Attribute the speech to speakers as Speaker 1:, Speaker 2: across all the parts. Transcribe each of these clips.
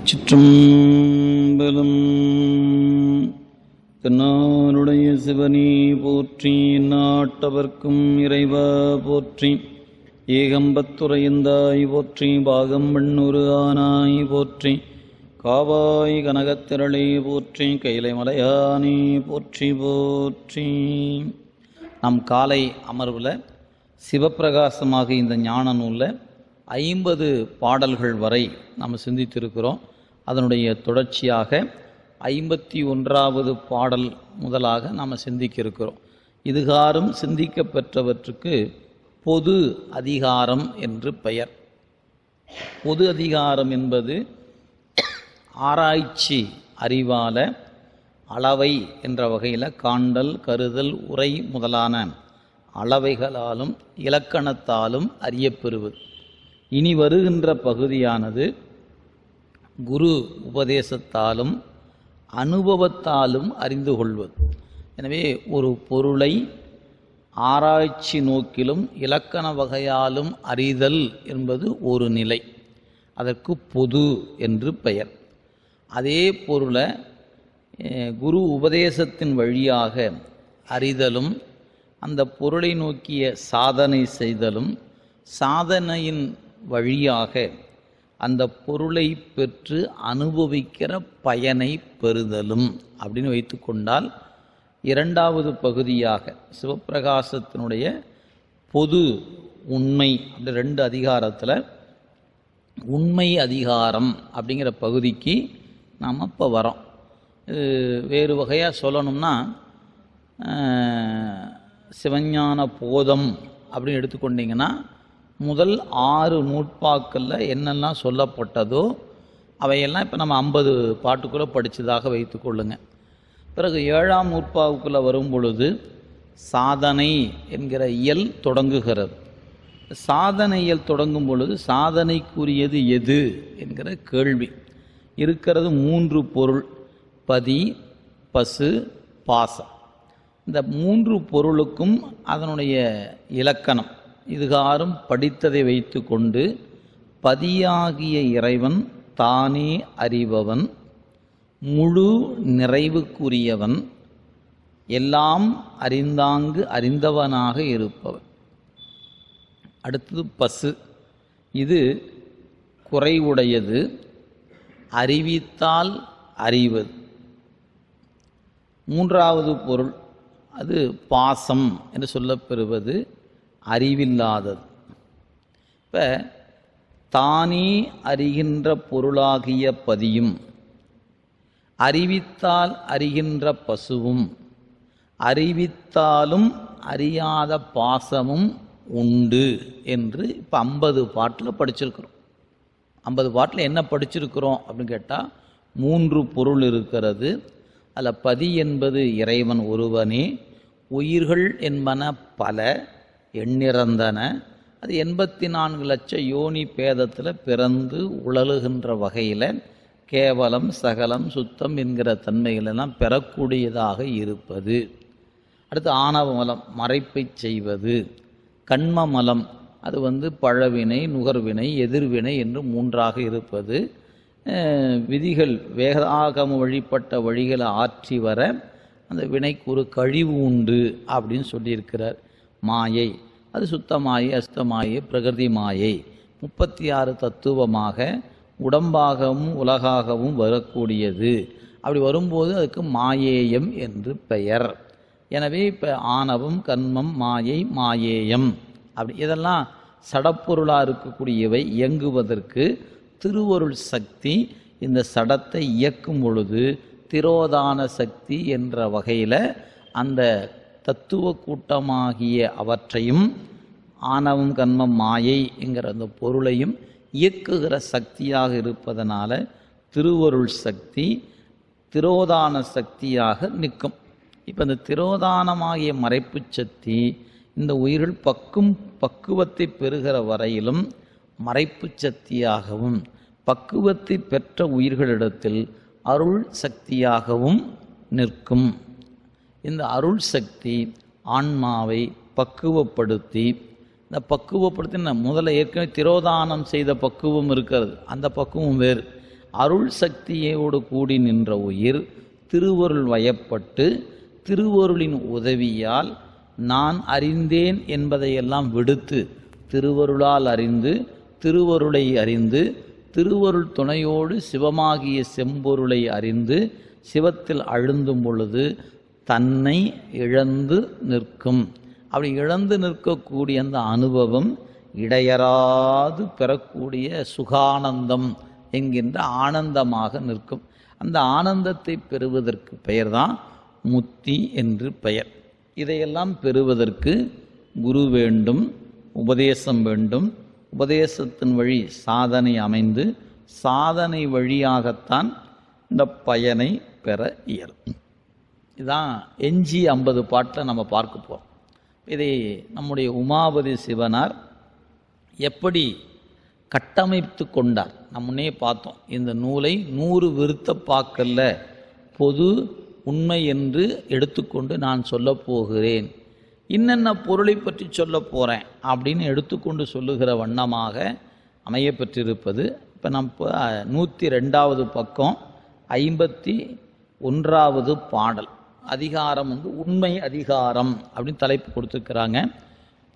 Speaker 1: திருச்சிற்றம்பலம். தென்னாருடைய சிவனே போற்றி, நாட்டவர்க்கும் இறைவா போற்றி, ஏகம்பத்துரையந்தாய் போற்றி, பாகம் வெண்ணொரு ஆனாய் போற்றி, காவாய் கனகத்திரளே போற்றி, கைலை மலையானே போற்றி போற்றி. நம் காலை அமர்வில் சிவப்பிரகாசமாக இந்த ஞான நூலில் 50 பாடல்கள் வரை நாம் சிந்தித்திருக்கிறோம். அதனுடைய தொடர்ச்சியாக 51வது பாடல் முதலாக நாம் சிந்திக்க இருக்கிறோம். இதுகாரும் சிந்திக்க பெற்றவற்றுக்கு பொது அதிகாரம் என்று பெயர். பொது அதிகாரம் என்பது ஆராய்ச்சி அறிவால அளவை என்ற வகையில் காண்டல், கருதல், உரை முதலான அளவைகளாலும் இலக்கணத்தாலும் அறியப்பெறுவது. இனி வருகின்ற பகுதியானது குரு உபதேசத்தாலும் அனுபவத்தாலும் அறிந்து கொள்வது. எனவே ஒரு பொருளை ஆராய்ச்சி நோக்கிலும் இலக்கண வகையாலும் அறிதல் என்பது ஒரு நிலை, அதற்கு பொது என்று பெயர். அதே பொருளை குரு உபதேசத்தின் வழியாக அறிதலும், அந்த பொருளை நோக்கிய சாதனை செய்தலும், சாதனையின் வழியாக அந்த பொருளை பெற்று அனுபவிக்கிற பயனை பெறுதலும் அப்படின்னு வைத்து கொண்டால், 2வது பகுதியாக சிவப்பிரகாசத்தினுடைய பொது உண்மை அப்படி 2 அதிகாரத்தில் உண்மை அதிகாரம் அப்படிங்கிற பகுதிக்கு நாம் இப்போ வரோம். வேறு வகையாக சொல்லணும்னா, சிவஞான போதம் அப்படின்னு எடுத்துக்கொண்டிங்கன்னா முதல் 6 நூற்பாக்களில் என்னெல்லாம் சொல்லப்பட்டதோ அவையெல்லாம் இப்போ நம்ம 50 பாட்டுக்குள்ளே படித்ததாக வைத்து கொள்ளுங்க. பிறகு 7ஆம் நூற்பாவுக்குள்ளே வரும் பொழுது சாதனை என்கிற இயல் தொடங்குகிறது. சாதனை இயல் தொடங்கும் பொழுது சாதனைக்குரியது எது என்கிற கேள்வி இருக்கிறது. 3 பொருள்: பதி, பசு, பாசம். இந்த 3 பொருளுக்கும் அதனுடைய இலக்கணம் இதுகாரும் படித்ததை வைத்து கொண்டு, பதியாகிய இறைவன் தானே அறிபவன், முழு நிறைவுக்குரியவன், எல்லாம் அறிந்தாங்கு அறிந்தவனாக இருப்பவன். அடுத்தது பசு. இது குறைவுடையது, அறிவித்தால் அறிவது. 3வது பொருள் அது பாசம் என்று சொல்லப்பெறுவது அறிவில்லாதது. இப்போ தானே அறிகின்ற பொருளாகிய பதியும், அறிவித்தால் அறிகின்ற பசுவும், அறிவித்தாலும் அறியாத பாசமும் உண்டு என்று இப்போ 50 பாட்டில் படிச்சிருக்கிறோம். 50 பாட்டில் என்ன படிச்சிருக்கிறோம் அப்படின்னு கேட்டால், 3 பொருள் இருக்கிறது. அதில் பதி என்பது இறைவன் ஒருவனே, உயிர்கள் என்பன பல எண்ணிறந்தன, அது 84 லட்ச யோனி பேதத்தில் பிறந்து உழலுகின்ற வகையில் கேவலம், சகலம், சுத்தம் என்கிற தன்மைகளெல்லாம் பெறக்கூடியதாக இருப்பது. அடுத்து ஆணவ மலம், மறைப்பை செய்வது. கண்ம மலம், அது பழவினை, நுகர்வினை, எதிர்வினை என்று 3ஆக இருப்பது. விதிகள் வேதாகம வழிபட்ட வழிகளை ஆற்றி வர அந்த வினைக்கு ஒரு கழிவு உண்டு அப்படின்னு சொல்லியிருக்கிறார். மாயை, அது சுத்த மாயை, அசுத்த மாயை, பிரகிருதி மாயை. 36 தத்துவமாக உடம்பாகவும் உலகாகவும் வரக்கூடியது. அப்படி வரும்போது அதுக்கு மாயேயம் என்று பெயர். எனவே இப்போ ஆணவம், கண்மம், மாயை, மாயேயம் அப்படி இதெல்லாம் சடப்பொருளாக இருக்கக்கூடியவை. இயங்குவதற்கு திருவருள் சக்தி இந்த சடத்தை இயக்கும் பொழுது திரோதான சக்தி என்ற வகையில் அந்த தத்துவ கூட்டமாகிய அவற்றையும் ஆணவம், கண்மம், மாயை என்கிற அந்த பொருளையும் இயக்குகிற சக்தியாக இருப்பதனால திருவருள் சக்தி திரோதான சக்தியாக நிற்கும். இப்போ இந்த திரோதானமாகிய மறைப்பு சக்தி இந்த உயிர்கள் பக்குவத்தை பெறுகிற வரையிலும் மறைப்பு சக்தியாகவும், பக்குவத்தை பெற்ற உயிர்களிடத்தில் அருள் சக்தியாகவும் நிற்கும். இந்த அருள் சக்தி ஆன்மாவை பக்குவப்படுத்தி, இந்த பக்குவப்படுத்தி முதல்ல ஏற்கனவே திரோதானம் செய்த பக்குவம் இருக்கிறது, அந்த பக்குவம் வேறு. அருள் சக்தியோடு கூடி நின்ற உயிர் திருவருள் வயப்பட்டு திருவருளின் உதவியால் நான் அறிந்தேன் என்பதையெல்லாம் விடுத்து திருவருளால் அறிந்து திருவருளை அறிந்து திருவருள் துணையோடு சிவமாகிய செம்பொருளை அறிந்து சிவத்தில் அழுந்தும் பொழுது தன்னை இழந்து நிற்கும். அப்படி இழந்து நிற்கக்கூடிய அந்த அனுபவம் இடையறாது பெறக்கூடிய சுகானந்தம் என்கின்ற ஆனந்தமாக நிற்கும். அந்த ஆனந்தத்தை பெறுவதற்கு பெயர்தான் முத்தி என்று பெயர். இதையெல்லாம் பெறுவதற்கு குரு வேண்டும், உபதேசம் வேண்டும். உபதேசத்தின் வழி சாதனை அமைந்து சாதனை வழியாகத்தான் இந்த பயனை பெற இயலும். இதுதான் எஞ்சி 50 பாட்டில் நம்ம பார்க்க போகிறோம். இதை நம்முடைய உமாபதி சிவனார் எப்படி கட்டமைத்து கொண்டார் நம்ம முன்னே பார்த்தோம். இந்த நூலை 100 விருத்தப்பாக்கல்ல பொது உண்மை என்று எடுத்துக்கொண்டு நான் சொல்ல போகிறேன், இன்னென்ன பொருளை பற்றி சொல்ல போகிறேன் அப்படின்னு எடுத்துக்கொண்டு சொல்லுகிற வண்ணமாக அமைய பெற்றிருப்பது. இப்போ நம்ம 102வது பக்கம் 51வது பாடல். அதிகாரம் உண்மை அதிகாரம் அப்படின்னு தலைப்பு கொடுத்துருக்கிறாங்க.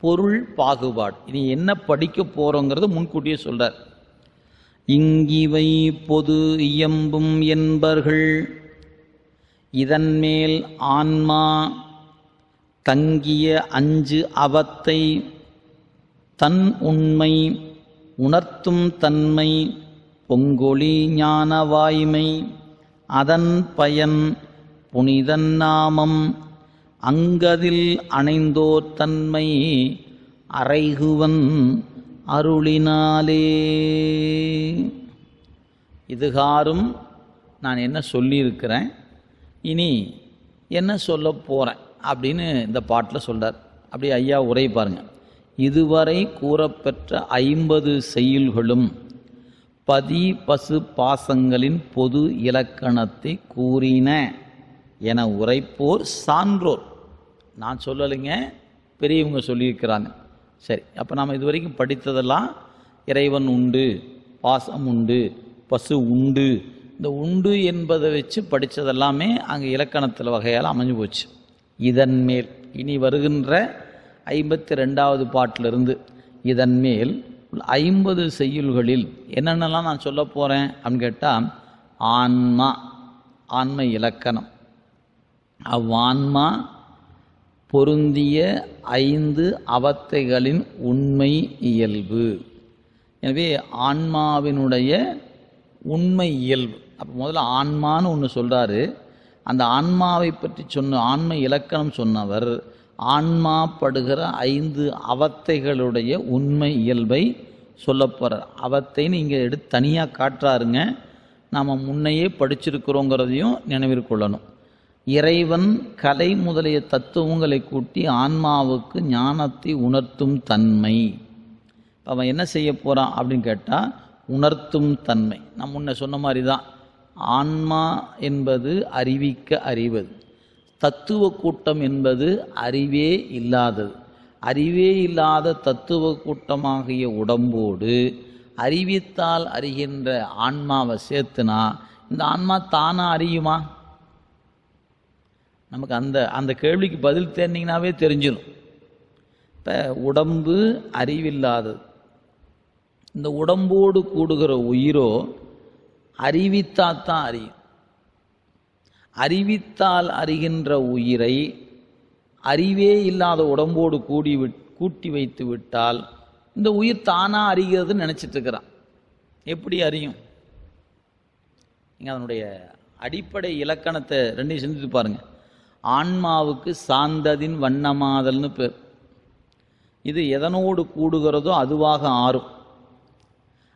Speaker 1: பொருள் பாகுபாடு. இனி என்ன படிக்க போகிறோங்கிறது முன்கூட்டியே சொல்கிறார். இங்கிவை பொது இயம்பும் என்பர்கள் இதன் மேல் ஆன்மா தங்கிய 5 அவத்தை தன் உண்மை உணர்த்தும் தன்மை பொங்கொழி ஞான வாய்மை அதன் பயன் புனிதன் நாமம் அங்கதில் அணைந்தோர் தன்மை அறைகுவன் அருளினாலே. இதுகாரும் நான் என்ன சொல்லியிருக்கிறேன், இனி என்ன சொல்ல போகிறேன் அப்படின்னு இந்த பாட்டில் சொல்கிறார். அப்படி ஐயா உரை பாருங்க. இதுவரை கூறப்பெற்ற 50 செய்யுள்களும் பதி பசு பாசங்களின் பொது இலக்கணத்தை கூறின என உரைப்போர் சான்றோர். நான் சொல்லலைங்க, பெரியவங்க சொல்லியிருக்கிறாங்க. சரி, அப்போ நாம் இதுவரைக்கும் படித்ததெல்லாம் இறைவன் உண்டு, பாசம் உண்டு, பசு உண்டு. இந்த உண்டு என்பதை வச்சு படித்ததெல்லாமே அங்கே இலக்கணத்தில் வகையால் அமைஞ்சு போச்சு. இதன் மேல் இனி வருகின்ற 52வது பாட்டிலிருந்து இதன் மேல் 50 செய்யுள்களில் என்னென்னலாம் நான் சொல்ல போகிறேன் அப்படின்னு கேட்டால், ஆன்மா, ஆன்மை இலக்கணம், அவ்வான்மா பொருந்திய 5 அவத்தைகளின் உண்மை இயல்பு. எனவே ஆன்மாவினுடைய உண்மை இயல்பு. அப்போ முதல்ல ஆன்மான்னு ஒன்று சொல்கிறாரு. அந்த ஆன்மாவை பற்றி சொன்ன ஆன்மை இலக்கணம் சொன்னவர் ஆன்மா படுகிற 5 அவத்தைகளுடைய உண்மை இயல்பை சொல்ல போகிறார். அவத்தைன்னு இங்கே எடுத்து தனியாக காட்டுறாருங்க. நாம் முன்னையே படிச்சிருக்கிறோங்கிறதையும் நினைவிற்கொள்ளணும். இறைவன் கலை முதலிய தத்துவங்களை கூட்டி ஆன்மாவுக்கு ஞானத்தை உணர்த்தும் தன்மை. அவன் என்ன செய்ய போகிறான் அப்படின்னு கேட்டால், உணர்த்தும் தன்மை. நான் முன்ன சொன்ன மாதிரி தான். ஆன்மா என்பது அறிவிக்க அறிவது, தத்துவ கூட்டம் என்பது அறிவே இல்லாதது. அறிவே இல்லாத தத்துவ கூட்டமாகிய உடம்போடு அறிவித்தால் அறிகின்ற ஆன்மாவை சேர்த்துனா இந்த ஆன்மா தானா அறியுமா? நமக்கு அந்த கேள்விக்கு பதில் தேர்ந்தீங்கன்னாவே தெரிஞ்சிடும். இப்போ உடம்பு அறிவில்லாதது. இந்த உடம்போடு கூடுகிற உயிரோ அறிவித்தாத்தான் அறியும். அறிவித்தால் அறிகின்ற உயிரை அறிவே இல்லாத உடம்போடு கூட்டி வைத்து விட்டால் இந்த உயிர் தானா அறிகிறதுன்னு நினச்சிட்டு இருக்கிறான். எப்படி அறியும்? நீங்கள் அதனுடைய அடிப்படை இலக்கணத்தை ரெண்டையும் சிந்தித்து பாருங்கள். ஆன்மாவுக்கு சார்ந்ததின் வண்ணமாதல்னு பேர். இது எதனோடு கூடுகிறதோ அதுவாக ஆறும்.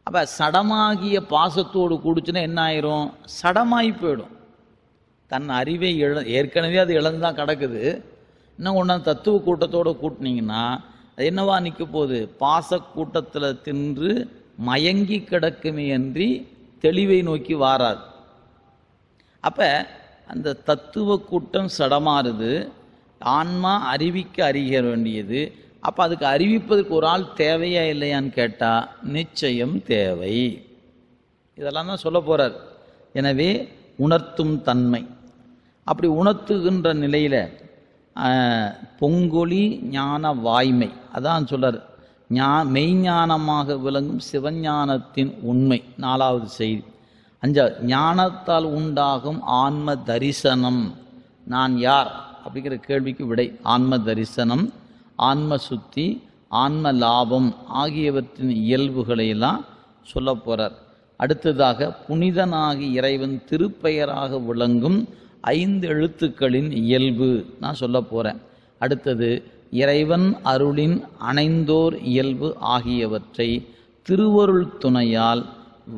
Speaker 1: அப்போ சடமாகிய பாசத்தோடு கூடுச்சுன்னா என்ன ஆயிரும்? சடமாகி போயிடும். தன் அறிவை ஏற்கனவே அது இழந்துதான் கிடக்குது. இன்னும் கொண்டாந்து தத்துவ கூட்டத்தோடு கூட்டினீங்கன்னா அது என்னவா நிற்க போகுது? பாச கூட்டத்தில் தின்று மயங்கி கிடக்குமே அன்றி தெளிவை நோக்கி வாராது. அப்போ அந்த தத்துவ கூட்டம் சடமாறுது. ஆன்மா அறிவிக்க அறிய வேண்டியது. அப்போ அதுக்கு அறிவிப்பதற்கு ஒரு ஆள் தேவையா இல்லையான்னு கேட்டால் நிச்சயம் தேவை. இதெல்லாம் தான் சொல்ல போகிறார். எனவே உணர்த்தும் தன்மை, அப்படி உணர்த்துகின்ற நிலையில் பொங்கொழி ஞான வாய்மை, அதான் சொல்றார். மெய்ஞானமாக விளங்கும் சிவஞானத்தின் உண்மை 4வது செய்தி. 5வது ஞானத்தால் உண்டாகும் ஆன்ம தரிசனம். நான் யார் அப்படிங்கிற கேள்விக்கு விடை ஆன்ம தரிசனம், ஆன்ம சுத்தி, ஆன்ம லாபம் ஆகியவற்றின் இயல்புகளையெல்லாம் சொல்ல போகிறார். அடுத்ததாக புனிதனாகி இறைவன் திருப்பெயராக விளங்கும் 5 எழுத்துக்களின் இயல்பு நான் சொல்ல போகிறேன். அடுத்தது இறைவன் அருளின் அணைந்தோர் இயல்பு ஆகியவற்றை திருவருள் துணையால்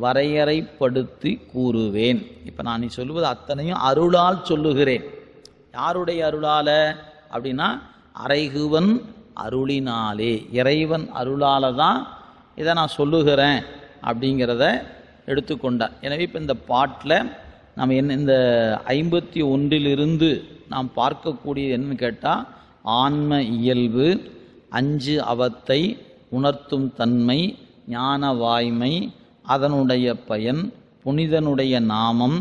Speaker 1: வரையறைப்படுத்தி கூறுவேன். இப்போ நான் சொல்லுவது அத்தனையும் அருளால் சொல்லுகிறேன். யாருடைய அருளால அப்படின்னா அறைகுவன் அருளினாலே, இறைவன் அருளால தான் இதை நான் சொல்லுகிறேன் அப்படிங்கிறத எடுத்துக்கொண்டார். எனவே இப்போ இந்த பாட்டில் நம்ம இந்த 51 நாம் பார்க்கக்கூடியது என்னன்னு கேட்டால் ஆன்ம இயல்பு, 5 அவத்தை, உணர்த்தும் தன்மை, ஞான வாய்மை, அதனுடைய பயன், புனிதனுடைய நாமம்,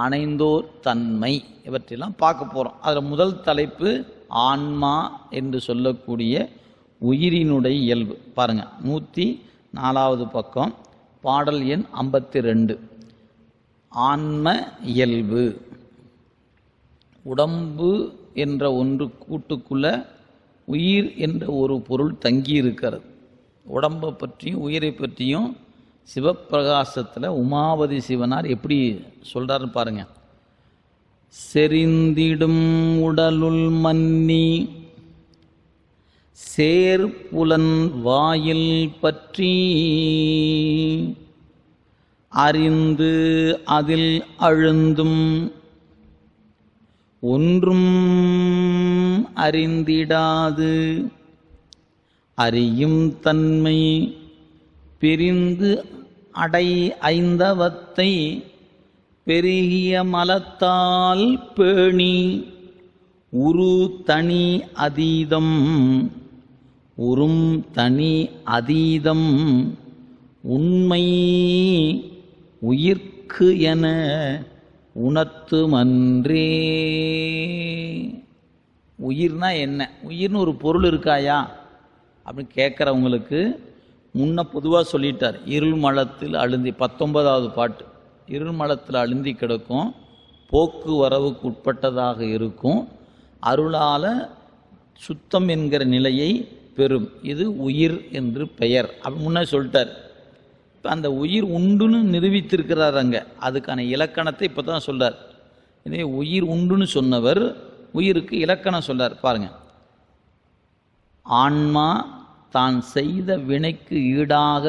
Speaker 1: அணைந்தோர் தன்மை, இவற்றெல்லாம் பார்க்க போகிறோம். அதில் முதல் தலைப்பு ஆன்மா என்று சொல்லக்கூடிய உயிரினுடைய இயல்பு. பாருங்கள், 104வது பக்கம், பாடல் எண் 52. ஆன்ம இயல்பு. உடம்பு என்ற ஒன்று கூட்டுக்குள்ள உயிர் என்ற ஒரு பொருள் தங்கி இருக்கிறது. உடம்பை பற்றியும் உயிரை பற்றியும் சிவப்பிரகாசத்தில் உமாபதி சிவனார் எப்படி சொல்றாரு பாருங்க. செறிந்திடும் உடலுள் மன்னி சேர்புலன் வாயில் பற்றி அறிந்து அதில் அழுந்தும் ஒன்றும் அறிந்திடாது அறியும் தன்மை பிரிந்து அடை 5 அவத்தை பெருகிய மலத்தால் பேணி உரு தனி அதீதம் உறும் தனி அதீதம் உண்மை உயிர்க்கு என உணர்த்துமன்றே. உயிர்னா என்ன? உயிர்னு ஒரு பொருள் இருக்காயா அப்படின்னு கேட்குறவங்களுக்கு முன்ன பொதுவாக சொல்லிட்டார். இருள் மலத்தில் அழுந்தி, 19வது பாட்டு, இருள் மலத்தில் அழுந்தி கிடக்கும், போக்குவரவுக்கு உட்பட்டதாக இருக்கும், அருளால் சுத்தம் என்கிற நிலையை பெறும், இது உயிர் என்று பெயர் அப்படி முன்னே சொல்லிட்டார். இப்போ அந்த உயிர் உண்டுன்னு நிரூபித்திருக்கிறார் அங்கே, அதுக்கான இலக்கணத்தை இப்போ தான் சொல்றார். எனவே உயிர் உண்டுன்னு சொன்னவர் உயிருக்கு இலக்கணம் சொல்றார் பாருங்க. ஆன்மா தான் செய்த வினைக்கு ஈடாக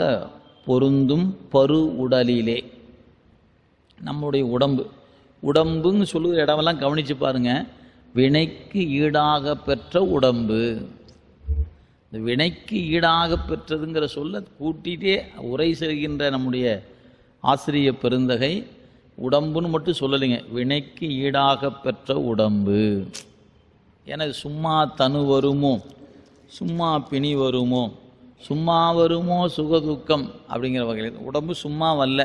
Speaker 1: பொருந்தும் பரு உடலிலே. நம்முடைய உடம்புன்னு சொல்லுகிற இடமெல்லாம் கவனித்து பாருங்க. வினைக்கு ஈடாக பெற்ற உடம்பு. இந்த வினைக்கு ஈடாக பெற்றதுங்கிற சொல்ல கூட்டிகிட்டே உரை செய்கின்ற நம்முடைய ஆசிரிய பெருந்தகை உடம்புன்னு மட்டும் சொல்லலைங்க, வினைக்கு ஈடாக பெற்ற உடம்பு. எனக்கு சும்மா தனு வருமோ, சும்மா பிணி வருமோ, சும்மா வருமோ சுகதுக்கம் அப்படிங்கிற வகையில் உடம்பு சும்மா வரல,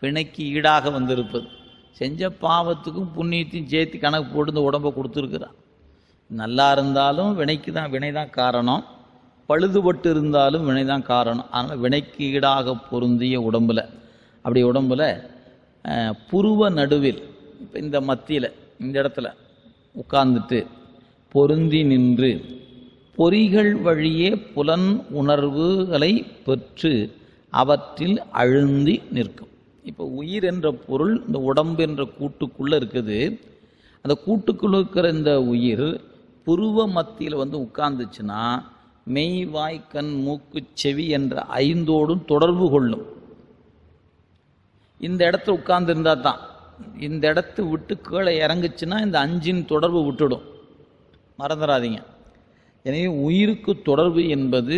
Speaker 1: வினைக்கு ஈடாக வந்திருப்பது. செஞ்ச பாவத்துக்கும் புண்ணியத்தையும் சேர்த்து கணக்கு போட்டு இந்த உடம்பை கொடுத்துருக்குறான். நல்லா இருந்தாலும் வினை தான் காரணம், பழுதுபட்டு இருந்தாலும் வினை தான் காரணம். அதனால் வினைக்கு ஈடாக பொருந்திய உடம்பில், அப்படி உடம்பில் புருவ நடுவில், இப்போ இந்த மத்தியில் இந்த இடத்துல உட்கார்ந்துட்டு பொருந்தி நின்று பொறிகள் வழியே புலன் உணர்வுகளை பெற்று அவற்றில் அழுந்தி நிற்கும். இப்போ உயிர் என்ற பொருள் இந்த உடம்பு என்ற கூட்டுக்குள்ளே இருக்குது. அந்த கூட்டுக்குள்ள இருக்கிற இந்த உயிர் புருவ மத்தியில் வந்து உட்கார்ந்துச்சுன்னா மெய் வாய் கண் மூக்கு செவி என்ற 5ஓடும் தொடர்பு கொள்ளும். இந்த இடத்துல உட்கார்ந்துருந்தா தான். இந்த இடத்த விட்டு கீழே இறங்குச்சுன்னா இந்த 5இன் தொடர்பு விட்டுடும், மறந்துடாதீங்க. எனவே உயிருக்கு தொடர்பு என்பது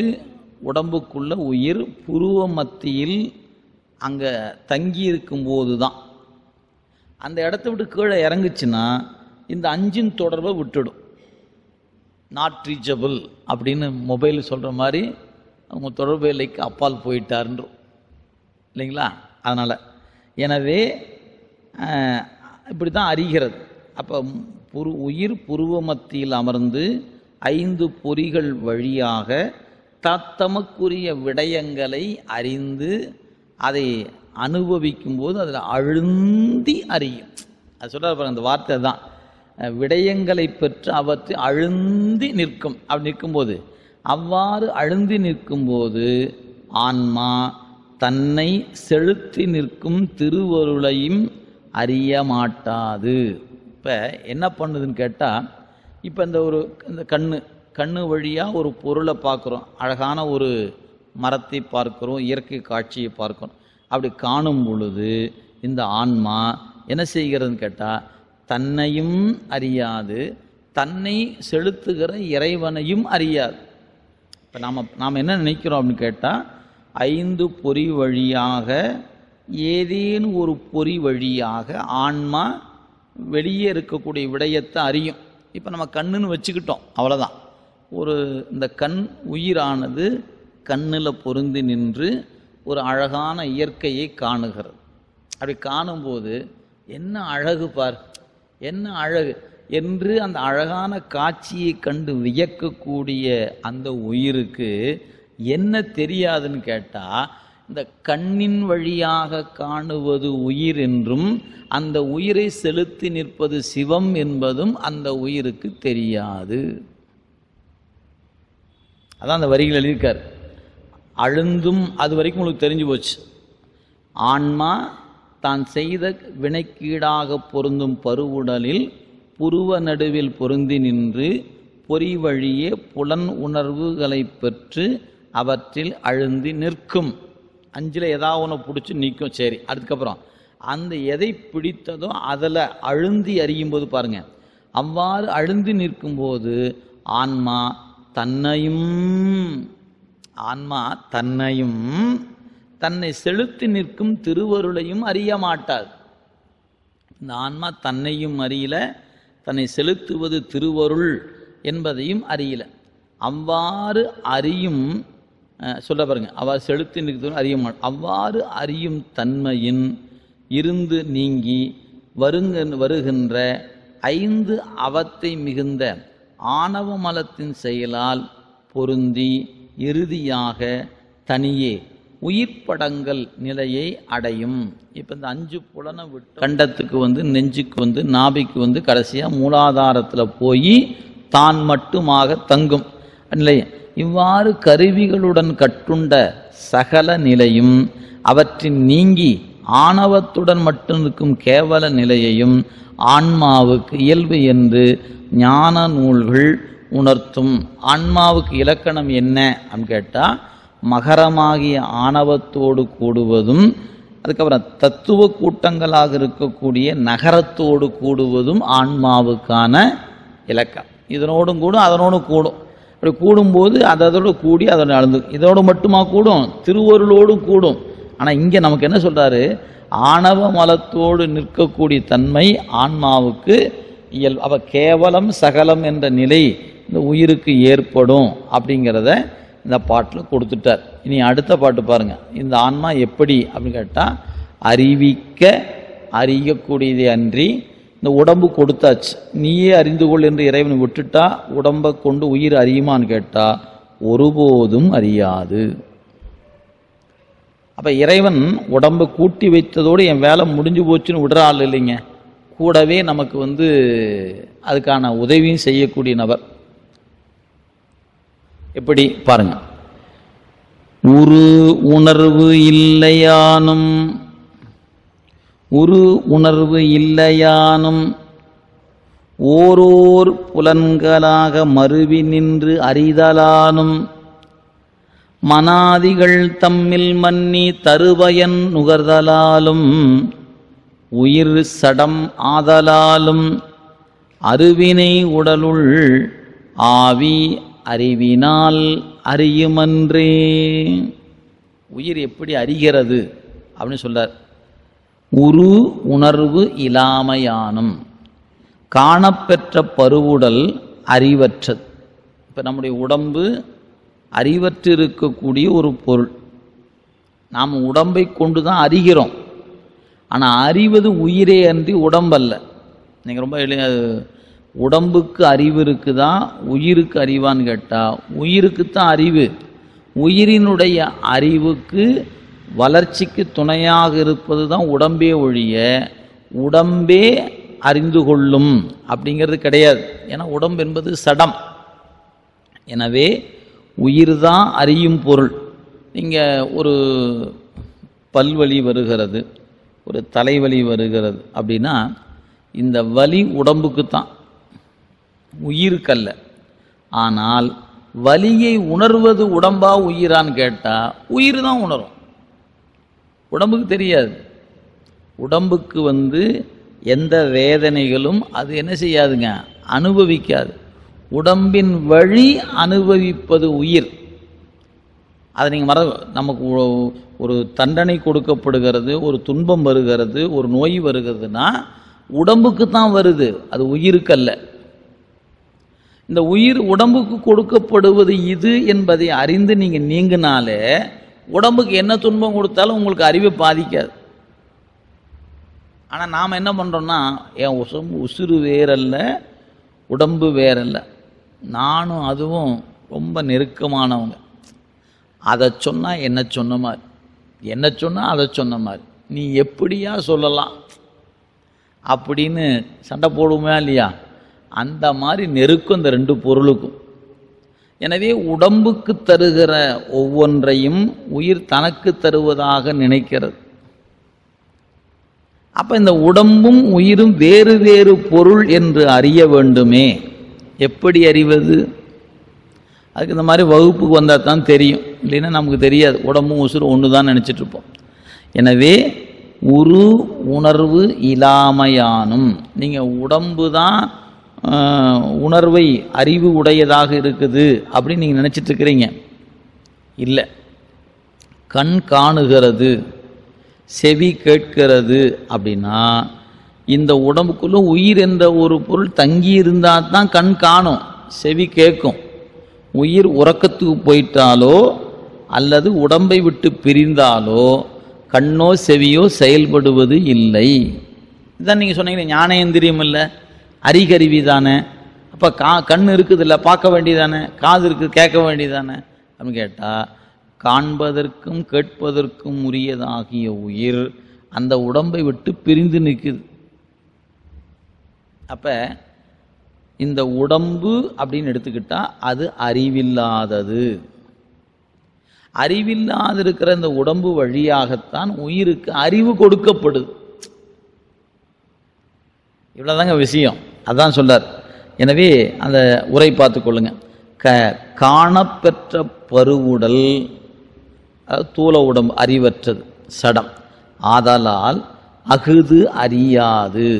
Speaker 1: உடம்புக்குள்ள உயிர் புருவ மத்தியில் அங்கே தங்கி இருக்கும்போது தான். அந்த இடத்த விட்டு கீழே இறங்குச்சுன்னா இந்த 5இன் தொடர்பை விட்டுடும். நாட் ரீச்சபிள் அப்படின்னு மொபைல் சொல்கிற மாதிரி அவங்க தொடர்பு எல்லைக்கு அப்பால் போயிட்டாருன்றோம் இல்லைங்களா? அதனால் எனவே இப்படி தான் அறிகிறது. அப்போ உயிர் புருவ மத்தியில் அமர்ந்து 5 பொறிகள் வழியாக தத்தமக்குரிய விடயங்களை அறிந்து அதை அனுபவிக்கும் போது அதில் அழுந்தி அறியும். அது சொல்றாரு பாருங்க, அந்த வார்த்தை தான், விடயங்களை பெற்று அவற்றை அழுந்தி நிற்கும். அப்படி நிற்கும்போது, அவ்வாறு அழுந்தி நிற்கும்போது ஆன்மா தன்னை செலுத்தி நிற்கும் திருவருளையும் அறிய மாட்டாது. இப்போ என்ன பண்ணுதுன்னு கேட்டால், இப்போ இந்த கண்ணு வழியாக ஒரு பொருளை பார்க்குறோம், அழகான ஒரு மரத்தை பார்க்குறோம், இயற்கை காட்சியை பார்க்குறோம். அப்படி காணும் பொழுது இந்த ஆன்மா என்ன செய்கிறதுன்னு கேட்டால், தன்னையும் அறியாது, தன்னை செலுத்துகிற இறைவனையும் அறியாது. இப்போ நாம் என்ன நினைக்கிறோம் அப்படின்னு கேட்டால், 5 பொறி வழியாக ஏதேனும் ஒரு பொறி வழியாக ஆன்மா வெளியே இருக்கக்கூடிய விடயத்தை அறியும். இப்போ நம்ம கண்ணுன்னு வச்சுக்கிட்டோம், அவ்வளோதான். இந்த கண் உயிரானது கண்ணில் பொருந்தி நின்று ஒரு அழகான இயற்கையை காணுகிறது. அப்படி காணும்போது என்ன அழகு பார், என்ன அழகு என்று அந்த அழகான காட்சியை கண்டு வியக்கக்கூடிய அந்த உயிருக்கு என்ன தெரியாதுன்னு கேட்டால், இந்த கண்ணின் வழியாக காணுவது உயிர் என்றும் அந்த உயிரை செலுத்தி நிற்பது சிவம் என்பதும் அந்த உயிருக்கு தெரியாது. அதான் அந்த வரிகள் எழுதியிருக்கார். அழுந்தும் அது வரைக்கும் உங்களுக்கு தெரிஞ்சு போச்சு. ஆன்மா தான் செய்த வினைக்கீடாக பொருந்தும் பருவுடலில் புருவ நடுவில் பொருந்தி நின்று பொறி வழியே புலன் உணர்வுகளை பெற்று அவற்றில் அழுந்தி நிற்கும். 5ல் ஏதாவது ஒன்று பிடிச்சி நிற்கும். சரி, அதுக்கப்புறம் அந்த எதை பிடித்ததோ அதில் அழுந்தி அறியும்போது பாருங்க, அவ்வாறு அழுந்தி நிற்கும்போது ஆன்மா தன்னையும் தன்னை செலுத்தி நிற்கும் திருவருளையும் அறிய மாட்டாது. இந்த ஆன்மா தன்னையும் அறியல, தன்னை செலுத்துவது திருவருள் என்பதையும் அறியல. அவ்வாறு அறியும் சொல்ல பாருங்க, அவ்வாறு செலுத்தி நிற்கிறது அறிய மாட்டார். அவ்வாறு அறியும் தன்மையின் இருந்து நீங்கி வருகின்ற 5 அவத்தை மிகுந்த ஆணவ மலத்தின் செயலால் பொருந்தி இறுதியாக தனியே உயிர்ப்படங்கள் நிலையை அடையும். இப்போ இந்த 5 புலனை விட்டு கண்டத்துக்கு நெஞ்சுக்கு நாபிக்கு கடைசியாக மூலாதாரத்தில் போய் தான் மட்டுமாக தங்கும் நிலை. இவ்வாறு கருவிகளுடன் கட்டுண்ட சகல நிலையும் அவற்றின் நீங்கி ஆணவத்துடன் மட்டும் இருக்கும் கேவல நிலையையும் ஆன்மாவுக்கு இயல்பு என்று ஞான நூல்கள் உணர்த்தும். ஆன்மாவுக்கு இலக்கணம் என்ன அப்படின்னு கேட்டால், மகரமாகிய ஆணவத்தோடு கூடுவதும், அதுக்கப்புறம் தத்துவ கூட்டங்களாக இருக்கக்கூடிய நகரத்தோடு கூடுவதும் ஆன்மாவுக்கான இலக்கம். இதனோடும் கூடும், அதனோடும் கூடும். அப்படி கூடும்போது அதோடு கூடி அதோட அளந்து இதோடு மட்டுமா கூடும், திருவருளோடும் கூடும். ஆனால் இங்கே நமக்கு என்ன சொல்றாரு, ஆணவ மலத்தோடு நிற்கக்கூடிய தன்மை ஆன்மாவுக்கு அவ கேவலம் சகலம் என்ற நிலை இந்த உயிருக்கு ஏற்படும் அப்படிங்கிறத இந்த பாட்டில் கொடுத்துட்டார். இனி அடுத்த பாட்டு பாருங்க. இந்த ஆன்மா எப்படி அப்படின்னு கேட்டால், அறியக்கூடியதே அன்றி இந்த உடம்பு கொடுத்தாச்சு, நீயே அறிந்து கொள் என்று இறைவன் விட்டுட்டா உடம்பை கொண்டு உயிர் அறியுமான்னு கேட்டா ஒருபோதும் அறியாது. அப்ப இறைவன் உடம்பை கூட்டி வைத்ததோடு என் வேலை முடிஞ்சு போச்சுன்னு விடுற ஆள் இல்லைங்க. கூடவே நமக்கு அதுக்கான உதவியும் செய்யக்கூடிய நபர். எப்படி பாருங்க, உரு உணர்வு இல்லையானும் ஓரோர் புலன்களாக மருவி நின்று அறிதலானும் மனாதிகள் தம்மில் மன்னி தருபயன் நுகர்தலாலும் உயிர் சடம் ஆதலாலும் அருவினை உடலுள் ஆவி அறிவினால் அறியுமன்றே. உயிர் எப்படி அறிகிறது அப்படின்னு சொல்றார். உணர்வு இலாமையானும் காணப்பெற்ற பருவுடல் அறிவற்றது. இப்போ நம்முடைய உடம்பு அறிவற்று இருக்கக்கூடிய ஒரு பொருள். நாம் உடம்பை கொண்டு தான் அறிகிறோம். ஆனால் அறிவது உயிரே அன்றி உடம்பல்ல. நீங்கள் ரொம்ப உடம்புக்கு அறிவு இருக்குதா உயிருக்கு அறிவான்னு கேட்டால் உயிருக்குத்தான் அறிவு. உயிரினுடைய அறிவுக்கு வளர்ச்சிக்கு துணையாக இருப்பது தான் உடம்பே ஒழிய உடம்பே அறிந்து கொள்ளும் அப்படிங்கிறது கிடையாது. ஏன்னா உடம்பு என்பது சடம். எனவே உயிர் தான் அறியும் பொருள். நீங்கள் ஒரு பல்வலி வருகிறது, ஒரு தலைவலி வருகிறது அப்படின்னா இந்த வலி உடம்புக்கு தான், உயிருக்கல்ல. ஆனால் வலியை உணர்வது உடம்பா உயிரான்னு கேட்டால் உயிர் தான் உணரும், உடம்புக்கு தெரியாது. உடம்புக்கு எந்த வேதனைகளும் அது என்ன செய்யாதுங்க, அனுபவிக்காது. உடம்பின் வழி அனுபவிப்பது உயிர். அதை நீங்கள் நமக்கு ஒரு தண்டனை கொடுக்கப்படுகிறது, ஒரு துன்பம் வருகிறது, ஒரு நோய் வருகிறதுனா உடம்புக்கு தான் வருது, அது உயிருக்கல்ல. இந்த உயிர் உடம்புக்கு கொடுக்கப்படுவது இது என்பதை அறிந்து நீங்கள் நீங்கினாலே உடம்புக்கு என்ன துன்பம் கொடுத்தாலும் உங்களுக்கு அறிவை பாதிக்காது. ஆனால் நாம் என்ன பண்ணுறோன்னா, என் உசுறு வேறல்ல உடம்பு வேறல்ல, நானும் அதுவும் ரொம்ப நெருக்கமானவங்க, அதை சொன்னால் என்ன சொன்ன மாதிரி, என்ன சொன்னால் அதை சொன்ன மாதிரி, நீ எப்படியா சொல்லலாம் அப்படின்னு சண்டை போடுவோமா இல்லையா? அந்த மாதிரி நெருக்கம் இந்த ரெண்டு பொருளுக்கும். எனவே உடம்புக்கு தருகிற ஒவ்வொன்றையும் உயிர் தனக்கு தருவதாக நினைக்கிறது. அப்போ இந்த உடம்பும் உயிரும் வேறு வேறு பொருள் என்று அறிய வேண்டுமே. எப்படி அறிவது? அதுக்கு இந்த மாதிரி வகுப்புக்கு வந்தால் தான் தெரியும், இல்லைன்னா நமக்கு தெரியாது. உடம்பும் உசுரும் ஒன்று தான் நினச்சிட்டு இருப்போம். எனவே உரு உணர்வு இலாமையானும், நீங்கள் உடம்பு தான் உணர்வை அறிவு உடையதாக இருக்குது அப்படின்னு நீங்கள் நினச்சிட்டு இருக்கிறீங்க. இல்லை, கண் காணுகிறது, செவி கேட்கிறது அப்படின்னா இந்த உடம்புக்குள்ள உயிர் என்ற ஒரு பொருள் தங்கி இருந்தால் தான் கண் காணும், செவி கேட்கும். உயிர் உறக்கத்துக்கு போயிட்டாலோ அல்லது உடம்பை விட்டு பிரிந்தாலோ கண்ணோ செவியோ செயல்படுவது இல்லை. இதுதான் நீங்கள் சொன்னீங்க, ஞானேந்திரியம் இல்லை, அறிகருவி தானே. அப்போ கண் இருக்குது இல்லை, பார்க்க வேண்டியதானே, காது இருக்குது கேட்க வேண்டியதானே அப்படின்னு கேட்டால், காண்பதற்கும் கேட்பதற்கும் உரியதாகிய உயிர் அந்த உடம்பை விட்டு பிரிந்து நிற்குது. அப்போ இந்த உடம்பு அப்படின்னு எடுத்துக்கிட்டால் அது அறிவில்லாதது. அறிவில்லாது இருக்கிற இந்த உடம்பு வழியாகத்தான் உயிருக்கு அறிவு கொடுக்கப்படுது. இவ்வளோதாங்க விஷயம். அதான் சொல்லார். எனவே அந்த உரை பார்த்து கொள்ளுங்க. காணப்பெற்ற பருவுடல், தூல உடம்பு அறிவற்றது, சடம். ஆதலால் அகுது அறியாது.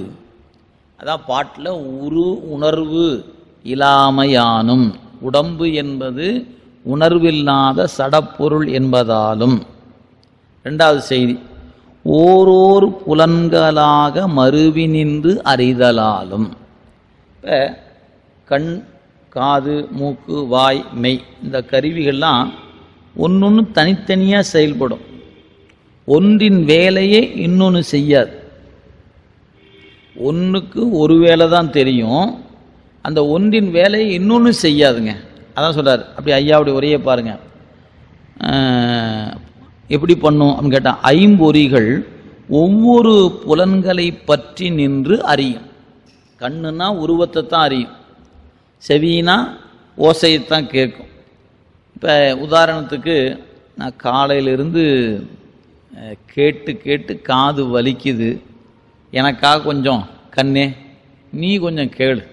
Speaker 1: அதான் பாட்டில் உரு உணர்வு இலாமையானும், உடம்பு என்பது உணர்வில்லாத சடப்பொருள் என்பதாலும். ரெண்டாவது செய்தி, ஓரோர் புலன்களாக மருவி நின்று அறிதலாலும். இப்போ கண், காது, மூக்கு, வாய், மெய், இந்த கருவிகள்லாம் ஒன்று தனித்தனியாக செயல்படும். ஒன்றின் வேலையை இன்னொன்று செய்யாது. ஒன்றுக்கு ஒரு வேலை தான் தெரியும், அந்த ஒன்றின் வேலையை இன்னொன்று செய்யாதுங்க. அதான் சொல்கிறார். அப்படி ஐயாவுடைய உரையை பாருங்கள், எப்படி பண்ணும் அப்படின்னு கேட்டால், ஐம்பொறிகள் ஒவ்வொரு புலன்களை பற்றி நின்று அறியும். கண்ணுனா உருவத்தை தான் அறியும், செவினா ஓசையைத்தான் கேட்கும். இப்போ உதாரணத்துக்கு நான் காலையிலிருந்து கேட்டு கேட்டு காது வலிக்குது, எனக்காக கொஞ்சம் கண்ணே நீ கொஞ்சம் கேளு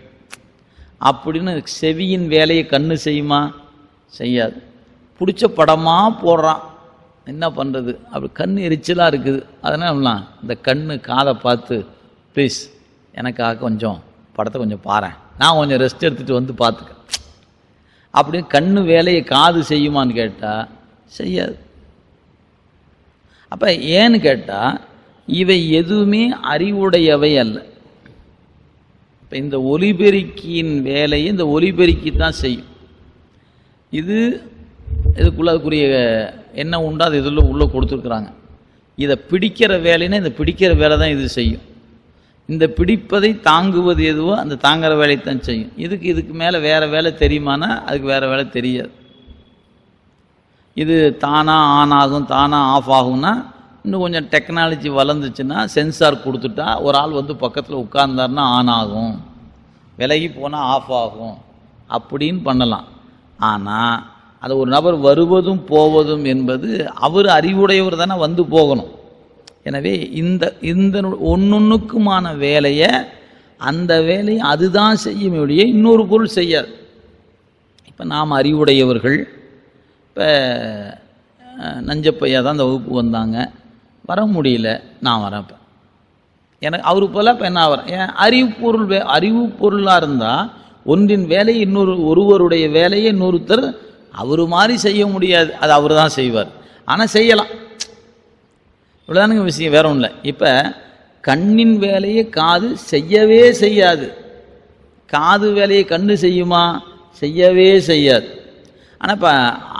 Speaker 1: அப்படின்னு செவியின் வேலையை கண்ணு செய்யுமா? செய்யாது. பிடிச்ச படமாக போடுறான், என்ன பண்ணுறது, அப்படி கண் எரிச்சலாக இருக்குது. அதனால் இந்த கண்ணு காதை பார்த்து, ப்ளீஸ் எனக்காக கொஞ்சம் படத்தை கொஞ்சம் பாரேன், நான் கொஞ்சம் ரெஸ்ட் எடுத்துகிட்டு வந்து பார்த்துக்க அப்படின்னு கண்ணு வேலையை காது செய்யுமான்னு கேட்டால் செய்யாது. அப்போ ஏன்னு கேட்டால் இவை எதுவுமே அறிவுடையவை அல்ல. இப்போ இந்த ஒலிபெருக்கியின் வேலையை இந்த ஒலிபெருக்கி தான் செய்யும். இதுக்குள்ள அதுக்குரிய என்ன உண்டோ அது இதில் உள்ளே கொடுத்துருக்குறாங்க. இதை பிடிக்கிற வேலைன்னா இந்த பிடிக்கிற வேலை தான் இது செய்யும். இந்த பிடிப்பதை தாங்குவது எதுவோ அந்த தாங்குற வேலையை தான் செய்யும். இதுக்கு மேலே வேறு வேலை தெரியுமானா அதுக்கு வேறு வேலை தெரியாது. இது தானாக ஆன் ஆகும், தானாக ஆஃப் ஆகும்னா இன்னும் கொஞ்சம் டெக்னாலஜி வளர்ந்துச்சுன்னா சென்சார் கொடுத்துட்டா ஒரு ஆள் வந்து பக்கத்தில் உட்கார்ந்தாருன்னா ஆன் ஆகும், விலகி போனால் ஆஃப் ஆகும் அப்படின்னு பண்ணலாம். ஆனால் அது ஒரு நபர் வருவதும் போவதும் என்பது அவர் அறிவுடையவர் தானே வந்து போகணும். எனவே இந்த ஒன்னொன்றுக்குமான வேலையை அந்த வேலையை அதுதான் செய்யும் ஒழிய இன்னொரு பொருள் செய்யாது. இப்போ நாம் அறிவுடையவர்கள். இப்போ நஞ்சப்பையா தான் இந்த வகுப்பு வந்தாங்க, வர முடியல, நான் வரேன். எனக்கு அவரு போல் இப்போ என்ன வரேன். ஏன் அறிவு பொருளாக இருந்தால் ஒன்றின் வேலையை ஒருவருடைய வேலையை இன்னொருத்தர் அவர் மாதிரி செய்ய முடியாது, அது அவர் தான் செய்வார். ஆனால் செய்யலாம், இவ்வளோதானுங்க விஷயம், வேற ஒன்றும் இல்லை. இப்போ கண்ணின் வேலையை காது செய்யவே செய்யாது. காது வேலையை கண்ணு செய்யுமா? செய்யவே செய்யாது. ஆனால் இப்போ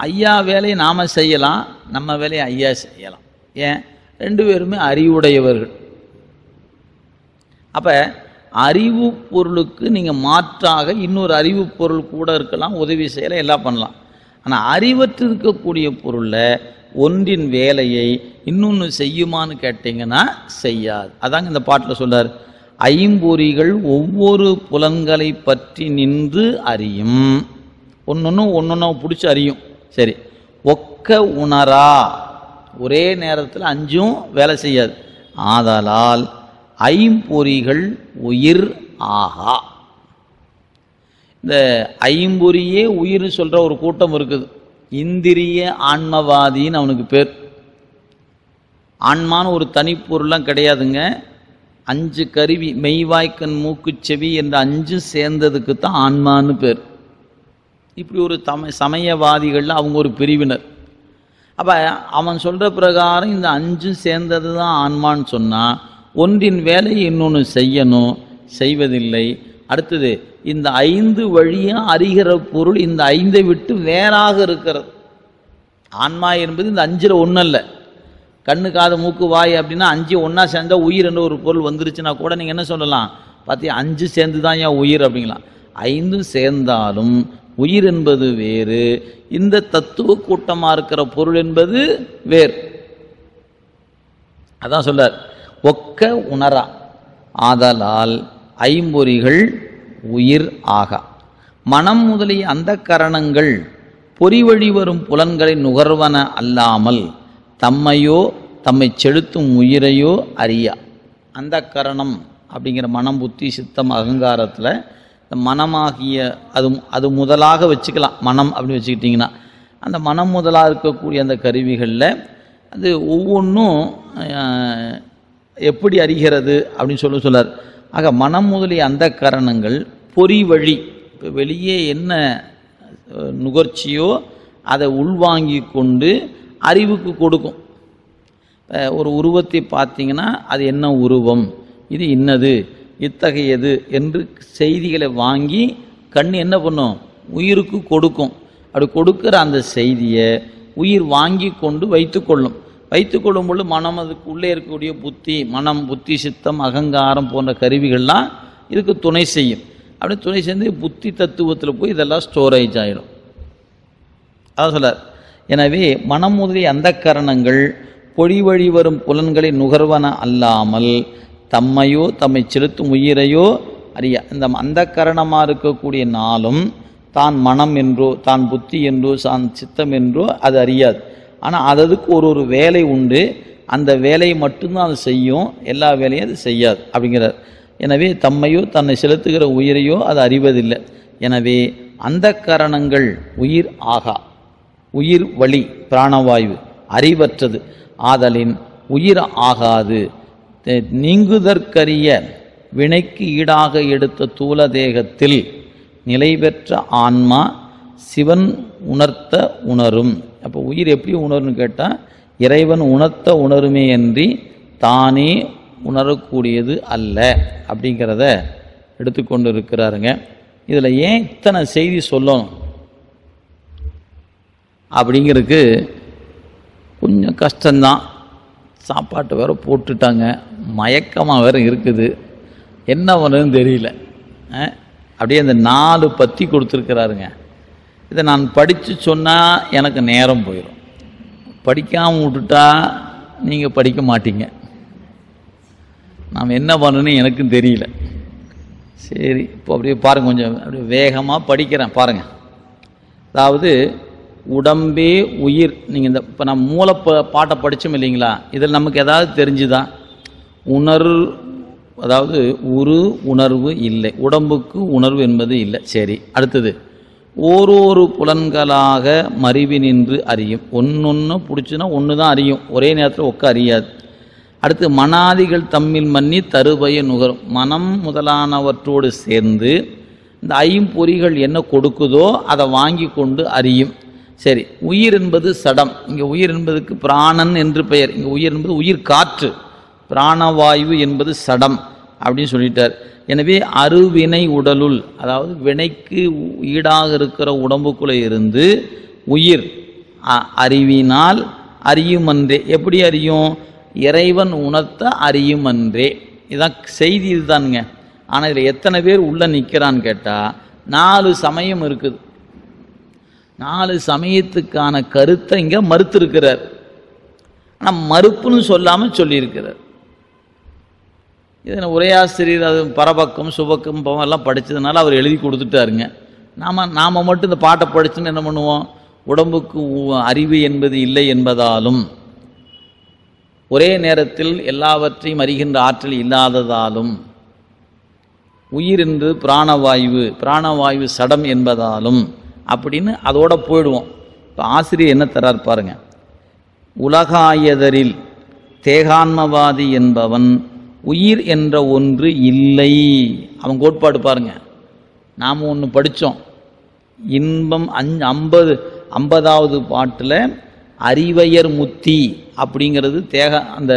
Speaker 1: ஐயா வேலையை நாம் செய்யலாம், நம்ம வேலையை ஐயா செய்யலாம். ஏன்? ரெண்டு பேருமே அறிவுடையவர்கள். அப்போ அறிவு பொருளுக்கு நீங்கள் மாற்றாக இன்னொரு அறிவு பொருள் கூட இருக்கலாம், உதவி செய்யலாம், எல்லாம் பண்ணலாம். ஆனால் அறிவற்று இருக்கக்கூடிய பொருளில் ஒன்றின் வேலையை இன்னொன்று செய்யுமான்னு கேட்டிங்கன்னா செய்யாது. அதாங்க இந்த பாட்டில் சொல்றார், ஐம்பொறிகள் ஒவ்வொரு புலன்களை பற்றி நின்று அறியும். ஒன்னொன்னு பிடிச்சி அறியும். சரி, ஒக்க உணரா, ஒரே நேரத்தில் அஞ்சும் வேலை செய்யாது. ஆதலால் ஐம்பொறிகள் உயிர் ஆகா. இந்த ஐம்பொறியே உயிர் சொல்ற ஒரு கூட்டம் இருக்குது. இந்திரிய ஆன்மவாதின்னு அவனுக்கு பேர். ஆன்மான்னு ஒரு தனிப்பொருள்லாம் கிடையாதுங்க. 5 கருவி, மெய்வாய்க்கண் மூக்கு செவி என்ற 5 சேர்ந்ததுக்கு தான் ஆன்மான்னு பேர். இப்படி ஒரு சமயவாதிகள் அவங்க ஒரு பிரிவினர். அப்போ அவன் சொல்கிற பிரகாரம் இந்த 5 சேர்ந்தது தான் ஆன்மான்னு சொன்னால் ஒன்றின் வேலையை இன்னொன்று செய்யணும், செய்வதில்லை. அடுத்தது இந்த 5 வழியாக அறிகிற பொருள் இந்த 5ஐ விட்டு வேறாக இருக்கிறது. ஆன்மா என்பது இந்த 5ல் ஒன்றும் இல்லை. கண்ணு காது மூக்கு வாய் அப்படின்னா 5 ஒன்றா சேர்ந்தால் உயிர் என்ற ஒரு பொருள் வந்துருச்சுன்னா கூட நீங்கள் என்ன சொல்லலாம், பார்த்தியா 5 சேர்ந்து தான் ஏன் உயிர் அப்படிங்களாம். 5 சேர்ந்தாலும் உயிர் என்பது வேறு, இந்த தத்துவ கூட்டமாக இருக்கிற பொருள் என்பது வேறு. அதான் சொல்றார், ஒக்க உணரா ஆதலால் ஐம்பொறிகள் உயிர் ஆகா. மனம் முதலிய அந்த கரணங்கள் பொறி வழி வரும் புலன்களை நுகர்வன அல்லாமல் தம்மையோ தம்மை செலுத்தும் உயிரையோ அறியா. அந்த கரணம் அப்படிங்கிற மனம் புத்தி சித்தம் அகங்காரத்தில் இந்த மனமாகிய அது முதலாக வச்சுக்கலாம். மனம் அப்படின்னு வச்சுக்கிட்டிங்கன்னா அந்த மனம் முதலாக இருக்கக்கூடிய அந்த கருவிகளில் அது ஒவ்வொன்றும் எப்படி அறிகிறது அப்படின்னு சொல்லார். ஆக மனம் முதலிய அந்த கரணங்கள் பொறி வழி, இப்போ வெளியே என்ன நுகர்ச்சியோ அதை உள்வாங்கி கொண்டு அறிவுக்கு கொடுக்கும். ஒரு உருவத்தை பார்த்தீங்கன்னா அது என்ன உருவம், இது இன்னது, இத்தகையது என்று செய்திகளை வாங்கி கண் என்ன பண்ணும், உயிருக்கு கொடுக்கும். அப்படி கொடுக்குற அந்த செய்தியை உயிர் வாங்கி கொண்டு வைத்துக்கொள்ளும். வைத்துக்கொள்ளும் பொழுது மனம், அதுக்கு உள்ளே இருக்கக்கூடிய புத்தி, மனம் புத்தி சித்தம் அகங்காரம் போன்ற கருவிகள்லாம் இதுக்கு துணை செய்யும். அப்படி துணை சேர்ந்து புத்தி தத்துவத்தில் போய் இதெல்லாம் ஸ்டோரேஜ் ஆகிடும். அதான் சொல்றார், எனவே மனம் முதலிய அந்த கரணங்கள் பொறி வழி வரும் புலன்களை நுகர்வன அல்லாமல் தம்மையோ தம்மை செலுத்தும் உயிரையோ அறியா. இந்த அந்த கரணமாக இருக்கக்கூடிய நாளும் தான் மனம் என்றோ தான் புத்தி என்றோ தான் சித்தம் என்றோ அது அறியாது. ஆனால் அதுக்கு ஒரு வேலை உண்டு, அந்த வேலையை மட்டும்தான் அது செய்யும், எல்லா வேலையும் அது செய்யாது அப்படிங்கிறார். எனவே தம்மையோ தன்னை செலுத்துகிற உயிரையோ அது அறிவதில்லை. எனவே அந்த கரணங்கள் உயிர் ஆகா, உயிர் வழி பிராணவாயு அறிவற்றது. ஆதலின் உயிர் ஆகாது. நீங்குதற்கரிய வினைக்கு ஈடாக எடுத்த தூல தேகத்தில் நிலை பெற்ற ஆன்மா சிவன் உணர்த்த உணரும். அப்போ உயிர் எப்படி உணரும்னு கேட்டால் இறைவன் உணர்த்த உணருமே அன்றி தானே உணரக்கூடியது அல்ல அப்படிங்கிறத எடுத்துக்கொண்டு இருக்கிறாருங்க. இதில் ஏன் இத்தனை செய்தி சொல்லணும் அப்படிங்கிறதுக்கு கொஞ்சம் கஷ்டம்தான். சாப்பாட்டை வேற போட்டுட்டாங்க, மயக்கமாக வேற இருக்குது, என்ன பண்ணுறதுன்னு தெரியல. அப்படியே அந்த 4 பத்தி கொடுத்துருக்கிறாருங்க. இதை நான் படித்து சொன்னால் எனக்கு நேரம் போயிடும், படிக்காமல் விட்டுட்டா நீங்கள் படிக்க மாட்டீங்க. நாம் என்ன பண்ணணும்னு எனக்கும் தெரியல. சரி, இப்போ அப்படியே பாருங்கள், கொஞ்சம் அப்படியே வேகமாக படிக்கிறேன் பாருங்கள். அதாவது உடம்பே உயிர். நீங்கள் இந்த இப்போ நம்ம மூல பாட்டை படித்தோம் இல்லைங்களா, இதில் நமக்கு ஏதாவது தெரிஞ்சுதா? அதாவது உணர்வு இல்லை, உடம்புக்கு உணர்வு என்பது இல்லை. சரி, அடுத்தது ஓரொரு புலன்களாக மறிவி நின்று அறியும். ஒன்று பிடிச்சுன்னா ஒன்று தான் அறியும், ஒரே நேரத்தில் ஒக்க அறியாது. அடுத்து மனாதிகள் தம்மில் மன்னி தருபய நுகரும். மனம் முதலானவற்றோடு சேர்ந்து இந்த ஐம்பொறிகள் என்ன கொடுக்குதோ அதை வாங்கி கொண்டு அறியும். சரி, உயிர் என்பது சடம். இங்கே உயிர் என்பதுக்கு பிராணன் என்று பெயர். இங்கே உயிர் என்பது உயிர் காற்று, பிராணவாயு என்பது சடம் அப்படின்னு சொல்லிட்டார். எனவே அருவினை உடலுள், அதாவது வினைக்கு ஈடாக இருக்கிற உடம்புக்குள்ளே இருந்து உயிர் அறிவினால் அறியுமன்றே. எப்படி அறியும்? இறைவன் உணர்த்த அறியுமன்றே. இதுதான் செய்தி, இதுதானுங்க. ஆனால் இதில் எத்தனை பேர் உள்ளே நிற்கிறான்னு கேட்டால் 4 சமயம் இருக்குது. 4 சமயத்துக்கான கருத்தை இங்கே மறுத்திருக்கிறார். ஆனால் மறுப்புன்னு சொல்லாமல் சொல்லியிருக்கிறார். இதில் உரையாசிரியர் அது பரபக்கம் சுபக்கம் எல்லாம் படித்ததுனால அவர் எழுதி கொடுத்துட்டாருங்க. நாம் மட்டும் இந்த பாட்டை படிச்சுன்னு என்ன பண்ணுவோம்? உடம்புக்கு அறிவு என்பது இல்லை என்பதாலும், ஒரே நேரத்தில் எல்லாவற்றையும் அறிகின்ற ஆற்றல் இல்லாததாலும், உயிர் என்று பிராணவாயு சடம் என்பதாலும் அப்படின்னு அதோட போயிடுவோம். இப்போ ஆசிரியர் என்ன தரார் பாருங்க. உலகாயதரில் தேகான்மவாதி என்பவன் உயிர் என்ற ஒன்று இல்லை. அவன் கோட்பாடு பாருங்க. நாம் ஒன்று படித்தோம், இன்பம் 50வது பாட்டில் அறிவையர் முத்தி அப்படிங்கிறது அந்த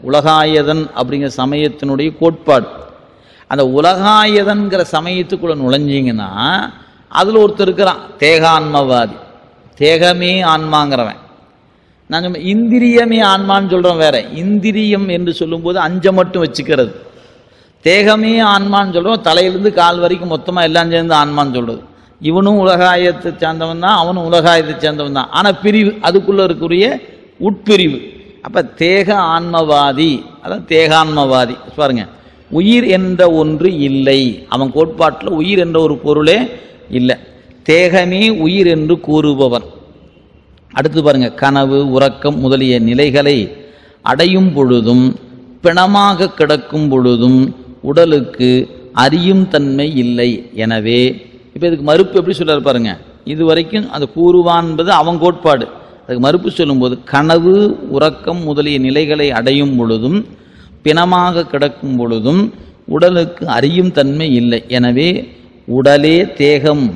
Speaker 1: உலகாயதன் அப்படிங்கிற சமயத்தினுடைய கோட்பாடு. அந்த உலகாயதன்கிற சமயத்துக்குள்ளே நுழைஞ்சிங்கன்னா அதில் ஒருத்தர் இருக்கிறான் தேகான்மவாதி, தேகமே ஆன்மாங்கிறவன். நான் இந்திரியமே ஆன்மான்னு சொல்கிறோம் வேற. இந்திரியம் என்று சொல்லும்போது 5 மட்டும் வச்சுக்கிறது. தேகமே ஆன்மான்னு சொல்கிறோம், தலையிலேருந்து கால் வரைக்கும் மொத்தமாக எல்லாம் சேர்ந்து ஆன்மான்னு சொல்கிறது. இவனும் உலகாயத்தை சேர்ந்தவன் தான், அவனும் உலகாயத்தை சேர்ந்தவன் தான். ஆனால் பிரிவு, அதுக்குள்ளே இருக்கக்கூடிய உட்பிரிவு. அப்போ தேக ஆன்மவாதி, அதான் தேகான்மவாதி. பாருங்க, உயிர் என்ற ஒன்று இல்லை. அவன் கோட்பாட்டில் உயிர் என்ற ஒரு பொருளே இல்லை. தேகமே உயிர் என்று கூறுபவன். அடுத்து பாருங்க, கனவு உறக்கம் முதலிய நிலைகளை அடையும் பொழுதும் பிணமாக கிடக்கும் பொழுதும் உடலுக்கு அறியும் தன்மை இல்லை. எனவே இப்போ இதுக்கு மறுப்பு எப்படி சொல்றாரு பாருங்க. இது வரைக்கும் அந்த கூறுவான் என்பது அவன் கோட்பாடு. அதுக்கு மறுப்பு சொல்லும்போது கனவு உறக்கம் முதலிய நிலைகளை அடையும் பொழுதும் பிணமாக கிடக்கும் பொழுதும் உடலுக்கு அறியும் தன்மை இல்லை. எனவே உடலே தேகம்,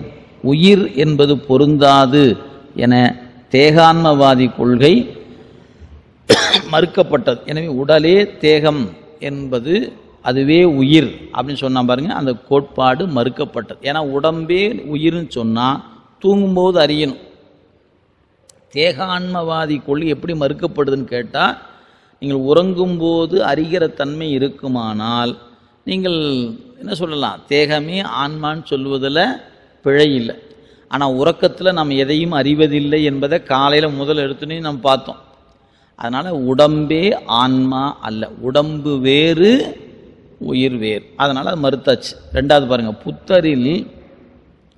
Speaker 1: உயிர் என்பது பொருந்தாது என தேகான்மவாதி கொள்கை மறுக்கப்பட்டது. எனவே உடலே தேகம் என்பது அதுவே உயிர் அப்படின்னு சொன்னா பாருங்க, அந்த கோட்பாடு மறுக்கப்பட்டது. ஏன்னா உடம்பே உயிர்னு சொன்னால் தூங்கும்போது அறியணும். தேகான்மவாதி கொள்கை எப்படி மறுக்கப்படுதுன்னு கேட்டால், நீங்கள் உறங்கும்போது அறிகிற தன்மை இருக்குமானால் நீங்கள் என்ன சொல்லலாம், தேகமே ஆன்மான்னு சொல்லுவதில் பிழை இல்லை. ஆனால் உறக்கத்தில் நம்ம எதையும் அறிவதில்லை என்பதை காலையில் முதல் எடுத்துனே நம்ம பார்த்தோம். அதனால் உடம்பே ஆன்மா அல்ல, உடம்பு வேறு உயிர் வேறு. அதனால் அது மறுத்தாச்சு. 2வது பாருங்கள், புத்தரில்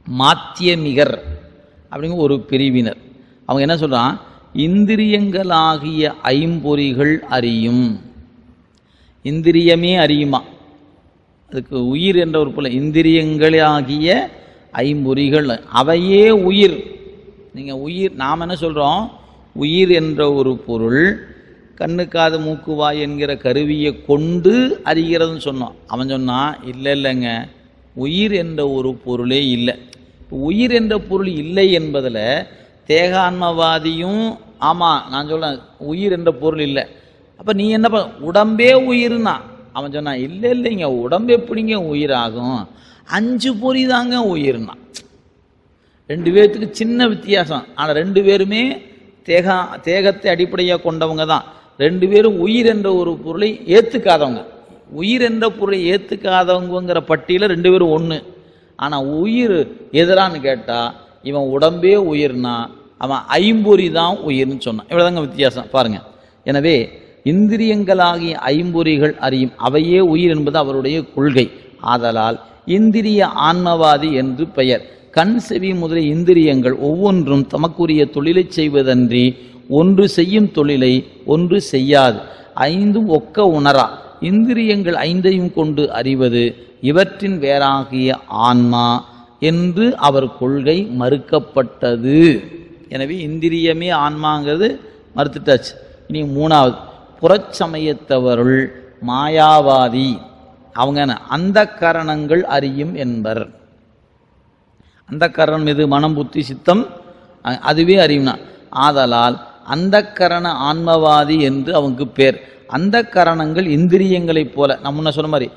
Speaker 1: மாத்தியமிகர் அப்படிங்கிற ஒரு பிரிவினர். அவங்க என்ன சொல்கிறான், இந்திரியங்களாகிய ஐம்பொறிகள் அறியும். இந்திரியமே அறியுமா? அதுக்கு உயிர் என்ற ஒரு பொருள். இந்திரியங்களாகிய ஐம்பொறிகள் அவையே உயிர். நீங்கள் உயிர், நாம் என்ன சொல்கிறோம், உயிர் என்ற ஒரு பொருள் கண்ணு காது மூக்கு வாய் என்கிற கருவியை கொண்டு அறிகிறதுன்னு சொன்னோம். அவன் சொன்னான் இல்லைங்க, உயிர் என்ற ஒரு பொருளே இல்லை. உயிர் என்ற பொருள் இல்லை என்பதில் தேகான்மவாதியும் ஆமாம் நான் சொல்கிறேன் உயிர் என்ற பொருள் இல்லை. அப்போ நீ என்ன உடம்பே உயிர்னா அவன் சொன்னான் இல்லைங்க, உடம்பு எப்படிங்க உயிர் ஆகும், 5 பொறி தாங்க உயிர்னா. 2 பேர்த்துக்கு சின்ன வித்தியாசம். ஆனால் 2 பேருமே தேகத்தை அடிப்படையாக கொண்டவங்க தான். ரெண்டு பேரும் உயிர் என்ற ஒரு பொருளை ஏற்றுக்காதவங்க. உயிர் என்ற பொருளை ஏற்றுக்காதவங்கிற பட்டியலில் ரெண்டு பேரும் ஒன்று. ஆனால் உயிர் எதிரான்னு கேட்டால் இவன் உடம்பே உயிர்னா அவன் ஐம்பொறி தான் உயிர்னு சொன்னான். இவ்வளோதாங்க வித்தியாசம் பாருங்கள். எனவே இந்திரியங்களாகிய ஐம்பொறிகள் அறியும், அவையே உயிர் என்பது அவருடைய கொள்கை. ஆதலால் இந்திரிய ஆன்மவாதி என்று பெயர். கண் செவி முதலிய இந்திரியங்கள் ஒவ்வொன்றும் தமக்குரிய தொழிலை செய்வதன்றி ஒன்று செய்யும் தொழிலை ஒன்று செய்யாது. ஐந்தும் ஒக்க உணரா. இந்திரியங்கள் ஐந்தையும் கொண்டு அறிவது இவற்றின் வேறாகிய ஆன்மா என்று அவர் கொள்கை மறுக்கப்பட்டது. எனவே இந்திரியமே ஆன்மாங்கிறது மறுத்துட்டாச்சு. இனி மூணாவது, புறச்சமயத்தவருள் மாயாவாதி. அவங்க அந்த கரணங்கள் அறியும் என்பர். அந்த கரணம் எது? மனம் புத்தி சித்தம், அதுவே அறியும்னா. ஆதலால் அந்த கரண ஆன்மவாதி என்று அவங்க பேர். அந்த கரணங்கள் இந்திரியங்களைப் போல நம்ம முன்ன சொன்ன மாதிரி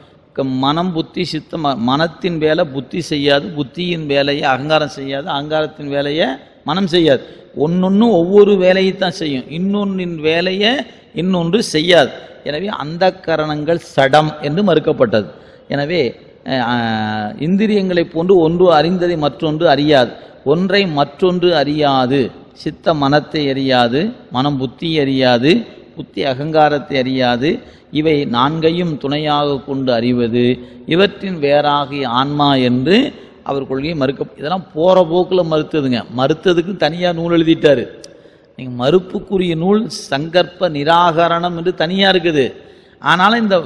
Speaker 1: மனம் புத்தி சித்தம், மனத்தின் வேலை புத்தி செய்யாது, புத்தியின் வேலையை அகங்காரம் செய்யாது, அகங்காரத்தின் வேலையை மனம் செய்யாது. ஒன்னொன்று ஒவ்வொரு வேலையை தான் செய்யும், இன்னொன்றின் வேலையை இன்னொன்று செய்யாது. எனவே அந்த கரணங்கள் சடம் என்று மறுக்கப்பட்டது. எனவே இந்திரியங்களை போன்று ஒன்று அறிந்ததை மற்றொன்று அறியாது, ஒன்றை மற்றொன்று அறியாது. சித்த மனத்தை அறியாது, மனம் புத்தி அறியாது, புத்தி அகங்காரத்தை அறியாது. இவை நான்கையும் துணையாக கொண்டு அறிவது இவற்றின் வேறாகிய ஆன்மா என்று அவர் கொள்கையை மறுக்க. இதெல்லாம் போகிற போக்கில் மறுத்ததுங்க. மறுத்ததுக்கு தனியாக நூல் எழுதிட்டாரு. நீங்கள் மறுப்புக்குரிய நூல் சங்கற்ப நிராகரணம் என்று தனியாக இருக்குது. ஆனாலும் இந்த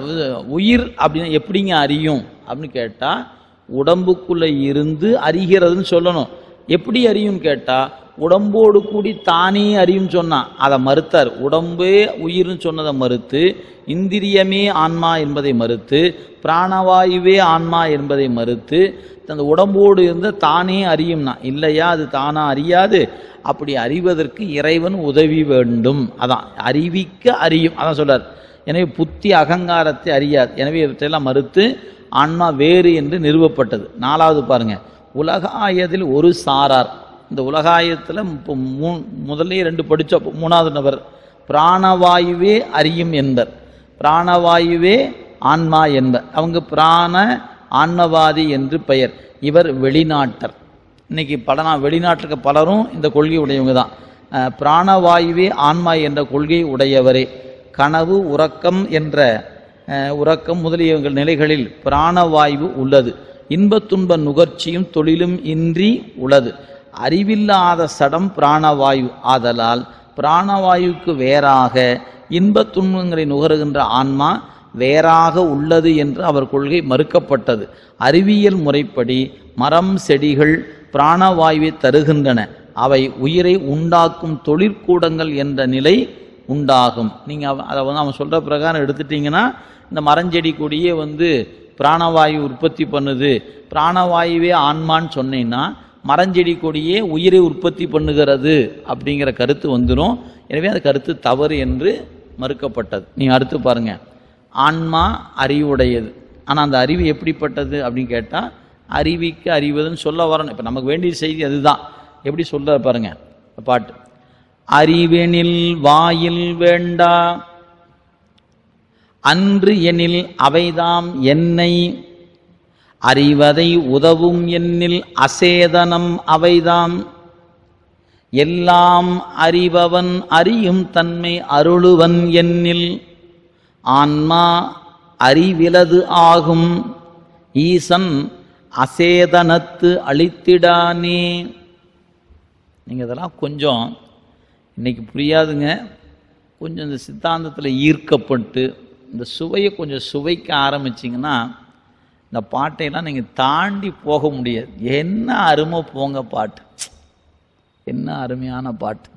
Speaker 1: உயிர் அப்படின்னு எப்படிங்க அறியும் அப்படின்னு கேட்டால் உடம்புக்குள்ளே இருந்து அறிகிறதுன்னு சொல்லணும். எப்படி அறியும் கேட்டால் உடம்போடு கூடி தானே அறியும் சொன்னான், அதை மறுத்தார். உடம்பே உயிர்னு சொன்னதை மறுத்து, இந்திரியமே ஆன்மா என்பதை மறுத்து, பிராணவாயுவே ஆன்மா என்பதை மறுத்து, அந்த உடம்போடு இருந்த தானே அறியும்னா இல்லையா, அது தானா அறியாது. அப்படி அறிவதற்கு இறைவன் உதவி வேண்டும். அதான் அறிவிக்க அறியும், அதான் சொல்றார். எனவே புத்தி அகங்காரத்தை அறியாது. எனவே இவற்றையெல்லாம் மறுத்து ஆன்மா வேறு என்று நிறுவப்பட்டது. நாலாவது பாருங்க, உலகாயதில் ஒரு சாரார். இந்த உலகாயத்தில் இப்போ முதல்ல ரெண்டு படித்த மூணாவது நபர் பிராணவாயுவே அறியும் என்பர், பிராணவாயுவே ஆன்மா என்பர். அவங்க பிராண ஆன்மவாதி என்று பெயர். இவர் வெளிநாட்டர். இன்னைக்கு வெளிநாட்டுக்கு பலரும் இந்த கொள்கை உடையவங்க தான். பிராணவாயுவே ஆன்மா என்ற கொள்கை உடையவரே. கனவு உறக்கம் என்ற உறக்கம் முதலிய நிலைகளில் பிராணவாயு உள்ளது. இன்பத் துன்ப நுகர்ச்சியும் தொழிலும் இன்றி உள்ளது. அறிவில்லாத சடம் பிராணவாயு. ஆதலால் பிராணவாயுக்கு வேறாக இன்பத் துன்பங்களை நுகருகின்ற ஆன்மா வேறாக உள்ளது என்று அவர் கொள்கை மறுக்கப்பட்டது. அறிவியல் முறைப்படி மரம் செடிகள் பிராணவாயுவை தருகின்றன. அவை உயிரை உண்டாக்கும் தொழிற்கூடங்கள் என்ற நிலை உண்டாகும். நீங்கள் அதை அவன் சொல்கிற பிரகாரம் எடுத்துட்டிங்கன்னா இந்த மரஞ்செடி கொடியே பிராணவாயு உற்பத்தி பண்ணுது, பிராணவாயுவே ஆன்மான்னு சொன்னீங்கன்னா மரஞ்செடி கொடியே உயிரை உற்பத்தி பண்ணுகிறது அப்படிங்கிற கருத்து வந்துடும். எனவே அந்த கருத்து தவறு என்று மறுக்கப்பட்டது. நீங்கள் அடுத்து பாருங்க, ஆன்மா அறிவுடையது. ஆனால் அந்த அறிவு எப்படிப்பட்டது அப்படின்னு கேட்டால் அறிவிக்க அறிவதுன்னு சொல்ல வரணும். இப்போ நமக்கு வேண்டிய செய்தி அதுதான். எப்படி சொல்ற பாருங்க பாட்டு. அறிவெனில் வாயில் வேண்டா, அன்று எனில் அவைதாம் என்னை, அறிவதை உதவும் எண்ணில் அசேதனம் அவைதாம், எல்லாம் அறிபவன் அறியும் தன்மை அருளுவன் எண்ணில், ஆன்மா அறிவிலது ஆகும் ஈசன் அசேதனத்து அளித்திடானே. நீங்கள் இதெல்லாம் கொஞ்சம் இன்னைக்கு புரியாதுங்க. கொஞ்சம் இந்த சித்தாந்தத்தில் ஈர்க்கப்பட்டு இந்த சுவையை கொஞ்சம் சுவைக்க ஆரம்பிச்சிங்கன்னா இந்த பாட்டையெல்லாம் நீங்கள் தாண்டி போக முடியாது. என்ன அருமை போங்க பாட்டு, என்ன அருமையான பாட்டு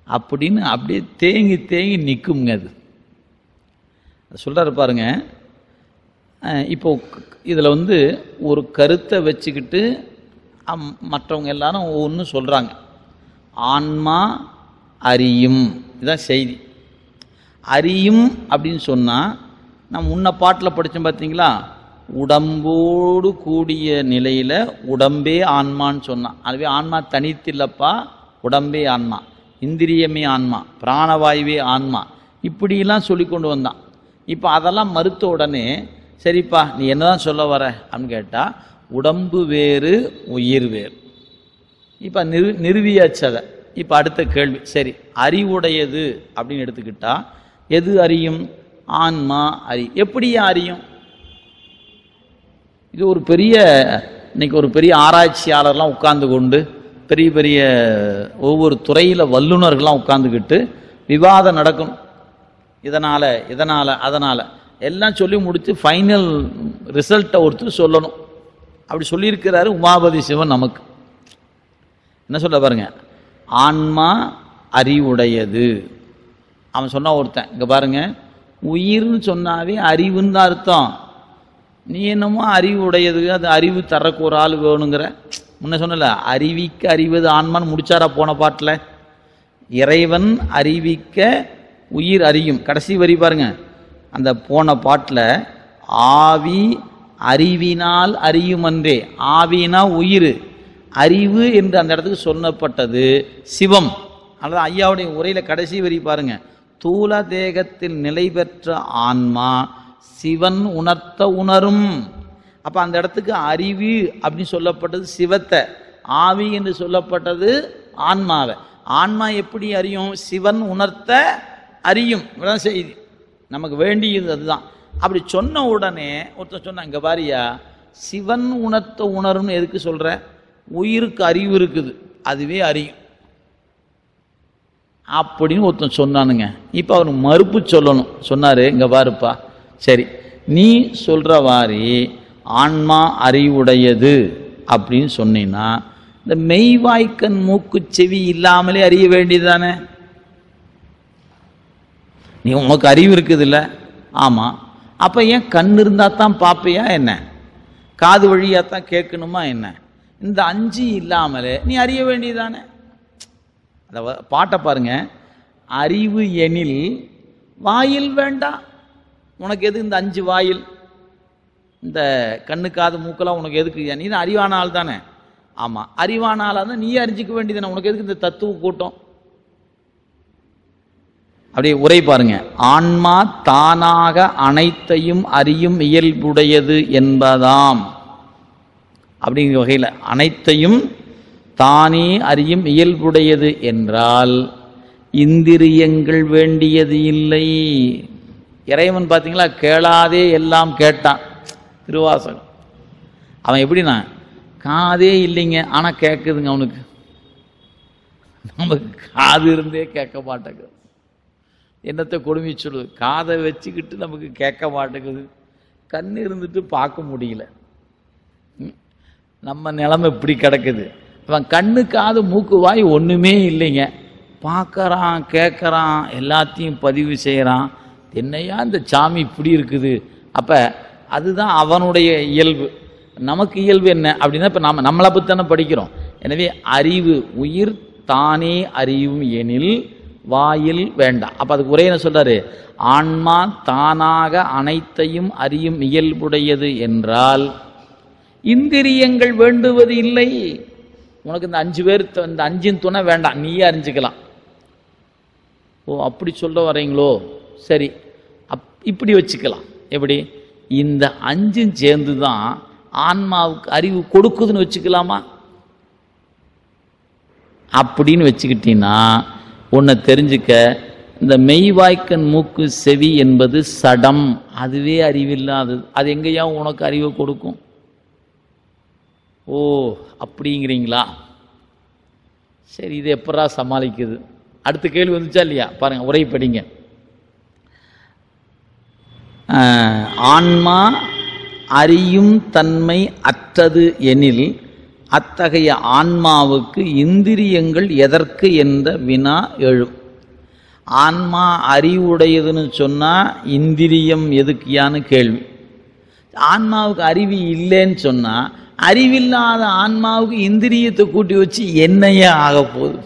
Speaker 1: அப்படின்னு அப்படியே தேங்கி தேங்கி நிற்குங்க. அது சொல்கிறாரு பாருங்க. இப்போ இதில் ஒரு கருத்தை வச்சுக்கிட்டு மற்றவங்க எல்லாரும் ஒவ்வொன்று சொல்கிறாங்க. ஆன்மா அறியும், இதுதான் செய்தி. அறியும் அப்படின்னு சொன்னால் நம்ம முன்ன பாட்டில் படித்தோம் பார்த்தீங்களா, உடம்போடு கூடிய நிலையில் உடம்பே ஆன்மான்னு சொன்னான். அதுவே ஆன்மா தனித்தில்லப்பா, உடம்பே ஆன்மா, இந்திரியமே ஆன்மா, பிராணவாயுவே ஆன்மா. இப்படிலாம் சொல்லி கொண்டு வந்தான். இப்போ அதெல்லாம் மறுத்த உடனே சரிப்பா நீ என்னதான் சொல்ல வர அப்படின்னு கேட்டால் உடம்பு வேறு உயிர் வேறு. இப்போ நிறுவியாச்சு அதை. இப்போ அடுத்த கேள்வி, சரி அறிவுடையது அப்படின்னு எடுத்துக்கிட்டா எது அறியும்? ஆன்மா அறியும். எப்படியா அறியும்? இது ஒரு பெரிய இன்னைக்கு ஒரு பெரிய ஆராய்ச்சியாளர்லாம் உட்கார்ந்து கொண்டு பெரிய பெரிய ஒவ்வொரு துறையில் வல்லுநர்கள்லாம் உட்கார்ந்துக்கிட்டு விவாதம் நடக்கும். இதனால் அதனால் எல்லாம் சொல்லி முடித்து ஃபைனல் ரிசல்ட்டை ஒருத்தர் சொல்லணும். அப்படி சொல்லியிருக்கிறாரு உமாபதி சிவன். நமக்கு என்ன சொல்ல பாருங்க, ஆன்மா அறிவுடையது. அவன் சொன்னா ஒருத்தன், இங்கே பாருங்க உயிர்னு சொன்னாவே அறிவுன்னு தான் அர்த்தம். நீ என்னமோ அறிவு உடையது, அது அறிவு தரக்கு ஒரு ஆள் வேணுங்கிற. முன்ன சொன்னல அறிவிக்க அறிவது ஆன்மான்னு முடிச்சாரா போன பாட்டில். இறைவன் அறிவிக்க உயிர் அறியும். கடைசி வரி பாருங்க அந்த போன பாட்டில், ஆவி அறிவினால் அறியும் அன்றே. ஆவினா உயிர், அறிவு என்று அந்த இடத்துக்கு சொல்லப்பட்டது சிவம். அல்லது ஐயாவுடைய உரையில் கடைசி வரி பாருங்க, தூல தேகத்தில் நிலை பெற்ற ஆன்மா சிவன் உணர்த்த உணரும். அப்ப அந்த இடத்துக்கு அறிவு அப்படின்னு சொல்லப்பட்டது சிவத்தை, ஆவி என்று சொல்லப்பட்டது ஆன்மாவை. ஆன்மா எப்படி அறியும்? சிவன் உணர்த்த அறியும். இதான் செய்தி, நமக்கு வேண்டியது அதுதான். அப்படி சொன்ன உடனே ஒருத்தர் சொன்ன, இங்க பாரியா சிவன் உணர்த்த உணரும்னு எதுக்கு சொல்ற? உயிருக்கு அறிவு இருக்குது, அதுவே அறியும் அப்படின்னு ஒருத்தன் சொன்னானுங்க. இப்போ அவனுக்கு மறுப்பு சொல்லணும். சொன்னாரு, இங்க பாருப்பா, சரி நீ சொல்றவாரி ஆன்மா அறிவுடையது அப்படின்னு சொன்னீங்கன்னா இந்த மெய்வாய்க்கண் மூக்கு செவி இல்லாமலே அறிய வேண்டியதுதானே? நீ உனக்கு அறிவு இருக்குது இல்லை? ஆமா. அப்ப ஏன் கண் இருந்தா தான் பார்ப்பியா என்ன? காது வழியா தான் கேட்கணுமா என்ன? இந்த 5 இல்லாமலே நீ அறிய வேண்டியதானே? அந்த பாட்டை பாருங்க, அறிவு எனில் வாயில் வேண்டாம். உனக்கு எது இந்த 5 வாயில்? இந்த கண்ணு காது மூக்கெல்லாம் உனக்கு எதுக்கு? நீ தான் அறிவான ஆள் தானே? ஆமா, அறிவான ஆளா தான் நீ அறிஞ்சிக்க வேண்டியதானே. உனக்கு எதுக்கு இந்த தத்துவ கூட்டம்? அப்படியே உரை பாருங்க, ஆன்மா தானாக அனைத்தையும் அறியும் இயல்புடையது என்பதாம். அப்படிங்கிற வகையில் அனைத்தையும் தானே அறியும் இயல்புடையது என்றால் இந்திரியங்கள் வேண்டியது இல்லை. இறைவன் பார்த்தீங்களா, கேளாதே எல்லாம் கேட்டான். திருவாசகம். அவன் எப்படின்னா, காதே இல்லைங்க ஆனால் கேட்குதுங்க அவனுக்கு. நமக்கு காது இருந்தே கேட்க மாட்டேங்குது. என்னத்தை கொடுமை சொல்லுது? காதை வச்சுக்கிட்டு நமக்கு கேட்க மாட்டேங்குது, கண் இருந்துட்டு பார்க்க முடியல. நம்ம நிலைமை இப்படி கிடக்குது. அவன் கண்ணு காது மூக்கு வாய் ஒன்றுமே இல்லைங்க, பார்க்கறான் கேட்குறான் எல்லாத்தையும் பதிவு செய்கிறான். என்னையா இந்த சாமி இப்படி இருக்குது? அப்போ அதுதான் அவனுடைய இயல்பு. நமக்கு இயல்பு என்ன அப்படின்னா, இப்போ நம்மளை பற்றி தானே படிக்கிறோம். எனவே அறிவு உயிர் தானே அறியும் எனில் வாயில் வேண்டாம். அப்போ அதுக்கு உரை என்ன சொல்றாரு? ஆன்மா தானாக அனைத்தையும் அறியும் இயல்புடையது என்றால் இந்திரியங்கள் வேண்டுவது இல்லை. உனக்கு இந்த 5 பேர், இந்த 5 துணை வேண்டாம், நீயே அறிஞ்சிக்கலாம். ஓ அப்படி சொல்ல வரீங்களோ? சரி, இப்படி வச்சுக்கலாம். எப்படி? இந்த 5 சேர்ந்து தான் ஆன்மாவுக்கு அறிவு கொடுக்குதுன்னு வச்சுக்கலாமா? அப்படின்னு வச்சுக்கிட்டீங்கன்னா உன்னை தெரிஞ்சுக்க, இந்த மெய்வாய்க்கண் மூக்கு செவி என்பது சடம், அதுவே அறிவில்லாதது. அது எங்கேயா உனக்கு அறிவை கொடுக்கும்? ஓ அப்படிங்கிறீங்களா? சரி, இது எப்படா சமாளிக்குது? அடுத்த கேள்வி வந்துச்சா இல்லையா? பாருங்க, உரை படிங்க. ஆன்மா அறியும் தன்மை அற்றது எனில் அத்தகைய ஆன்மாவுக்கு இந்திரியங்கள் எதற்கு என்ற வினா எழும். ஆன்மா அறிவுடையதுன்னு சொன்னா இந்திரியம் எதுக்கியான்னு கேள்வி. ஆன்மாவுக்கு அறிவு இல்லைன்னு சொன்னா அறிவில்லாத ஆன்மாவுக்கு இந்திரியத்தை கூட்டி வச்சு என்னையே ஆக போகுது?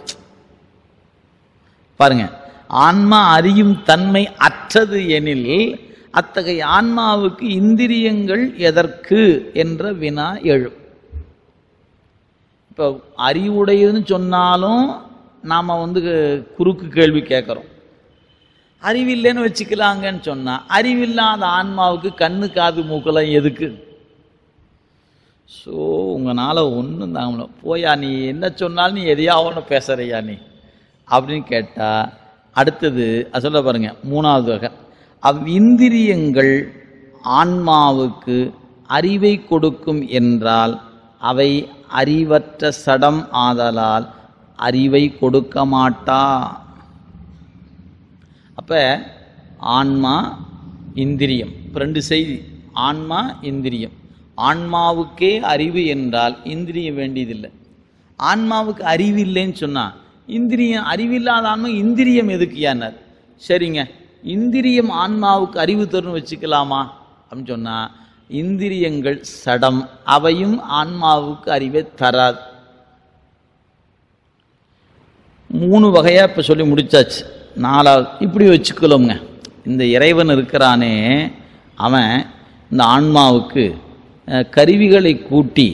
Speaker 1: பாருங்க, ஆன்மா அறியும் தன்மை அற்றது எனில் அத்தகைய ஆன்மாவுக்கு இந்திரியங்கள் எதற்கு என்ற வினா எழும். இப்போ அறிவுடையதுன்னு சொன்னாலும் நாம் குறுக்கு கேள்வி கேட்குறோம். அறிவில்லைன்னு வச்சுக்கலாங்கன்னு சொன்னா, அறிவில்லாத ஆன்மாவுக்கு கண்ணு காது மூக்கெல்லாம் எதுக்கு? ஸோ உங்களால் ஒன்றும் தாங்கல, போயா நீ என்ன சொன்னாலும் நீ எதையா ஒன்று பேசுறியா நீ அப்படின்னு கேட்டால், அடுத்தது அது சொல்ல பாருங்க, மூணாவது வகை. இந்திரியங்கள் ஆன்மாவுக்கு அறிவை கொடுக்கும் என்றால் அவை அறிவற்ற சடம் ஆதலால் அறிவை கொடுக்க மாட்டா. அப்ப ஆன்மா இந்திரியம், ரெண்டு செய்தி. ஆன்மா இந்திரியம். ஆன்மாவுக்கே அறிவு என்றால் இந்திரியம் வேண்டியதில்லை. ஆன்மாவுக்கு அறிவு இல்லைன்னு சொன்னா இந்திரியம், அறிவில்லாத ஆன்மா இந்திரியம் எதுக்கு யானார்? சரிங்க, இந்திரியம் ஆன்மாவுக்கு அறிவு தரும்னு வச்சுக்கலாமா அப்படின்னு சொன்னா, இந்திரியங்கள் சடம், அவையும் ஆன்மாவுக்கு அறிவை தராது. மூணு வகையா இப்ப சொல்லி முடிச்சாச்சு. நாலாவது இப்படி வச்சுக்கலாங்க, இந்த இறைவன் இருக்கிறானே அவன் இந்த ஆன்மாவுக்கு கருவிகளை கூட்டி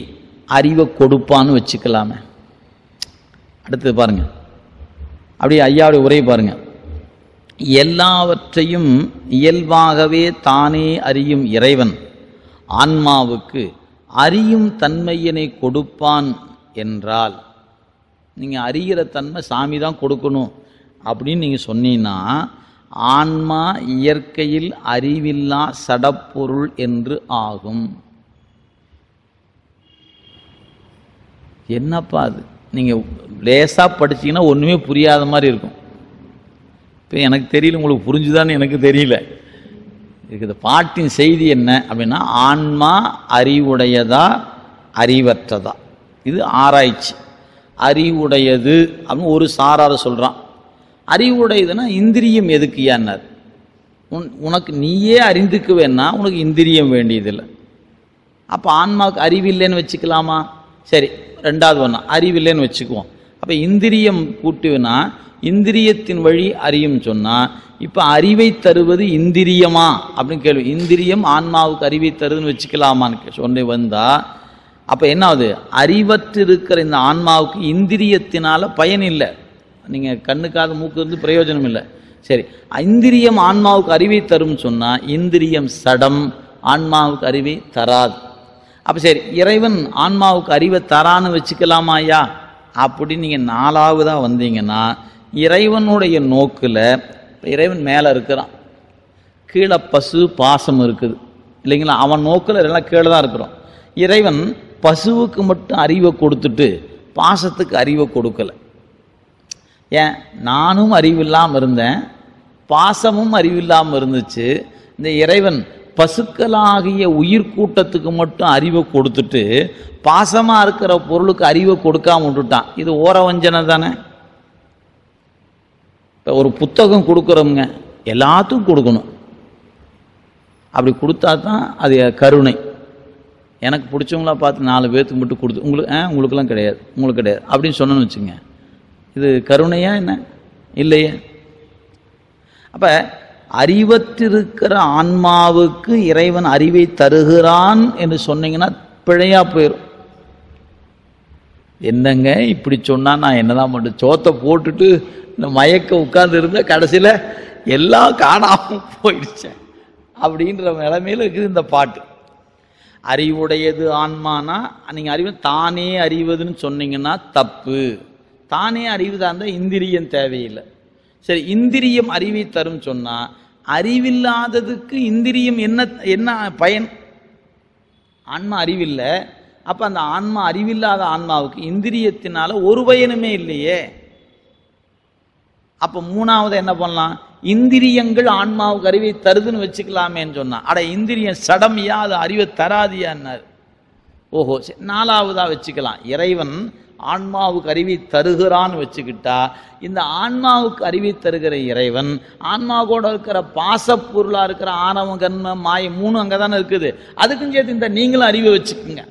Speaker 1: அறிவை கொடுப்பான்னு வச்சுக்கலாமே. அடுத்தது பாருங்க, அப்படியே ஐயாவுடைய உரை பாருங்க. எல்லாவற்றையும் இயல்பாகவே தானே அறியும் இறைவன் ஆன்மாவுக்கு அறியும் தன்மையினை கொடுப்பான் என்றால், நீங்க அறிகிற தன்மை சாமி தான் கொடுக்கணும் அப்படின்னு நீங்க சொன்னீங்கன்னா, ஆன்மா இயற்கையில் அறிவில்லா சடப்பொருள் என்று ஆகும். என்னப்பா அது? நீங்க லேசா படிச்சீங்கன்னா ஒண்ணுமே புரியாத மாதிரி இருக்கும். இப்போ எனக்கு தெரியல, உங்களுக்கு புரிஞ்சுதான்னு எனக்கு தெரியல. இந்த பாட்டின் செய்தி என்ன அப்படின்னா, ஆன்மா அறிவுடையதா அறிவற்றதா, இது ஆராய்ச்சி. அறிவுடையது அப்படின்னு ஒரு சாரார சொல்றான். அறிவுடையதுன்னா இந்திரியம் எதுக்கு ஏன்னார்? உனக்கு நீயே அறிந்துக்குவேன்னா உனக்கு இந்திரியம் வேண்டியதில்லை. அப்போ ஆன்மாவுக்கு அறிவில்லைன்னு வச்சுக்கலாமா? சரி, ரெண்டாவது ஒன்றா அறிவில்லைன்னு வச்சுக்குவோம். அப்போ இந்திரியம் கூட்டுனா இந்திரியத்தின் வழி அறியும் சொன்னா, இப்போ அறிவை தருவது இந்திரியமா அப்படின்னு கேள்வி. இந்திரியம் ஆன்மாவுக்கு அறிவை தருதுன்னு வச்சுக்கலாமான்னு சொன்ன வந்தா, அப்போ என்ன ஆகுது? அறிவற்று இருக்கிற இந்த ஆன்மாவுக்கு இந்திரியத்தினால பயன் இல்லை. நீங்கள் கண்ணுக்காத மூக்கு இருந்து பிரயோஜனம் இல்லை. சரி, இந்திரியம் ஆன்மாவுக்கு அறிவை தரும் சொன்னால் இந்திரியம் சடம், ஆன்மாவுக்கு அறிவை தராது. அப்போ சரி, இறைவன் ஆன்மாவுக்கு அறிவை தரான்னு வச்சுக்கலாமா ஐயா அப்படின்னு நீங்கள் நாலாவதாக வந்தீங்கன்னா, இறைவனுடைய நோக்கில் இறைவன் மேலே இருக்கிறான், கீழே பசு பாசம் இருக்குது இல்லைங்களா? அவன் நோக்கில் எல்லாம் கீழே தான் இருக்கிறோம். இறைவன் பசுவுக்கு மட்டும் அறிவை கொடுத்துட்டு பாசத்துக்கு அறிவை கொடுக்கலை. ஏன்? நானும் அறிவில்லாமல் இருந்தேன், பாசமும் அறிவில்லாமல் இருந்துச்சு. இந்த இறைவன் பசுக்களாகிய உயிர் கூட்டத்துக்கு மட்டும் அறிவை கொடுத்துட்டு பாசமாக இருக்கிற பொருளுக்கு அறிவை கொடுக்காம விட்டுட்டான். இது ஓரவஞ்சனை தானே? இப்போ ஒரு புத்தகம் கொடுக்குறோங்க, எல்லாத்துக்கும் கொடுக்கணும். அப்படி கொடுத்தா தான் அது கருணை. எனக்கு பிடிச்சவங்களா பார்த்து 4 பேர்த்துக்கு மட்டும் கொடுத்து உங்களுக்கெல்லாம் கிடையாது, உங்களுக்கு கிடையாது அப்படின்னு சொன்னோன்னு வச்சுங்க, இது கருணையா என்ன? இல்லையே. அப்ப அறிவற்றிருக்கிற ஆன்மாவுக்கு இறைவன் அறிவை தருகிறான் என்று சொன்னீங்கன்னா பிழையா போயிடும். என்னங்க இப்படி சொன்னா நான் என்னதான் மட்டும் சோத்தை போட்டுட்டு இந்த மயக்க உட்கார்ந்து இருந்த கடைசியில எல்லாம் காணாம போயிடுச்சேன் அப்படின்ற நிலைமையில இருக்குது இந்த பாட்டு. அறிவுடையது ஆன்மானா நீங்க அறிவு தானே அறிவதுன்னு சொன்னீங்கன்னா தப்பு. தானே அறிவுதான் இருந்தால் இந்திரியம் தேவையில்லை. சரி, இந்திரியம் அறிவை தரும் சொன்னா அறிவில்லாததுக்கு இந்திரியம் என்ன பயன்? ஆன்மா அறிவில்லை, அப்ப அந்த ஆன்மா அறிவில்லாத ஆன்மாவுக்கு இந்திரியத்தினால ஒரு பயனுமே இல்லையே. அப்ப மூணாவது என்ன பண்ணலாம்? இந்திரியங்கள் ஆன்மாவுக்கு அறிவை தருதுன்னு வச்சுக்கலாமேன்னு சொன்னா, அட இந்திரியம் சடமியா, அது அறிவை தராதியான்னார். ஓஹோ, நாலாவதா வச்சுக்கலாம், இறைவன் ஆன்மாவுக்கு அறிவை தருகிறான்னு வச்சுக்கிட்டா, இந்த ஆன்மாவுக்கு அறிவை தருகிற இறைவன் ஆன்மாவோட இருக்கிற பாசப்பொருளா இருக்கிற ஆணவம் கர்ம மாயை 3 அங்கதானே இருக்குது. அதுக்கும் சேர்த்து இந்த நீங்களும் அறிவை வச்சுக்குங்க.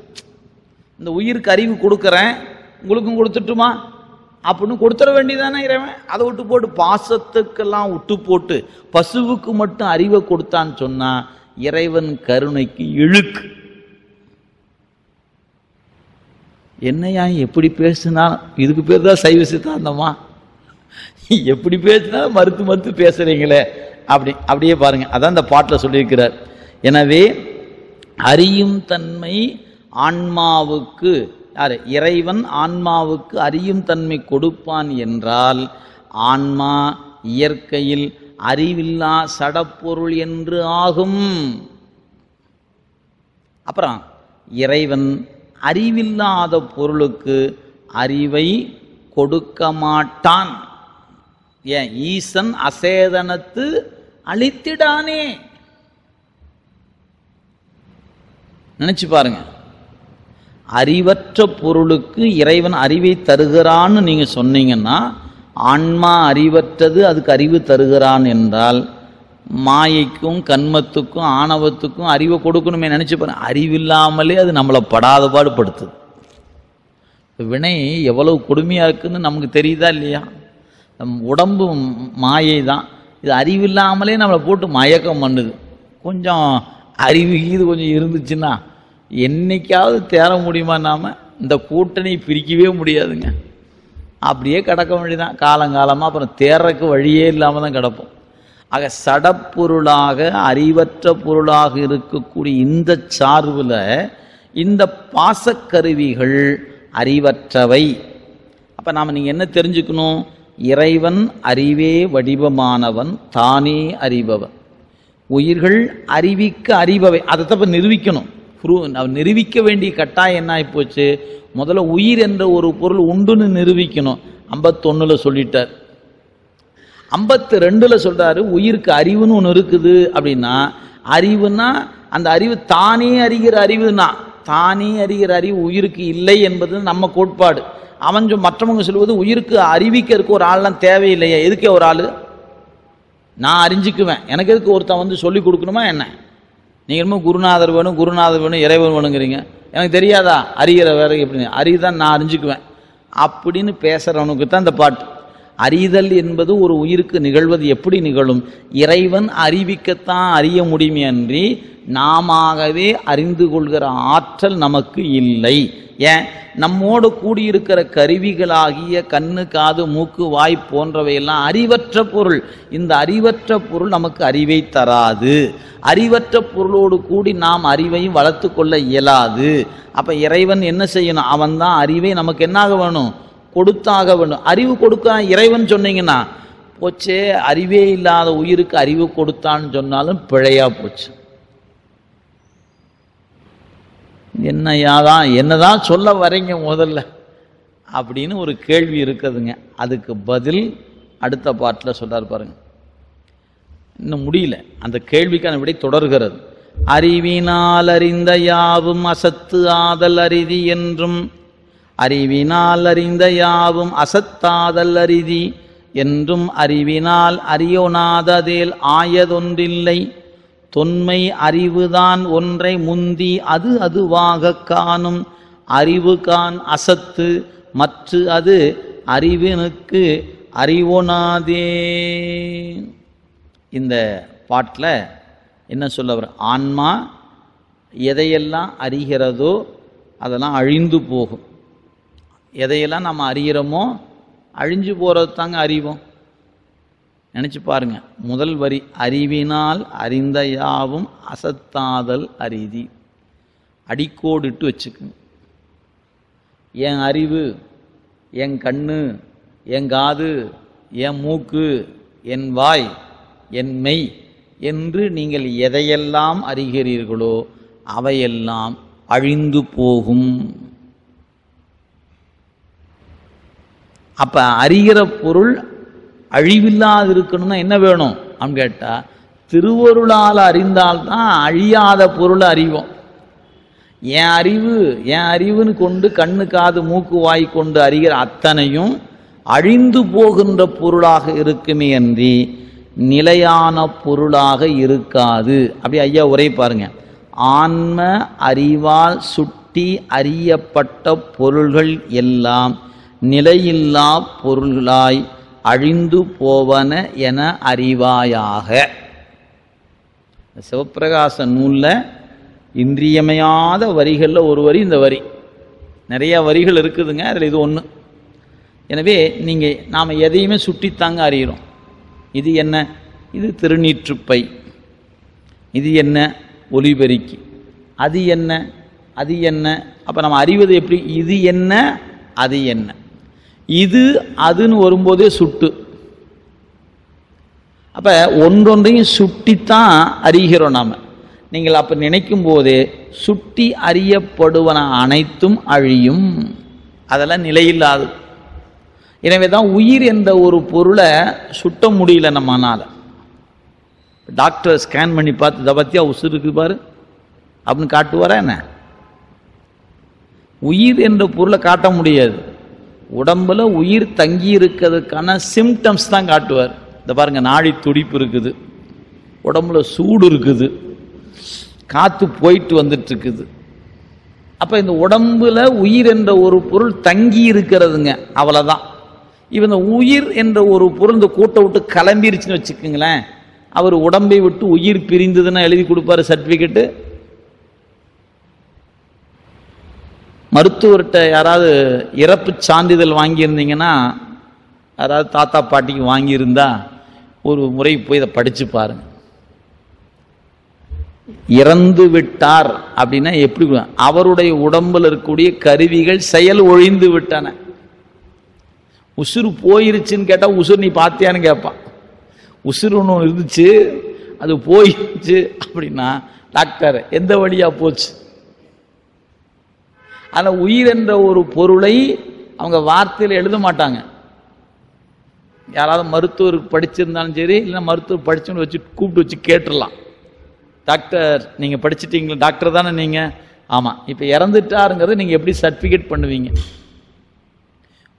Speaker 1: இந்த உயிருக்கு அறிவு கொடுக்குறேன், உங்களுக்கும் கொடுத்துட்டுமா அப்படின்னு கொடுத்துட வேண்டியதானே இறைவன். அதை விட்டு போட்டு பாசத்துக்கெல்லாம் விட்டு போட்டு பசுவுக்கு மட்டும் அறிவை கொடுத்தான்னு சொன்னா இறைவன் கருணைக்கு இழுக்கு. என்னையா எப்படி பேசுனா? இதுக்கு பேர் தான் சைவ சித்தாந்தமா? எப்படி பேசினா மறுத்து மறுத்து பேசுறீங்களே அப்படியே பாருங்க, அதான் இந்த பாட்டில் சொல்லியிருக்கிறார். எனவே அறியும் தன்மை ஆன்மாவுக்கு யாரு? இறைவன் ஆன்மாவுக்கு அறியும் தன்மை கொடுப்பான் என்றால் ஆன்மா இயற்கையில் அறிவில்லா சடப்பொருள் என்று ஆகும். அப்புறம் இறைவன் அறிவில்லாத பொருளுக்கு அறிவை கொடுக்க மாட்டான். ஏன்? ஈசன் அசேதனத்து அழித்திடானே. நினைச்சு பாருங்க, அறிவற்ற பொருளுக்கு இறைவன் அறிவை தருகிறான்னு நீங்க சொன்னீங்கன்னா, ஆன்மா அறிவற்றது அதுக்கு அறிவு தருகிறான் என்றால் மாயைக்கும் கண்மத்துக்கும் ஆணவத்துக்கும் அறிவை கொடுக்கணுமே. நினைச்சு பாருங்க, அறிவில்லாமலே அது நம்மளை படாத பாடுபடுத்துது. வினை எவ்வளவு கொடுமையா இருக்குன்னு நமக்கு தெரியுதா இல்லையா? உடம்பு மாயை தான், இது அறிவில்லாமலே நம்மளை போட்டு மயக்கம் பண்ணுது. கொஞ்சம் அறிவு இது கொஞ்சம் இருந்துச்சுன்னா என்னைக்காவது தேர முடியுமா? நாம இந்த கூட்டணி பிரிக்கவே முடியாதுங்க. அப்படியே கிடக்க வேண்டியதான் காலங்காலமாக. அப்புறம் தேர்றக்கு வழியே இல்லாமல் தான் கிடப்போம். ஆக சடப்பொருளாக அறிவற்ற பொருளாக இருக்கக்கூடிய இந்த சார்பில் இந்த பாசக்கருவிகள் அறிவற்றவை. அப்போ நாம் நீங்கள் என்ன தெரிஞ்சுக்கணும்? இறைவன் அறிவே வடிவமானவன், தானே அறிபவன். உயிர்கள் அறிவிக்க அறிபவை. அதை தப்ப நிரூபிக்கணும். நிரூபிக்க வேண்டிய கட்டாயம் என்ன ஆகிப்போச்சு? முதல்ல உயிர் என்ற ஒரு பொருள் உண்டுன்னு நிரூபிக்கணும். 51 சொல்லிட்டார். 52 சொல்றாரு உயிருக்கு அறிவுன்னு ஒன்று இருக்குது. அப்படின்னா அறிவுனா அந்த அறிவு தானே அறிகிற அறிவுனா, தானே அறிகிற அறிவு உயிருக்கு இல்லை என்பது நம்ம கோட்பாடு. அவன் மற்றவங்க சொல்லுவது உயிருக்கு அறிவிக்கிறதுக்கு ஒரு ஆள்லாம் தேவையில்லையா? எதுக்கே ஒரு ஆள்? நான் அறிஞ்சிக்குவேன், எனக்கு எதுக்கு ஒருத்தன் வந்து சொல்லி கொடுக்கணுமா என்ன? நீங்கள் என்னமோ குருநாதர் வேணும் குருநாதர் வேணும் இறைவன் வேணுங்கிறீங்க, எனக்கு தெரியாதா அறிகிற வேற எப்படின்னு? அறிதான் நான் அறிஞ்சிக்குவேன் அப்படின்னு பேசுகிறவனுக்கு தான் இந்த பாட்டு. அறிதல் என்பது ஒரு உயிருக்கு நிகழ்வது எப்படி நிகழும்? இறைவன் அறிவிக்கத்தான் அறிய முடியுமே அன்றி நாமவே அறிந்து கொள்கிற ஆற்றல் நமக்கு இல்லை. ஏன்? நம்மோடு கூடியிருக்கிற கருவிகளாகிய கண்ணு காது மூக்கு வாய் போன்றவையெல்லாம் அறிவற்ற பொருள். இந்த அறிவற்ற பொருள் நமக்கு அறிவை தராது. அறிவற்ற பொருளோடு கூடி நாம் அறிவையும் வளர்த்து கொள்ள இயலாது. அப்ப இறைவன் என்ன செய்யணும்? அவன் தான் அறிவை நமக்கு என்னாக வேணும்? கொடுத்தாக வேண்டும். அறிவு கொடுக்க இறைவன் சொன்னீங்கன்னா போச்சே. அறிவே இல்லாத உயிருக்கு அறிவு கொடுத்தான்னு சொன்னாலும் பிழையா போச்சு. என்னதான் சொல்ல வரீங்க முதல்ல அப்படின்னு ஒரு கேள்வி இருக்குதுங்க. அதுக்கு பதில் அடுத்த பாட்டில் சொல்றாரு பாருங்க. இன்னும் முடியல, அந்த கேள்விக்கான விடை தொடர்கிறது. அறிவினால் அறிந்த யாவும் அசத்து ஆதல் அரிதி என்றும், அறிவினால் அறிந்த யாவும் அசத்தாதல் அரிதி என்றும், அறிவினால் அறியோனாததேல் ஆயதொன்றில்லை. தொன்மை அறிவுதான் ஒன்றை முந்தி அது அதுவாக காணும். அறிவு கான் அசத்து மற்ற அது அறிவினுக்கு அறிவோனாதே. இந்த பாட்டில் என்ன சொல்ல வர? ஆன்மா எதையெல்லாம் அறிகிறதோ அதெல்லாம் அழிந்து போகும். எதையெல்லாம் நம்ம அறிகிறோமோ அழிஞ்சு போகிறது தாங்க அறிவோம். நினச்சி பாருங்க, முதல் வரி அறிவினால் அறிந்த யாவும் அசத்தாதல் அரிதி. அடிக்கோடிட்டு வச்சுக்கணும். என் அறிவு, என் கண்ணு, என் காது, என் மூக்கு, என் வாய், என் மெய் என்று நீங்கள் எதையெல்லாம் அறிகிறீர்களோ அவையெல்லாம் அழிந்து போகும். அப்ப அறிகிற பொருள் அழிவில்லாது இருக்கணும்னா என்ன வேணும் அப்படின்னு கேட்டா, திருவருளால் அறிந்தால்தான் அழியாத பொருளை அறிவோம். என் அறிவுன்னு கொண்டு கண்ணு காது மூக்கு வாய் கொண்டு அறிகிற அத்தனையும் அழிந்து போகின்ற பொருளாக இருக்குமே அன்றி நிலையான பொருளாக இருக்காது. அப்படி ஐயா உரை பாருங்க. ஆன்ம அறிவால் சுட்டி அறியப்பட்ட பொருள்கள் எல்லாம் நிலையில்லா பொருள்களாய் அழிந்து போவன என அறிவாயாக. சிவப்பிரகாச நூலில் இன்றியமையாத வரிகளில் ஒரு வரி இந்த வரி. நிறைய வரிகள் இருக்குதுங்க, அதில் இது ஒன்று. எனவே நாம் எதையுமே சுட்டித்தாங்க அறிகிறோம். இது என்ன? இது திருநீற்றுப்பை. இது என்ன? ஒலிபெருக்கி. அது என்ன? அது என்ன? அப்போ நம்ம அறிவது எப்படி? இது என்ன, அது என்ன? இது அதுன்னு வரும்போதே சுட்டு. அப்போ ஒன்றொன்றையும் சுட்டித்தான் அறிகிறோம் நாம். நீங்கள் அப்போ நினைக்கும் போதே சுட்டி அறியப்படுவன அனைத்தும் அழியும், அதெல்லாம் நிலையில்லாது. எனவே தான் உயிர் என்ற ஒரு பொருளை சுட்ட முடியல நம்மனால. டாக்டர் ஸ்கேன் பண்ணி பார்த்து இதை பற்றியா உசுறு இருக்குது பாரு அப்படின்னு காட்டுவாரா என்ன? உயிர் என்ற பொருளை காட்ட முடியாது. உடம்புல உயிர் தங்கி இருக்கிறதுக்கான சிம்டம்ஸ் தான் காட்டுவார். இந்த பாருங்க, நாடி துடிப்பு இருக்குது, உடம்புல சூடு இருக்குது, காற்று போயிட்டு வந்துட்டு இருக்குது. அப்போ இந்த உடம்புல உயிர் என்ற ஒரு பொருள் தங்கி இருக்கிறதுங்க, அவ்வளோதான். இப்போ இந்த உயிர் என்ற ஒரு பொருள் இந்த கூட்டை விட்டு கிளம்பிருச்சுன்னு வச்சுக்கோங்களேன், அவர் உடம்பை விட்டு உயிர் பிரிந்ததுன்னா எழுதி கொடுப்பாரு சர்டிஃபிகேட்டு. மருத்துவர்கிட்ட யாராவது இறப்பு சான்றிதழ் வாங்கியிருந்தீங்கன்னா, யாராவது தாத்தா பாட்டிக்கு வாங்கியிருந்தா ஒரு முறை போய் இதை படித்து பாருங்க. இறந்து விட்டார் அப்படின்னா எப்படி? அவருடைய உடம்பில் இருக்கக்கூடிய கருவிகள் செயல் ஒழிந்து விட்டன. உசுறு போயிருச்சுன்னு கேட்டால் உசுறு நீ பார்த்தியான்னு கேட்பான். உசுறு ஒன்று இருந்துச்சு, அது போயிடுச்சு அப்படின்னா டாக்டர் எந்த வழியா போச்சு? ஆனால் உயிர் என்ற ஒரு பொருளை அவங்க வார்த்தையில் எழுத மாட்டாங்க. யாராவது மருத்துவர் படிச்சிருந்தாலும் சரி, இல்லைன்னா மருத்துவர் படிச்சுன்னு வச்சு கூப்பிட்டு வச்சு கேட்டுடலாம், டாக்டர் நீங்கள் படிச்சிட்டீங்களா? டாக்டர் தானே நீங்கள்? ஆமாம். இப்போ இறந்துட்டாருங்கிறது நீங்கள் எப்படி சர்டிஃபிகேட் பண்ணுவீங்க?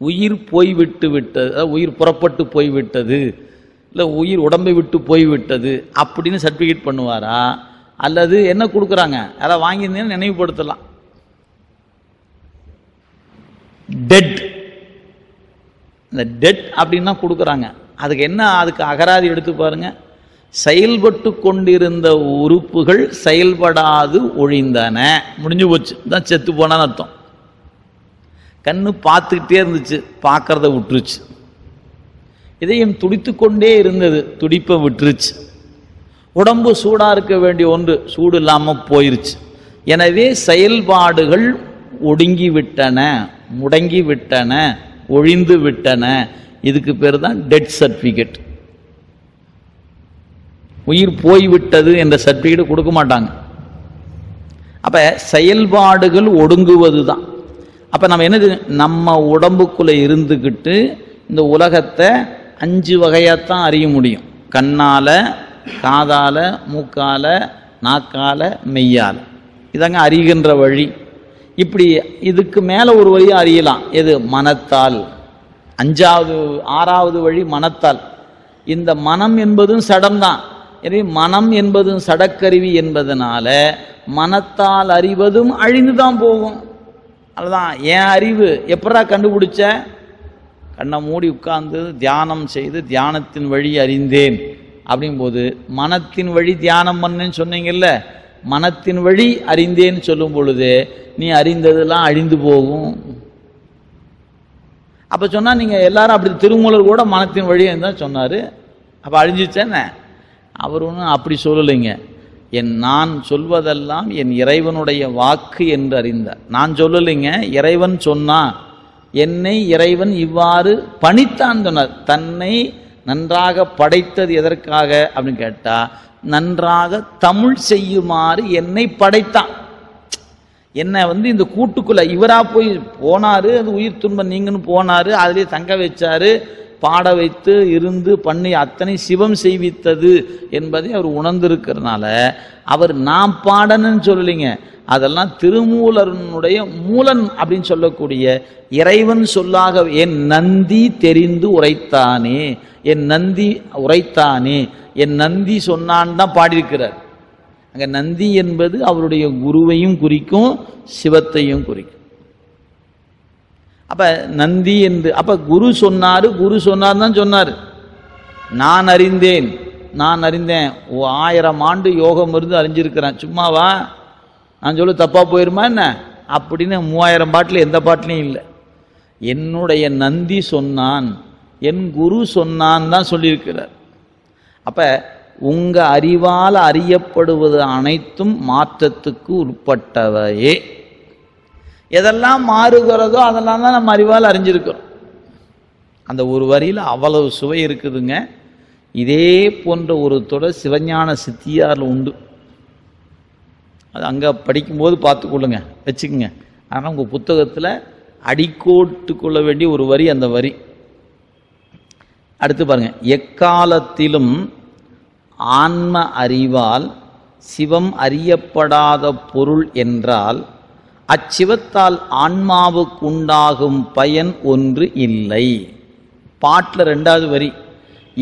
Speaker 1: உயிர் போய்விட்டு விட்டது, அதாவது உயிர் புறப்பட்டு போய்விட்டது, இல்லை உயிர் உடம்பை விட்டு போய்விட்டது அப்படின்னு சர்டிஃபிகேட் பண்ணுவாரா? அல்லது என்ன கொடுக்குறாங்க? யாராவது வாங்கியிருந்தீங்கன்னு நினைவுபடுத்தலாம். டெட், இந்த டெட் அப்படின்னா கொடுக்குறாங்க. அதுக்கு என்ன? அதுக்கு அகராதி எடுத்து பாருங்க. செயல்பட்டு கொண்டிருந்த உறுப்புகள் செயல்படாது ஒழிந்தன, முடிஞ்சு போச்சு, தான் செத்து போனான்னு அர்த்தம். கண்ணு பார்த்துக்கிட்டே இருந்துச்சு, பார்க்கறத விட்டுருச்சு. இதயம் துடித்து கொண்டே இருந்தது, துடிப்பை விட்டுருச்சு. உடம்பு சூடாக இருக்க வேண்டிய ஒன்று சூடு இல்லாமல் போயிருச்சு. எனவே செயல்பாடுகள் ஒடுங்கி விட்டன, முடங்கி விட்டன, ஒழிந்து விட்டன. இதுக்கு பேர் தான் டெட் சர்டிஃபிகேட். உயிர் போய்விட்டது என்ற சர்டிஃபிகேட் கொடுக்க மாட்டாங்க. அப்போ செயல்பாடுகள் ஒடுங்குவது தான். அப்போ நம்ம என்னது? நம்ம உடம்புக்குள்ளே இருந்துக்கிட்டு இந்த உலகத்தை 5 வகையாகத்தான் அறிய முடியும். கண்ணால், காதால், மூக்கால், நாக்கால், மெய்யால். இதாங்க அறிகின்ற வழி. இப்படி இதுக்கு மேலே ஒரு வழியாக அறியலாம். எது? மனத்தால். 6வது வழி மனத்தால். இந்த மனம் என்பதும் சடம்தான். எனவே மனம் என்பதும் சடக்கருவி என்பதனால மனத்தால் அறிவதும் அழிந்து தான் போகும். அதுதான் என் அறிவு. எப்படா கண்டுபிடிச்ச? கண்ணை மூடி உட்கார்ந்து தியானம் செய்து தியானத்தின் வழி அறிந்தேன் அப்படிங்கும்போது, மனத்தின் வழி தியானம் பண்ணுன்னு சொன்னீங்கல்ல, மனத்தின் வழி அறிந்தேன்னு சொல்லும் பொழுது நீ அறிந்ததெல்லாம் அழிந்து போகும். அப்போ சொன்னால் நீங்கள் எல்லாரும் அப்படி, திருமூலர் கூட மனத்தின் வழி தான் சொன்னார். அப்போ அழிஞ்சிச்சேன்னு அவர் ஒன்றும் அப்படி சொல்லலைங்க. நான் சொல்வதெல்லாம் என் இறைவனுடைய வாக்கு என்று அறிந்தார். நான் சொல்லலைங்க, இறைவன் சொன்னா. என்னை இறைவன் இவ்வாறு பணித்தான் சொன்னார். தன்னை நன்றாக படைத்தது எதற்காக அப்படின்னு கேட்டா, நன்றாக தமிழ் செய்யுமாறு என்னை படைத்தான். என்னை இந்த கூட்டுக்குள்ள இவரா போய் போனாரு, அது உயிர் துன்பம் நீங்கன்னு போனாரு, அதிலே தங்க வச்சாரு, பாட வைத்து இருந்து பண்ணி அத்தனை சிவம் செய்வித்தது என்பதை அவர் உணர்ந்திருக்கிறதுனால அவர் நாம் பாடணும்னு சொல்லலைங்க. அதெல்லாம் திருமூலனுடைய மூலன் அப்படின்னு சொல்லக்கூடிய இறைவன் சொல்லாக என் நந்தி தெரிந்து உரைத்தானே, என் நந்தி உரைத்தானே, என் நந்தி சொன்னான் தான் பாடியிருக்கிறார். அங்கே நந்தி என்பது அவருடைய குருவையும் குறிக்கும், சிவத்தையும் குறிக்கும். அப்ப நந்தி என்று, அப்ப குரு சொன்னார், குரு சொன்னார் தான் சொன்னார். நான் அறிந்தேன், நான் அறிந்தேன். 1000 ஆண்டு யோகம் இருந்து அறிஞ்சிருக்கிறேன். சும்மாவா? நான் சொல்ல தப்பா போயிருமா என்ன அப்படின்னு 3000 பாட்டில் எந்த பாட்டிலையும் இல்லை. என்னுடைய நந்தி சொன்னான், என் குரு சொன்னான் தான் சொல்லியிருக்கிறார். அப்போ உங்கள் அறிவால் அறியப்படுவது அனைத்தும் மாற்றத்துக்கு உட்பட்டவையே. எதெல்லாம் மாறுகிறதோ அதெல்லாம் தான் நம்ம அறிவால் அறிஞ்சிருக்கிறோம். அந்த ஒரு வரியில் அவ்வளவு சுவை இருக்குதுங்க. இதே போன்ற ஒரு தொடர் சிவஞான சித்தியாரில் உண்டு. அது அங்கே படிக்கும்போது பார்த்துக்கொள்ளுங்க, வச்சுக்கோங்க. ஆனால் உங்கள் புத்தகத்தில் அடிக்கோட்டு கொள்ள வேண்டிய ஒரு வரி அந்த வரி. அடுத்து பாருங்க, எக்காலத்திலும் ஆன்ம அறிவால் சிவம் அறியப்படாத பொருள் என்றால் அச்சிவத்தால் ஆன்மாவுக்கு உண்டாகும் பயன் ஒன்று இல்லை. பாட்டில் 2வது வரி,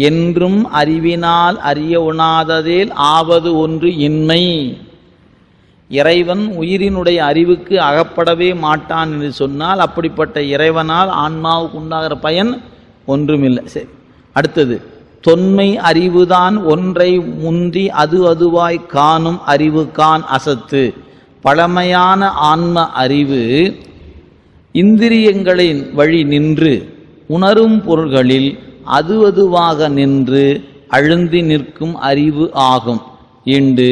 Speaker 1: என்றும் அறிவினால் அறிய உணாததேல் ஆவது ஒன்று இன்மை. இறைவன் உயிரினுடைய அறிவுக்கு அகப்படவே மாட்டான் என்று சொன்னால் அப்படிப்பட்ட இறைவனால் ஆன்மாவுக்கு உண்டாகிற பயன் ஒன்றுமில்லை. சரி, அடுத்தது, தொன்மை அறிவுதான் ஒன்றை முந்தி அது அதுவாய் காணும் அறிவு கான் அசத்து. பழமையான ஆன்ம அறிவு இந்திரியங்களின் வழி நின்று உணரும் பொருள்களில் அது அதுவாக நின்று அழுந்தி நிற்கும் அறிவு ஆகும். இன்று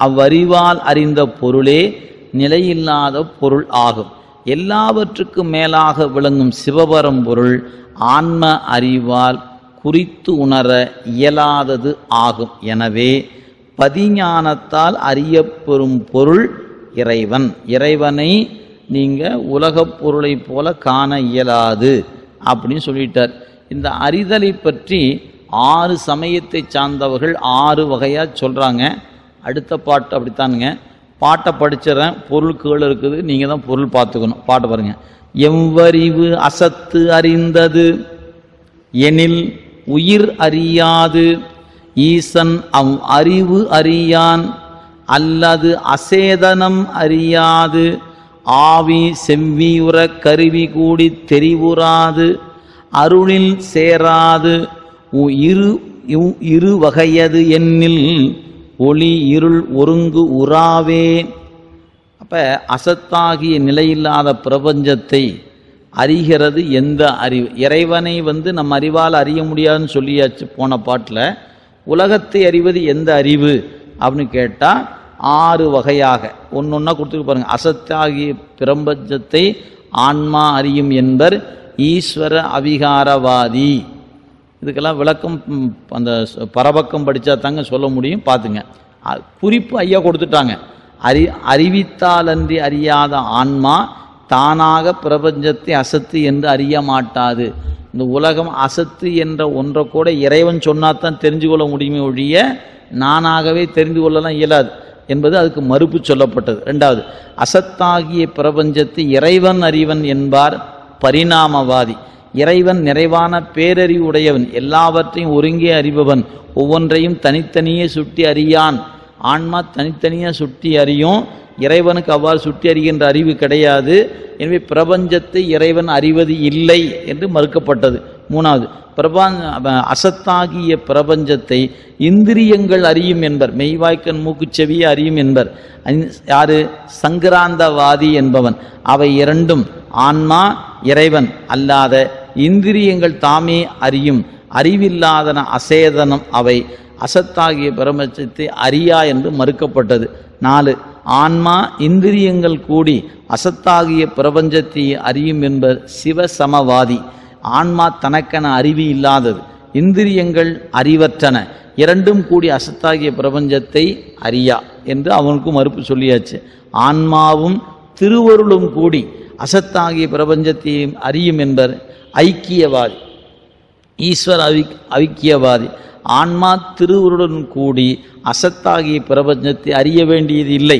Speaker 1: அவ்வறிவால் அறிந்த பொருளே நிலையில்லாத பொருள் ஆகும். எல்லாவற்றுக்கும் மேலாக விளங்கும் சிவபரம் பொருள் ஆன்ம அறிவால் குறித்து உணர இயலாதது ஆகும். எனவே பதிஞானத்தால் அறியப்பெறும் பொருள் இறைவன். இறைவனை நீங்கள் உலகப் பொருளை போல காண இயலாது அப்படின்னு சொல்லிட்டார். இந்த அறிதலை பற்றி 6 சமயத்தை சார்ந்தவர்கள் 6 வகையாக சொல்கிறாங்க. அடுத்த பாட்டு அப்படித்தானுங்க. பாட்டை படிச்சிடறேன், பொருள் கீழே இருக்குது, நீங்கள் தான் பொருள் பார்த்துக்கணும். பாட்டை பாருங்க. எவ்வறிவு அசத்து அறிந்தது எனில் உயிர் அறியாது, ஈசன் அவ் அறிவு அறியான் அல்லது அசேதனம் அறியாது, ஆவி செவ்வியுற கருவி கூடி தெரிவுறாது, அருளில் சேராது, இரு வகையது எண்ணில் ஒளி இருள் ஒருங்கு உறாவே. அப்போ அசத்தாகிய நிலையில்லாத பிரபஞ்சத்தை அறிகிறது எந்த அறிவு? இறைவனை நம்ம அறிவால் அறிய முடியாதுன்னு சொல்லியாச்சு போன பாட்டில். உலகத்தை அறிவது எந்த அறிவு அப்படின்னு கேட்டால் 6 வகையாக ஒன்றொன்னா கொடுத்துட்டு பாருங்க. அசத்தாகிய பிரபஞ்சத்தை ஆன்மா அறியும் என்பர் ஈஸ்வர அவிகாரவாதி. இதுக்கெல்லாம் விளக்கம் அந்த பரபக்கம் படித்தா தாங்க சொல்ல முடியும். பார்த்துங்க, குறிப்பு ஐயா கொடுத்துட்டாங்க. அறிவித்தாலன்றி அறியாத ஆன்மா தானாக பிரபஞ்சத்தை அசத்து என்று அறிய மாட்டாது. இந்த உலகம் அசத்து என்ற ஒன்றை கூட இறைவன் சொன்னாதான் தெரிஞ்சு கொள்ள முடியுமே ஒழிய நானாகவே தெரிந்து கொள்ளலாம் இயலாது என்பது அதுக்கு மறுப்பு சொல்லப்பட்டது. 2வது, அசத்தாகிய பிரபஞ்சத்தை இறைவன் அறிவன் என்பார் பரிணாமவாதி. இறைவன் நிறைவான பேரறிவு உடையவன், எல்லாவற்றையும் ஒருங்கே அறிபவன், ஒவ்வொன்றையும் தனித்தனியே சுட்டி அறியான். ஆன்மா தனித்தனியாக சுட்டி அறியும், இறைவனுக்கு அவ்வாறு சுட்டி அறிகின்ற அறிவு கிடையாது. எனவே பிரபஞ்சத்தை இறைவன் அறிவது இல்லை என்று மறுக்கப்பட்டது. 3வது, அசத்தாகிய பிரபஞ்சத்தை இந்திரியங்கள் அறியும் என்பர், மெய்வாய்க்கண் மூக்குச்செவியை அறியும் என்பர். யாரு? சங்கிராந்தவாதி என்பவன். அவை இரண்டும் ஆன்மா இறைவன் அல்லாத இந்திரியங்கள் தாமே அறியும், அறிவில்லாதன அசேதனம், அவை அசத்தாகிய பிரபஞ்சத்தை அறியா என்று மறுக்கப்பட்டது. 4, ஆன்மா இந்திரியங்கள் கூடி அசத்தாகிய பிரபஞ்சத்தை அறியும் என்பர் சிவசமவாதி. ஆன்மா தனக்கென அறிவு இல்லாதது, இந்திரியங்கள் அறிவற்றன, இரண்டும் கூடி அசத்தாகிய பிரபஞ்சத்தை அறியா என்று அவனுக்கு மறுப்பு சொல்லியாச்சு. ஆன்மாவும் திருவருளும் கூடி அசத்தாகிய பிரபஞ்சத்தையும் அறியும் என்பர் ஐக்கியவாதி, ஈஸ்வர ஐக்கியவாதி. ஆன்மா திருவருளுடன் கூடி அசத்தாகிய பிரபஞ்சத்தை அறிய வேண்டியது இல்லை.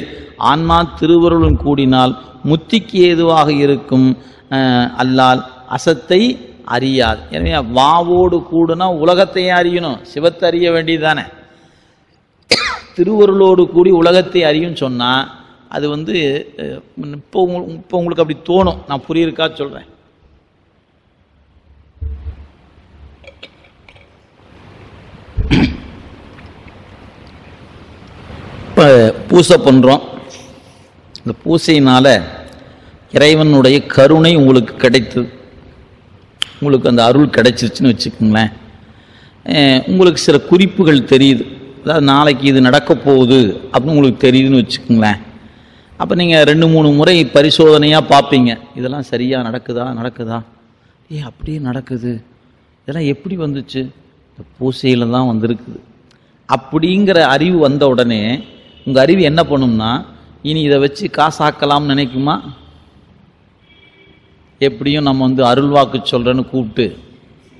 Speaker 1: ஆன்மா திருவருளுடன் கூடினால் முத்திக்கு ஏதுவாக இருக்கும், அல்லால் அசத்தை அறியாது. எனவே வாவோடு கூடுனா உலகத்தையே அறியணும், சிவத்தை அறிய வேண்டியது தானே. திருவருளோடு கூடி உலகத்தை அறியும் சொன்னால் அது இப்போ உங்களுக்கு அப்படி தோணும். நான் புரியிருக்கா சொல்கிறேன். இப்போ பூசை பண்ணுறோம். இந்த பூசையினால் இறைவனுடைய கருணை உங்களுக்கு கிடைத்தது, உங்களுக்கு அந்த அருள் கிடைச்சிருச்சுன்னு வச்சுக்கோங்களேன். உங்களுக்கு சில குறிப்புகள் தெரியுது. அதாவது நாளைக்கு இது நடக்க போகுது அப்படின்னு உங்களுக்கு தெரியுதுன்னு வச்சுக்கோங்களேன். அப்போ நீங்கள் 2-3 முறை பரிசோதனையாக பார்ப்பீங்க. இதெல்லாம் சரியாக நடக்குதா, அப்படியே நடக்குது, இதெல்லாம் எப்படி வந்துச்சு, இந்த பூசையில் தான் வந்திருக்குது அப்படிங்கிற அறிவு வந்த உடனே உங்கள் அறிவு என்ன பண்ணும்னா, இனி இதை வச்சு காசாக்கலாம்னு நினைக்குமா? எப்படியும் நம்ம அருள்வாக்கு சொல்கிறேன்னு கூப்பிட்டு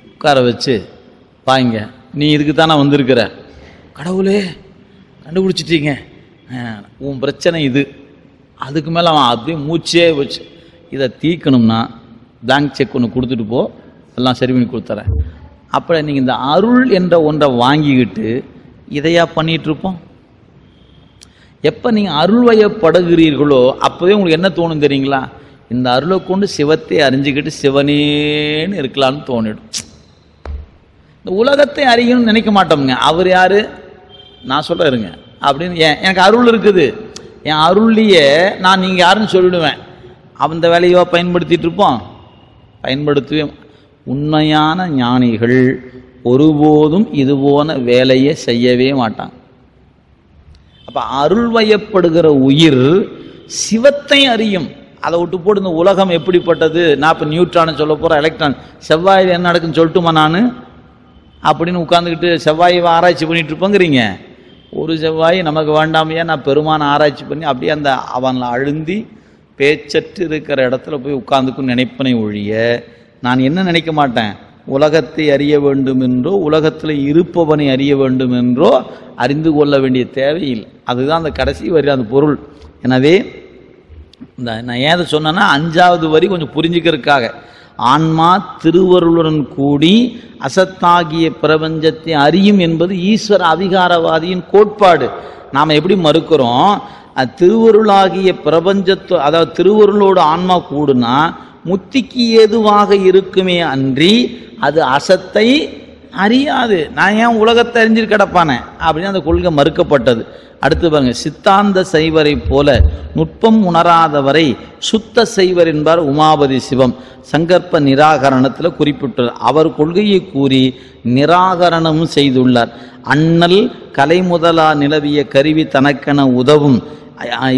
Speaker 1: உட்கார வச்சு, பாங்க நீ இதுக்கு தானே வந்திருக்கிற, கடவுளே கண்டுபிடிச்சிட்டீங்க, உன் பிரச்சனை இது, அதுக்கு மேலே அவன் அப்படியே மூச்சே வச்சு இதை தீர்க்கணும்னா பிளாங்க் செக் ஒன்று கொடுத்துட்டு போ, எல்லாம் சரி பண்ணி கொடுத்துறேன். அப்புறம் நீங்கள் இந்த அருள் என்ற ஒன்றை வாங்கிக்கிட்டு இதையா பண்ணிகிட்ருப்போம். எப்போ நீங்கள் அருள் வயப்படுகிறீர்களோ அப்போவே உங்களுக்கு என்ன தோணும் தெரியுங்களா? இந்த அருளை கொண்டு சிவத்தை அறிஞ்சிக்கிட்டு சிவனேன்னு இருக்கலான்னு தோணிடும். இந்த உலகத்தை அறியணும்னு நினைக்க மாட்டோம்ங்க. அவர் யார், நான் சொல்கிறேருங்க அப்படின்னு, எனக்கு அருள் இருக்குது, என் அருள்லையே நான் நீங்கள் யாருன்னு சொல்லிடுவேன். அந்த வேலையோ பயன்படுத்திகிட்டு இருப்போம், பயன்படுத்தவே. உண்மையான ஞானிகள் ஒருபோதும் இது போன வேலையை செய்யவே மாட்டாங்க. அப்போ அருள் வயப்படுகிற உயிர் சிவத்தை அறியும். அதை விட்டு போட்டு இந்த உலகம் எப்படிப்பட்டது, நான் இப்போ நியூட்ரான் சொல்ல போகிறேன், எலக்ட்ரான், செவ்வாயில் என்ன நடக்குன்னு சொல்லட்டுமா நான் அப்படின்னு உட்காந்துக்கிட்டு செவ்வாயை ஆராய்ச்சி பண்ணிகிட்டு இருப்போங்கிறீங்க. ஒரு செவ்வாய் நமக்கு வேண்டாமையா, நான் பெருமான ஆராய்ச்சி பண்ணி அப்படியே அந்த அவனை அழுந்தி பேச்சற்று இருக்கிற இடத்துல போய் உட்கார்ந்துக்கும் நினைப்பனை ஒழிய நான் என்ன நினைக்க மாட்டேன், உலகத்தை அறிய வேண்டும் என்றோ உலகத்தில் இருப்பவனை அறிய வேண்டும் என்றோ அறிந்து கொள்ள வேண்டிய தேவையில்லை. அதுதான் அந்த கடைசி வரி, அந்த பொருள். எனவே நான் ஏதை சொன்னேன்னா 5வது வரி கொஞ்சம் புரிஞ்சுக்கிறதுக்காக, ஆன்மா திருவருளுடன் கூடி அசத்தாகிய பிரபஞ்சத்தை அறியும் என்பது ஈஸ்வர அதிகாரவாதியின் கோட்பாடு. நாம் எப்படி மறுக்கிறோம், திருவருளாகிய பிரபஞ்சத்தோ, அதாவது திருவருளோடு ஆன்மா கூடுனா முத்திக்கு ஏதுவாக இருக்குமே அன்றி அது அசத்தை அறியாது. நான் ஏன் உலகத்தை அறிஞ்சிட்டு கிடப்பானே அப்படின்னு அந்த கொள்கை மறுக்கப்பட்டது. அடுத்து பாருங்க, சித்தாந்த சைவரை போல நுட்பம் உணராதவரை சுத்த சைவர் என்பார் உமாபதி சிவம். சங்கற்ப நிராகரணத்தில் குறிப்பிட்டார். அவர் கொள்கையை கூறி நிராகரணமும் செய்துள்ளார். அண்ணல் கலை முதலா நிலவிய கருவி தனக்கென உதவும்,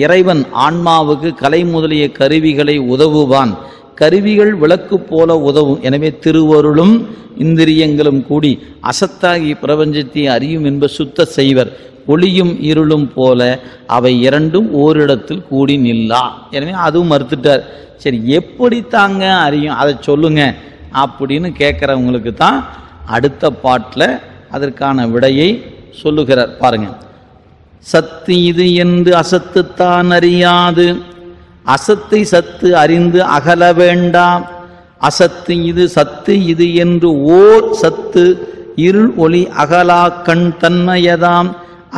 Speaker 1: இறைவன் ஆன்மாவுக்கு கலை முதலிய கருவிகளை உதவுவான், கருவிகள் விளக்கு போல உதவும். எனவே திருவருளும் இந்திரியங்களும் கூடி அசத்தாகிய பிரபஞ்சத்தை அறியும் என்ப சுத்த செய்வர். ஒளியும் இருளும் போல அவை இரண்டும் ஓரிடத்தில் கூடி நில்லா. எனவே அதுவும் மறுத்துட்டார். சரி, எப்படி தாங்க அறியும், அதை சொல்லுங்க அப்படின்னு கேட்குறவங்களுக்கு தான் அடுத்த பாட்டில் அதற்கான விடையை சொல்லுகிறார். பாருங்க, சத்து இது என்று அசத்து தான் அறியாது, அசத்தை சத்து அறிந்து அகல வேண்டாம், அசத்து இது சத்து இது என்று ஓர் சத்து இருள் ஒளி அகலா கண் தன்மையதாம்,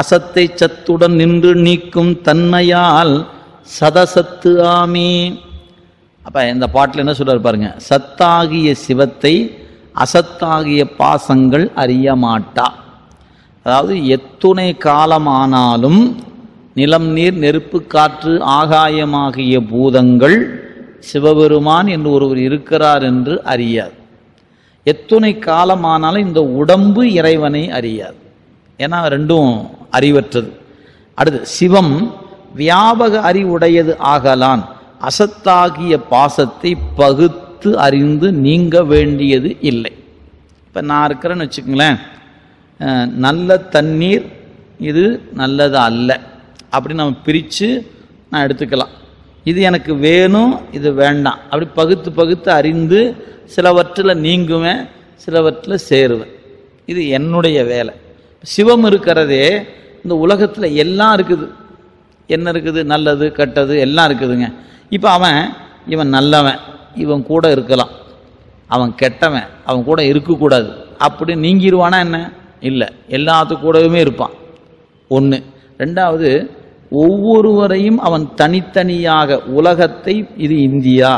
Speaker 1: அசத்தை சத்துடன் நின்று நீக்கும் தன்மையால் சதசத்து ஆமே. அப்ப இந்த பாட்டில் என்ன சொல்றாரு பாருங்க, சத்தாகிய சிவத்தை அசத்தாகிய பாசங்கள் அறிய மாட்டா. அதாவது எத்துணை காலமானாலும் நிலம் நீர் நெருப்பு காற்று ஆகாயமாகிய பூதங்கள் சிவபெருமான் என்று ஒருவர் இருக்கிறார் என்று அறியாது. எத்துணை காலமானாலும் இந்த உடம்பு இறைவனை அறியாது. ஏன்னா ரெண்டும் அறிவற்றது. அடுத்து, சிவம் வியாபக அறிவுடையது ஆகலான் அசத்தாகிய பாசத்தை பகுத்து அறிந்து நீங்க வேண்டியது இல்லை. இப்போ நான் இருக்கிறேன்னு வச்சுக்கோங்களேன், நல்ல தண்ணீர் இது நல்லது அல்ல அப்படி நம்ம பிரித்து நான் எடுத்துக்கலாம். இது எனக்கு வேணும், இது வேண்டாம், அப்படி பகுத்து பகுத்து அறிந்து சிலவற்றில் நீங்குவேன், சிலவற்றில் சேருவேன். இது என்னுடைய வேலை. சிவம் இருக்கிறதே, இந்த உலகத்தில் எல்லாம் இருக்குது. என்ன இருக்குது, நல்லது கெட்டது எல்லாம் இருக்குதுங்க. இப்போ இவன் நல்லவன், இவன் கூட இருக்கலாம், அவன் கெட்டவன், அவன் கூட இருக்கக்கூடாது அப்படி நீங்கிடுவானா என்ன? இல்லை, எல்லாத்து கூடவுமே இருப்பான். ஒன்று. ரெண்டாவது, ஒவ்வொருவரையும் அவன் தனித்தனியாக உலகத்தை, இது இந்தியா,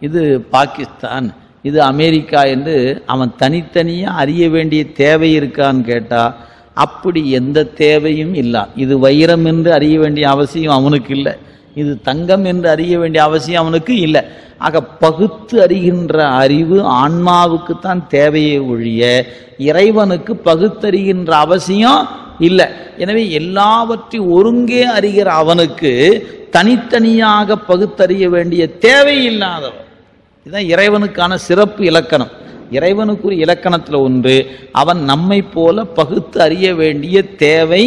Speaker 1: இது பாகிஸ்தான், இது அமெரிக்கா என்று அவன் தனித்தனியாக அறிய வேண்டிய தேவை இருக்கான்னு கேட்டால் அப்படி எந்த தேவையும் இல்லை. இது வைரம் என்று அறிய வேண்டிய அவசியம் அவனுக்கு இல்லை, இது தங்கம் என்று அறிய வேண்டிய அவசியம் அவனுக்கு இல்லை. ஆக பகுத்து அறிகின்ற அறிவு ஆன்மாவுக்குத்தான் தேவையே ஒழிய இறைவனுக்கு பகுத்தறிகின்ற அவசியம் இல்லை. எனவே எல்லாவற்றையும் ஒருங்கே அறிகிற அவனுக்கு தனித்தனியாக பகுத்தறிய வேண்டிய தேவை இல்லாதவன். இதுதான் இறைவனுக்கான சிறப்பு இலக்கணம். இறைவனுக்குரிய இலக்கணத்தில் ஒன்று, அவன் நம்மை போல பகுத்து அறிய வேண்டிய தேவை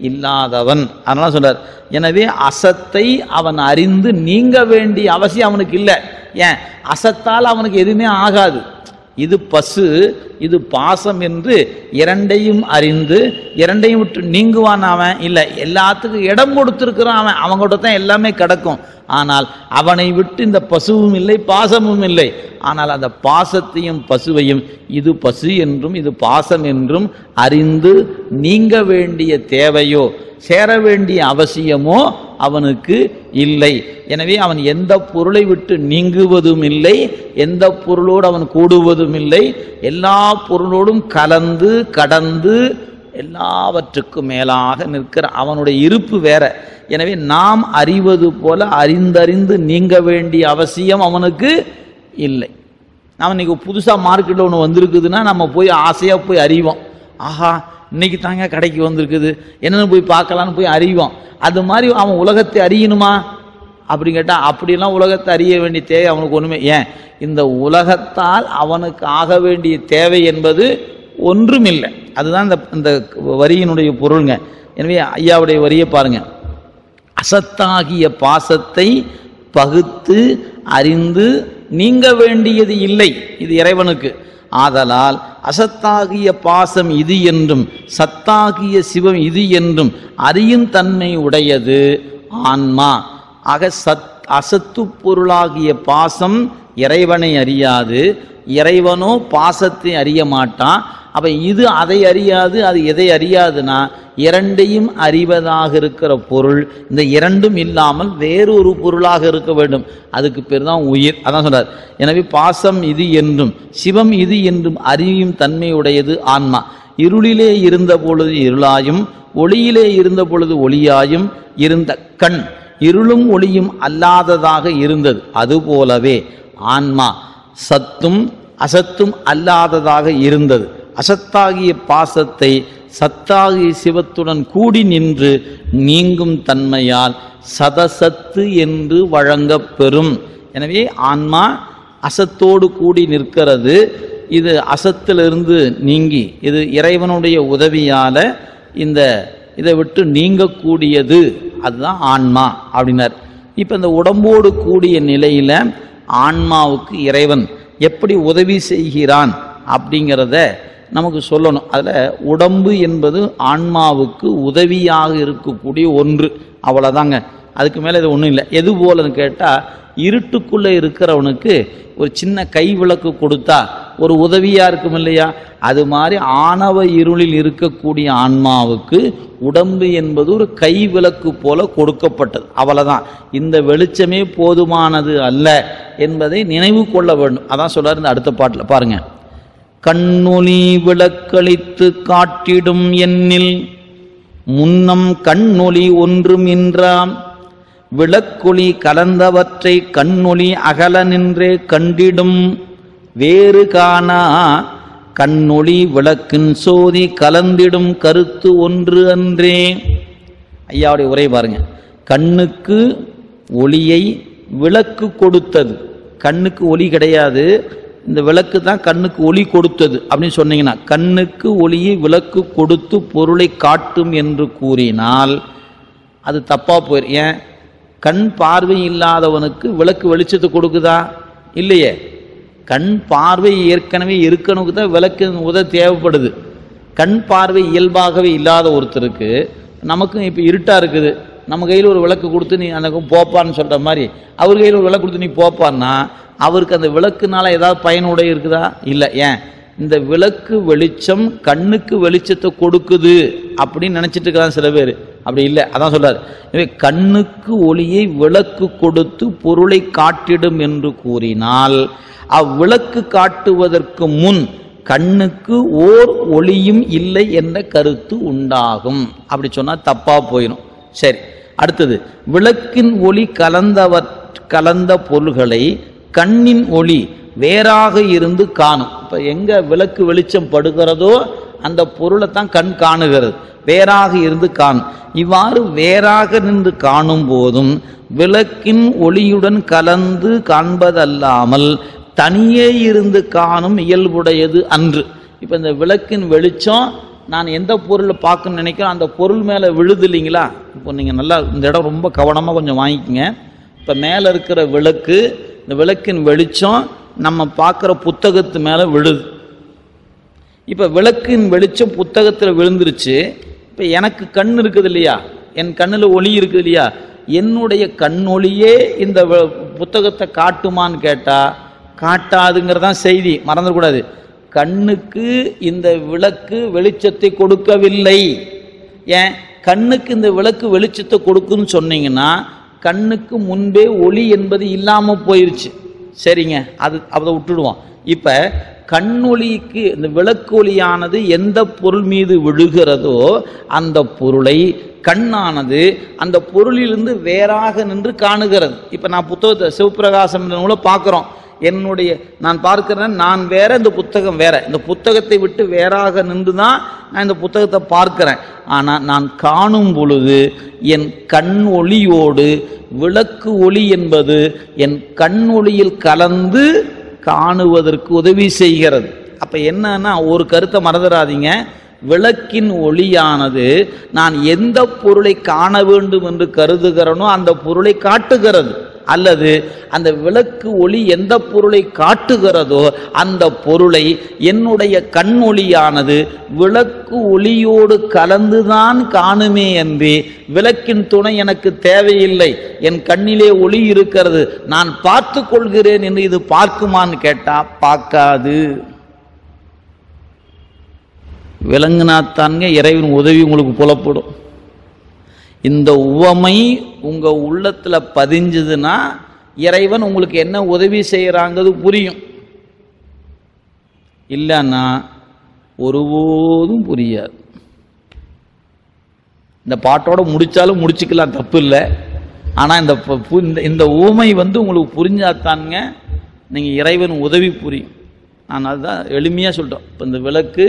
Speaker 1: இல்லாதவன். அதனால சொல்றார், எனவே அசத்தை அவன் அறிந்து நீங்க வேண்டிய அவசியம் அவனுக்கு இல்லை. ஏன்? அசத்தால் அவனுக்கு எதுவுமே ஆகாது. இது பசு, இது பாசம் என்று இரண்டையும் அறிந்து இரண்டையும் விட்டு நீங்குவான் அவன் இல்லை. எல்லாத்துக்கும் இடம் கொடுத்துருக்கிறான் அவன், அவங்கள்ட்ட தான் எல்லாமே கிடக்கும். ஆனால் அவனை விட்டு இந்த பசுவும் இல்லை பாசமும் இல்லை. ஆனால் அந்த பாசத்தையும் பசுவையும் இது பசு என்றும் இது பாசம் என்றும் அறிந்து நீங்க வேண்டிய தேவையோ சேர வேண்டிய அவசியமோ அவனுக்கு இல்லை. எனவே அவன் எந்த பொருளை விட்டு நீங்குவதும் இல்லை, எந்த பொருளோடு அவன் கூடுவதும் இல்லை. எல்லா பொருளோடும் கலந்து கடந்து எல்லாவற்றுக்கும் மேலாக நிற்கிற அவனுடைய இருப்பு வேற. எனவே நாம் அறிவது போல அறிந்தறிந்து நீங்க வேண்டிய அவசியம் அவனுக்கு இல்லை. நாம் இன்னைக்கு புதுசாக மார்க்கெட்டில் ஒன்று வந்திருக்குதுன்னா நம்ம போய் ஆசையாக போய் அறிவோம். ஆஹா, இன்னைக்கு தாங்க கடைக்கு வந்திருக்குது, என்னென்னு போய் பார்க்கலான்னு போய் அறிவோம். அது மாதிரி அவன் உலகத்தை அறியணுமா அப்படின்னு கேட்டால் அப்படிலாம் உலகத்தை அறிய வேண்டிய தேவை அவனுக்கு ஒன்றுமே. ஏன்? இந்த உலகத்தால் அவனுக்கு ஆக வேண்டிய தேவை என்பது ஒன்றும் இல்லை. அதுதான் இந்த வரியினுடைய பொருளுங்க. எனவே ஐயாவுடைய வரியை பாருங்க, அசத்தாகிய பாசத்தை பகுத்து அறிந்து நீங்க வேண்டியது இல்லை இது இறைவனுக்கு. ஆதலால் அசத்தாகிய பாசம் இது என்றும் சத்தாகிய சிவம் இது என்றும் அறியும் தன்மை உடையது ஆன்மா. ஆக அசத்து பொருளாகிய பாசம் இறைவனை அறியாது, இறைவனோ பாசத்தை அறிய மாட்டான். அப்ப இது அதை அறியாது, அது எதை அறியாதுன்னா இரண்டையும் அறிவதாக இருக்கிற பொருள் இந்த இரண்டும் இல்லாமல் வேறொரு பொருளாக இருக்க வேண்டும். அதுக்கு பேர் தான் உயிர். அதான் சொல்றார், எனவே பாசம் இது என்றும் சிவம் இது என்றும் அறியும் தன்மையுடையது ஆன்மா. இருளிலே இருந்த பொழுது இருளாயும் ஒளியிலே இருந்த பொழுது ஒளியாயும் இருந்த கண் இருளும் ஒளியும் அல்லாததாக இருந்தது. அதுபோலவே ஆன்மா சத்தும் அசத்தும் அல்லாததாக இருந்தது. அசத்தாகிய பாசத்தை சத்தாகிய சிவத்துடன் கூடி நின்று நீங்கும் தன்மையால் சதசத்து என்று வழங்கப் பெறும். எனவே ஆன்மா அசத்தோடு கூடி நிற்கிறது. இது அசத்திலிருந்து நீங்கி இது இறைவனுடைய உதவியால இதை விட்டு நீங்கக்கூடியது, அதுதான் ஆன்மா அப்படின்னார். இப்போ இந்த உடம்போடு கூடிய நிலையில ஆன்மாவுக்கு இறைவன் எப்படி உதவி செய்கிறான் அப்படிங்கிறத நமக்கு சொல்லணும். அதில் உடம்பு என்பது ஆன்மாவுக்கு உதவியாக இருக்கக்கூடிய ஒன்று, அவ்வளோதாங்க. அதுக்கு மேலே இது ஒன்றும் இல்லை. எது போலன்னு கேட்டால், இருட்டுக்குள்ளே இருக்கிறவனுக்கு ஒரு சின்ன கை விளக்கு கொடுத்தா ஒரு உதவியாக இருக்கும் இல்லையா? அது மாதிரி ஆணவ இருளில் இருக்கக்கூடிய ஆன்மாவுக்கு உடம்பு என்பது ஒரு கை விளக்கு போல கொடுக்கப்பட்டது, அவ்வளோதான். இந்த வெளிச்சமே போதுமானது அல்ல என்பதை நினைவு கொள்ள வேண்டும். அதான் சொல்றாரு இந்த அடுத்த பாட்டில் பாருங்க, கண்ணொளி விளக்களித்து காட்டிடும் எண்ணில் முன்னம் கண்ணொளி ஒன்றுமின்றாம் விளக்கொளி கலந்தவற்றை கண்ணொளி அகல நின்றே கண்டிடும் வேறு காணா கண்ணொளி விளக்கின் சோதி கலந்திடும் கருத்து ஒன்று அன்றே. ஐயாவுடைய உரை பாருங்க, கண்ணுக்கு ஒளியை விளக்கு கொடுத்தது. கண்ணுக்கு ஒளி கிடையாது, இந்த விளக்கு தான் கண்ணுக்கு ஒளி கொடுத்தது அப்படின்னு சொன்னீங்கன்னா, கண்ணுக்கு ஒளியை விளக்கு கொடுத்து பொருளை காட்டும் என்று கூறினால் அது தப்பா போயிரு. ஏன்? கண் பார்வை இல்லாதவனுக்கு விளக்கு வெளிச்சத்தை கொடுக்குதா? இல்லையே. கண் பார்வை ஏற்கனவே இருக்கணுக்கு தான் விளக்கு உதவி தேவைப்படுது. கண் பார்வை இயல்பாகவே இல்லாத ஒருத்தருக்கு, நமக்கும் இப்போ இருட்டாக இருக்குது, நம்ம கையில் ஒரு விளக்கு கொடுத்து நீ அந்த போப்பான்னு சொல்கிற மாதிரி அவர் கையில் ஒரு விளக்கு கொடுத்து நீ போப்பான்னா அவருக்கு அந்த விளக்குனால ஏதாவது பயனுடைய இருக்குதா? இல்லை. ஏன்? இந்த விளக்கு வெளிச்சம் கண்ணுக்கு வெளிச்சத்தை கொடுக்குது அப்படின்னு நினச்சிட்டு இருக்கிறான் சில பேர். அப்படி இல்லை. அதான் சொல்றாரு, எனவே கண்ணுக்கு ஒளியை விளக்கு கொடுத்து பொருளை காட்டிடும் என்று கூறினால் அவ்விளக்கு காட்டுவதற்கு முன் கண்ணுக்கு ஓர் ஒளியும் இல்லை என்ற கருத்து உண்டாகும். அப்படி சொன்னால் தப்பா போயிடும். சரி, அடுத்தது விளக்கின் ஒளி கலந்த பொருள்களை கண்ணின் ஒளி வேறாக இருந்து காணும். இப்போ எங்க விளக்கு வெளிச்சம் படுகிறதோ அந்த பொருளை தான் கண் காணுகிறது, வேறாக இருந்து காணும். இவ்வாறு வேறாக நின்று காணும் போதும் விளக்கின் ஒளியுடன் கலந்து காண்பதல்லாமல் தனியே இருந்து காணும் இயல்புடையது அன்று. இப்போ இந்த விளக்கின் வெளிச்சம் நான் எந்த பொருளை பார்க்கணும்னு நினைக்கிறோம் அந்த பொருள் மேலே விழுது இல்லைங்களா. இப்போ நீங்கள் நல்லா இந்த இடம் ரொம்ப கவனமாக கொஞ்சம் வாங்கிக்கோங்க. இப்போ மேலே இருக்கிற விளக்கு, இந்த விளக்கின் வெளிச்சம் நம்ம பார்க்குற புத்தகத்து மேலே விழுது. இப்போ விளக்கின் வெளிச்சம் புத்தகத்தில் விழுந்துருச்சு. இப்போ எனக்கு கண் இருக்குது இல்லையா, என் கண்ணில் ஒளி இருக்குது இல்லையா, என்னுடைய கண்ணொளியே இந்த புத்தகத்தை காட்டுமான்னு கேட்டால் காட்டாதுங்கிறதான் செய்தி, மறந்துடக்கூடாது. கண்ணுக்கு இந்த விளக்கு வெளிச்சத்தை கொடுக்கவில்லை. ஏன் கண்ணுக்கு இந்த விளக்கு வெளிச்சத்தை கொடுக்குன்னு சொன்னீங்கன்னா கண்ணுக்கு முன்பே ஒளி என்பது இல்லாமல் போயிருச்சு. சரிங்க, அதை விட்டுடுவோம். இப்போ கண்ணொளிக்கு இந்த விளக்கு ஒளியானது எந்த பொருள் மீது விழுகிறதோ அந்த பொருளை கண்ணானது அந்த பொருளிலிருந்து வேறாக நின்று காணுகிறது. இப்போ நான் புத்தகத்தை சிவப்பிரகாசம் பார்க்குறோம், நான் பார்க்கிறேன், நான் வேற, இந்த புத்தகம் வேற. இந்த புத்தகத்தை விட்டு வேறாக நின்று தான் நான் இந்த புத்தகத்தை பார்க்கிறேன். ஆனால் நான் காணும் பொழுது என் கண் ஒளியோடு விளக்கு ஒளி என்பது என் கண் ஒளியில் கலந்து காணுவதற்கு உதவி செய்கிறது. அப்ப என்னன்னா ஒரு கருத்தை மறந்துடாதீங்க, விளக்கின் ஒளியானது நான் எந்த பொருளை காண வேண்டும் என்று கருதுகிறனோ அந்த பொருளை காட்டுகிறது, அல்லது அந்த விளக்கு ஒளி எந்த பொருளை காட்டுகிறதோ அந்த பொருளை என்னுடைய கண் ஒளியானது விளக்கு ஒளியோடு கலந்துதான் காணுமே என்று விளக்கின் துணை எனக்கு தேவையில்லை. என் கண்ணிலே ஒளி இருக்கிறது, நான் பார்த்து கொள்கிறேன் என்று இது பார்க்குமான்னு கேட்டா பார்க்காது. விளங்குனாத்தாங்க இறைவன் உதவி உங்களுக்கு புலப்படும். இந்த உவமை உங்க உள்ளத்துல பதிஞ்சதுன்னா இறைவன் உங்களுக்கு என்ன உதவி செய்யறாங்கிறது புரியும். இல்லைன்னா ஒருபோதும் புரியாது. இந்த பாட்டோட முடிச்சாலும் முடிச்சுக்கலாம், தப்பு இல்லை. ஆனால் இந்த உவமை உங்களுக்கு புரிஞ்சாத்தானுங்க நீங்கள் இறைவன் உதவி புரியும். நான் அதுதான் எளிமையாக சொல்லிட்டோம். இப்போ இந்த விளக்கு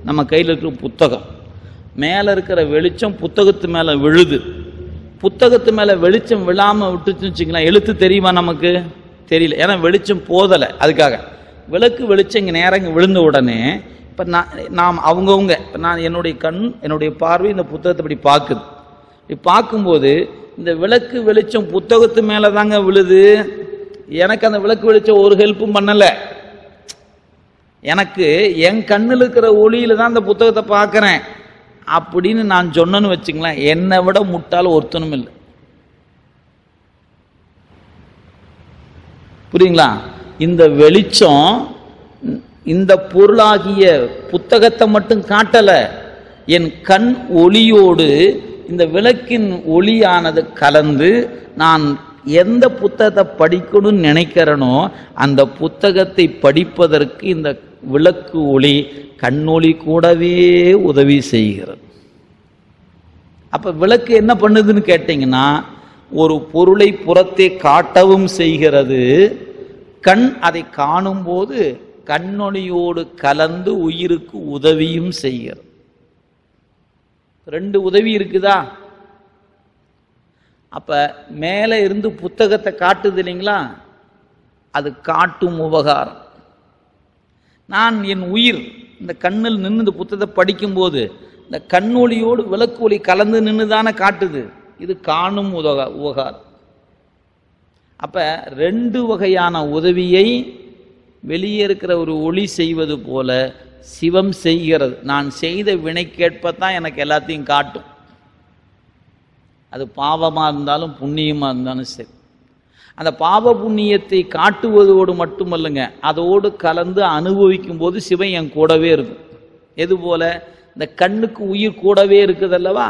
Speaker 1: நம்ம கையில் இருக்கிற புத்தகம், மேலே இருக்கிற வெளிச்சம் புத்தகத்து மேலே விழுது. புத்தகத்து மேலே வெளிச்சம் விழாமல் விட்டுச்சுன்னு வச்சுக்கலாம், எழுத்து தெரியுமா நமக்கு? தெரியல, ஏன்னா வெளிச்சம் போதலை. அதுக்காக விளக்கு வெளிச்சம் இங்கே நேரம் இங்கே விழுந்த உடனே இப்போ நாம் அவங்கவுங்க இப்போ நான் என்னுடைய பார்வை இந்த புத்தகத்தை இப்படி பார்க்குது. இப்படி பார்க்கும்போது இந்த விளக்கு வெளிச்சம் புத்தகத்து மேலே தாங்க விழுது. எனக்கு அந்த விளக்கு வெளிச்சம் ஒரு ஹெல்ப்பும் பண்ணலை. எனக்கு என் கண்ணில் இருக்கிற ஒளியில தான் அந்த புத்தகத்தை பார்க்குறேன் அப்படின்னு நான் சொன்னேன்னு வச்சுங்களேன், என்னை விட முட்டாள் ஒருத்தனும் இல்லை. புரியுங்களா? இந்த வெளிச்சம் இந்த பொருளாகிய புத்தகத்தை மட்டும் காட்டல, என் கண் ஒளியோடு இந்த விளக்கின் ஒளியானது கலந்து நான் எந்த புத்தகத்தை படிக்கணும்னு நினைக்கிறேனோ அந்த புத்தகத்தை படிப்பதற்கு இந்த விளக்கு ஒளி கண்ணொளி கூடவே உதவி செய்கிறது. அப்ப விளக்கு என்ன பண்ணுதுன்னு கேட்டீங்கன்னா, ஒரு பொருளை புறத்தே காட்டவும் செய்கிறது, கண் அதை காணும் போது கண்ணொளியோடு கலந்து உயிருக்கு உதவியும் செய்கிறது. ரெண்டு உதவி இருக்குதா? அப்ப மேலே இருந்து புத்தகத்தை காட்டுது இல்லைங்களா, அது காட்டும் உபகாரம். நான் என் உயிர் இந்த கண்ணில் நின்று இந்த புத்தகத்தை படிக்கும்போது இந்த கண்ணொளியோடு விளக்கு ஒளி கலந்து நின்று தானே காட்டுது, இது காணும் உபகாரம். அப்ப ரெண்டு வகையான உதவியை வெளியே இருக்கிற ஒரு ஒளி செய்வது போல சிவம் செய்கிறது. நான் செய்த வினைக்கேற்பத்தான் எனக்கு எல்லாத்தையும் காட்டும். அது பாவமாக இருந்தாலும் புண்ணியமாக இருந்தாலும் சரி. அந்த பாவ புண்ணியத்தை காட்டுவதோடு மட்டுமல்லுங்க, அதோடு கலந்து அனுபவிக்கும் போது சிவன் என் கூடவே இருக்கும். எது போல? இந்த கண்ணுக்கு உயிர் கூடவே இருக்குது அல்லவா,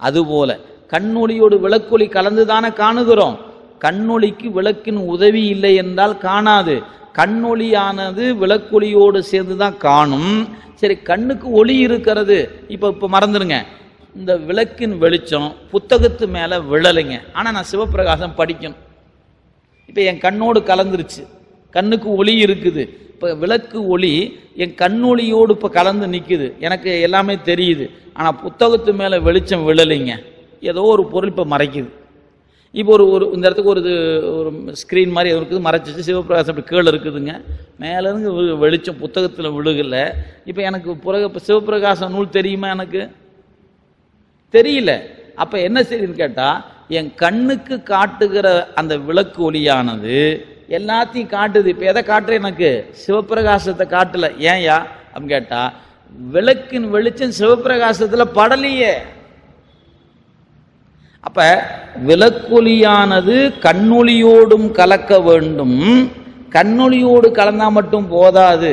Speaker 1: அதுபோல கண்ணொளியோடு விளக்கொளி கலந்து தானே காணுகிறோம். கண்ணொளிக்கு விளக்கின் உதவி இல்லை என்றால் காணாது. கண்ணொளியானது விளக்கொளியோடு சேர்ந்து தான் காணும். சரி, கண்ணுக்கு ஒளி இருக்கிறது. இப்போ மறந்துடுங்க, இந்த விளக்கின் வெளிச்சம் புத்தகத்து மேலே விழலைங்க. ஆனால் நான் சிவப்பிரகாசம் படிக்கணும். இப்போ என் கண்ணோடு கலந்துருச்சு, கண்ணுக்கு ஒளி இருக்குது. இப்போ விளக்கு ஒளி என் கண்ணொளியோடு இப்போ கலந்து நிற்குது, எனக்கு எல்லாமே தெரியுது. ஆனால் புத்தகத்து மேலே வெளிச்சம் விழலைங்க, ஏதோ ஒரு பொருள் இப்போ மறைக்குது. இப்போ ஒரு இந்த இடத்துக்கு ஒரு ஸ்க்ரீன் மாதிரி இருக்குது, மறைச்சிச்சு. சிவப்பிரகாசம் இப்படி கீழே இருக்குதுங்க, மேலேருந்து வெளிச்சம் புத்தகத்தில் விழுகலை. இப்போ எனக்கு இப்போ சிவப்பிரகாசம் நூல் தெரியுமா? எனக்கு தெரியல. அப்போ என்ன செய்யுதுன்னு கேட்டால், என் கண்ணுக்கு காட்டுகிற அந்த விளக்கு ஒளியானது எல்லாத்தையும் காட்டுது. இப்போ எதை காட்டுற? எனக்கு சிவப்பிரகாசத்தை காட்டல. ஏன்யா அப்படின்னு கேட்டா, விளக்கின் வெளிச்சம் சிவப்பிரகாசத்தில் படலையே. அப்ப விளக்கொலியானது கண்ணொளியோடும் கலக்க வேண்டும். கண்ணொளியோடு கலந்தா மட்டும் போதாது,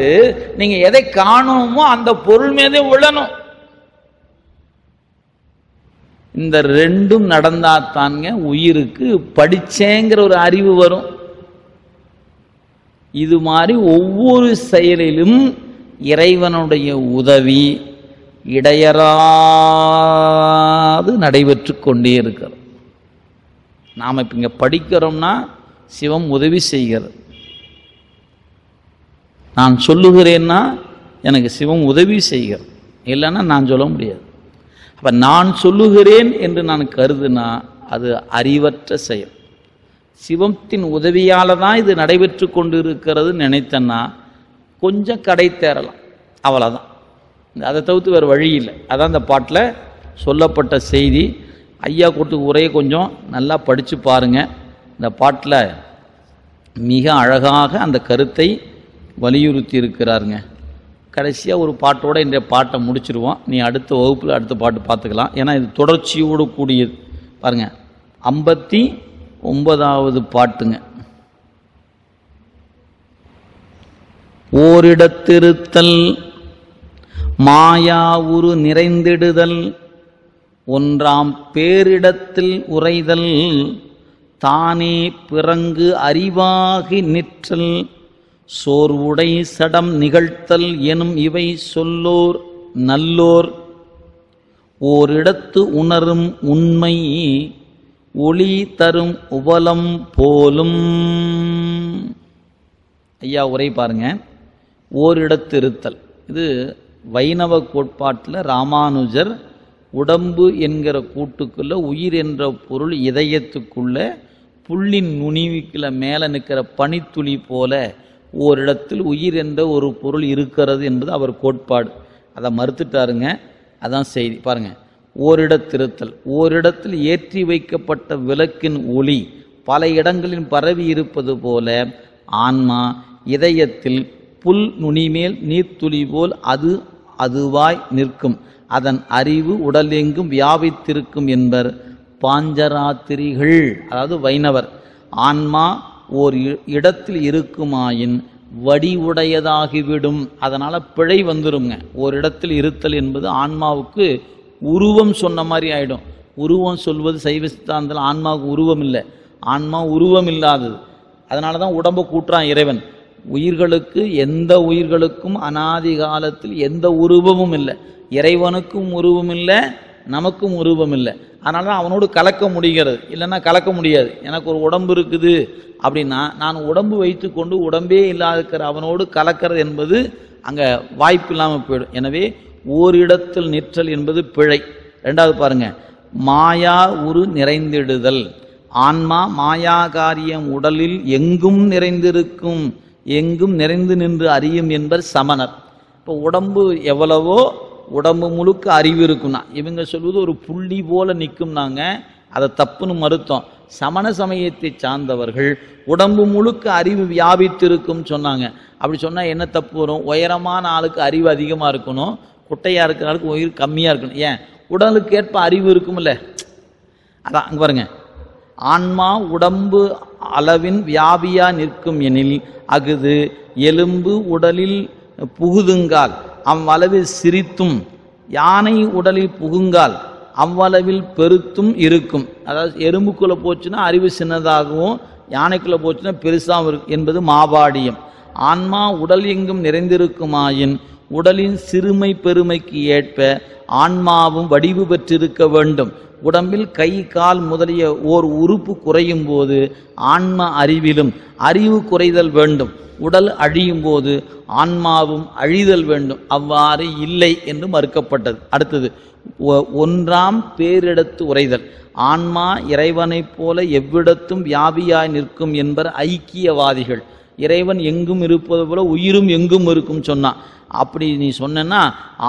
Speaker 1: நீங்க எதை காணணுமோ அந்த பொருள் மீதே விழணும். இந்த ரெண்டும் நடந்தாத்தாங்க உயிருக்கு படிச்சேங்கிற ஒரு அறிவு வரும். இது மாதிரி ஒவ்வொரு செயலிலும் இறைவனுடைய உதவி இடையறாது நடைபெற்று கொண்டே இருக்கிறது. நாம் இப்போ இங்கே படிக்கிறோம்னா சிவம் உதவி செய்கிறது. நான் சொல்லுகிறேன்னா எனக்கு சிவம் உதவி செய்கிறது, இல்லைன்னா நான் சொல்ல முடியாது. அப்போ நான் சொல்லுகிறேன் என்று நான் கருதுனா அது அறிவற்ற செயல். சிவத்தின் உதவியால் தான் இது நடைபெற்று கொண்டு இருக்கிறது நினைத்தன்னா கொஞ்சம் கடை தேரலாம், அவ்வளோதான். அதை தவிர்த்து வேறு வழி இல்லை. அதான் இந்த பாட்டில் சொல்லப்பட்ட செய்தி. ஐயா கொடுத்து உரையை கொஞ்சம் நல்லா படித்து பாருங்கள். இந்த பாட்டில் மிக அழகாக அந்த கருத்தை வலியுறுத்தி இருக்கிறாருங்க. கடைசியாக ஒரு பாட்டோடு இன்றைய பாட்டை முடிச்சிருவோம். நீ அடுத்த வகுப்பில் அடுத்த பாட்டு பார்த்துக்கலாம். ஏன்னா இது தொடர்ச்சியோடு கூடியது. பாருங்கள், 59வது பாட்டுங்க. ஓரிடத்திருத்தல் மாயா உரு நிறைந்திடுதல் ஒன்றாம் பேரிடத்தில் உரைதல் தானே பிறங்கு அறிவாகி நிற்றல் சோர்வுடை சடம் நிகழ்த்தல் எனும் இவை சொல்லோர் நல்லோர் ஓரிடத்து உணரும் உண்மை ஒளி தரும் உபலம் போலும். ஐயா உரை பாருங்க. ஓரிடத்திருத்தல், இது வைணவ கோட்பாட்டில் ராமானுஜர் உடம்பு என்கிற கூட்டுக்குள்ள உயிர் என்ற பொருள் இதயத்துக்குள்ள புள்ளின் நுனிவுக்குள்ள மேலே நிற்கிற பனித்துளி போல ஓரிடத்தில் உயிர் என்ற ஒரு பொருள் இருக்கிறது என்பது அவர் கோட்பாடு. அதை மறுத்துட்டாருங்க. அதான் செய்தி. பாருங்க, ஓரிடத்திருத்தல், ஓரிடத்தில் ஏற்றி வைக்கப்பட்ட விளக்கின் ஒளி பல இடங்களில் பரவி இருப்பது போல ஆன்மா இதயத்தில் புல் நுனிமேல் நீர்த்துளி போல் அதுவாய் நிற்கும். அதன் அறிவு உடலெங்கும் வியாபித்திருக்கும் என்பர் பாஞ்சராத்திரிகள், அதாவது வைணவர். ஆன்மா ஓர் இடத்தில் இருக்குமாயின் வடிவுடையதாகிவிடும். அதனால பிழை வந்துருங்க. ஓரிடத்தில் இருத்தல் என்பது ஆன்மாவுக்கு உருவம் சொன்ன மாதிரி ஆயிடும். உருவம் சொல்வது சைவ சித்தாந்தத்தில் ஆன்மாவுக்கு உருவம் இல்லை, ஆன்மா உருவம் இல்லாதது. அதனால தான் உடம்பை கூட்டுறான் இறைவன். உயிர்களுக்கு, எந்த உயிர்களுக்கும் அனாதி காலத்தில் எந்த உருவமும் இல்லை. இறைவனுக்கும் உருவம் இல்லை, நமக்கும் உருவம் இல்லை. அதனால தான் அவனோடு கலக்க முடிகிறது, இல்லைன்னா கலக்க முடியாது. எனக்கு ஒரு உடம்பு இருக்குது அப்படின்னா நான் உடம்பு வைத்து கொண்டு உடம்பே இல்லாத அவனோடு கலக்கிறது என்பது அங்கே வாய்ப்பு இல்லாமல் போயிடும். எனவே ஓரிடத்தில் நிற்றல் என்பது பிழை. ரெண்டாவது பாருங்க, மாயா உரு நிறைந்திடுதல். ஆன்மா மாயா காரியம் உடலில் எங்கும் நிறைந்திருக்கும், எங்கும் நிறைந்து நின்று அறியும் என்பர் சமணர். இப்போ உடம்பு எவ்வளவோ உடம்பு முழுக்க அறிவு இருக்கும்னா, இவங்க சொல்வது ஒரு புள்ளி போல நிற்கும்னாங்க. அதை தப்புன்னு மறுத்தோம். சமண சமயத்தை சார்ந்தவர்கள் உடம்பு முழுக்க அறிவு வியாபித்திருக்கும் சொன்னாங்க. அப்படி சொன்னால் என்ன தப்பு வரும்? உயரமான ஆளுக்கு அறிவு அதிகமாக இருக்கணும், குட்டையாக இருக்கிற ஆளுக்கு உயிர் கம்மியாக இருக்கணும். ஏன்? உடலுக்கு ஏற்ப அறிவு இருக்கும்ல. அதான் அங்கே பாருங்க, ஆன்மா உடம்பு அளவின் வியாபியா நிற்கும் எனில் அகுது எலும்பு உடலில் புகுதுங்கால் அவ்வளவில் சிரித்தும், யானை உடலில் புகுங்கால் அவ்வளவில் பெருத்தும் இருக்கும். அதாவது எறும்புக்குள்ளே போச்சுன்னா அறிவு சின்னதாகவும் யானைக்குள்ளே போச்சுன்னா பெருசாகவும் இருக்கும் என்பது மாபாடியம். ஆன்மா உடல் எங்கும் நிறைந்திருக்குமாயின் உடலின் சிறுமை பெருமைக்கு ஏற்ப ஆன்மாவும் வடிவு பெற்றிருக்க வேண்டும். உடம்பில் கை கால் முதலிய ஓர் உறுப்பு குறையும் போது ஆன்ம அறிவிலும் அறிவு குறைதல் வேண்டும். உடல் அழியும் போது ஆன்மாவும் அழிதல் வேண்டும். அவ்வாறு இல்லை என்று மறுக்கப்பட்டது. அடுத்தது ஒன்றாம் பேரிடத்து உரைதல். ஆன்மா இறைவனைப் போல எவ்விடத்தும் வியாபியாய் நிற்கும் என்பர் ஐக்கியவாதிகள். இறைவன் எங்கும் இருப்பது போல உயிரும் எங்கும் இருக்கும் சொன்னான். அப்படி நீ சொன்னா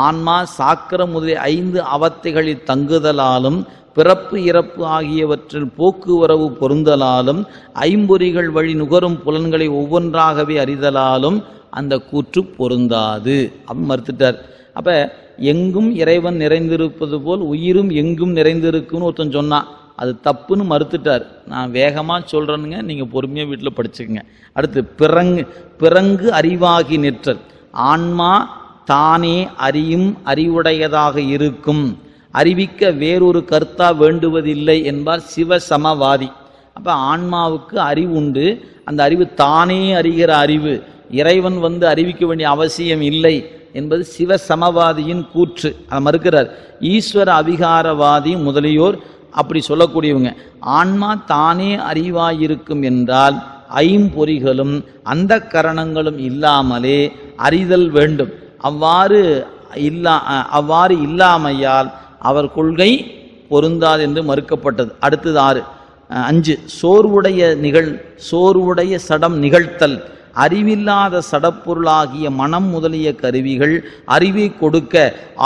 Speaker 1: ஆன்மா சாக்கர முதலிய 5 அவத்தைகளில் தங்குதலாலும் பிறப்பு இறப்பு ஆகியவற்றில் போக்குவரவு பொருந்தலாலும் ஐம்பொறிகள் வழி நுகரும் புலன்களை ஒவ்வொன்றாகவே அறிதலாலும் அந்த கூற்று பொருந்தாது அப்படின்னு மறுத்துட்டார். அப்ப எங்கும் இறைவன் நிறைந்திருப்பது போல் உயிரும் எங்கும் நிறைந்திருக்குன்னு ஒருத்தன் சொன்னான். அது தப்புன்னு மறுத்துட்டார். நான் வேகமாக சொல்கிறேனுங்க, நீங்கள் பொறுமையாக வீட்டில் படிச்சுக்கங்க. அடுத்து பிறங்கு அறிவாகி நிற்றல். ஆன்மா தானே அறியும் அறிவுடையதாக இருக்கும். அறிவிக்க வேறொரு கர்த்தா வேண்டுவதில்லை என்பார் சிவசமவாதி. அப்போ ஆன்மாவுக்கு அறிவு உண்டு. அந்த அறிவு தானே அறிகிற அறிவு. இறைவன் அறிவிக்க வேண்டிய அவசியம் இல்லை என்பது சிவசமவாதியின் கூற்று. அதை மறுக்கிறார். ஈஸ்வர அவிகாரவாதி முதலியோர் அப்படி சொல்லக்கூடியவங்க. ஆன்மா தானே அறிவாயிருக்கும் என்றால் ஐம்பொறிகளும் அந்த கரணங்களும் இல்லாமலே அறிதல் வேண்டும். அவ்வாறு இல்லாமையால் அவர் கொள்கை பொருந்தாது என்று மறுக்கப்பட்டது. அடுத்தது 5 சோர்வுடைய சடம் நிகழ்த்தல். அறிவில்லாத சடப்பொருளாகிய மனம் முதலிய கருவிகள் அறிவை கொடுக்க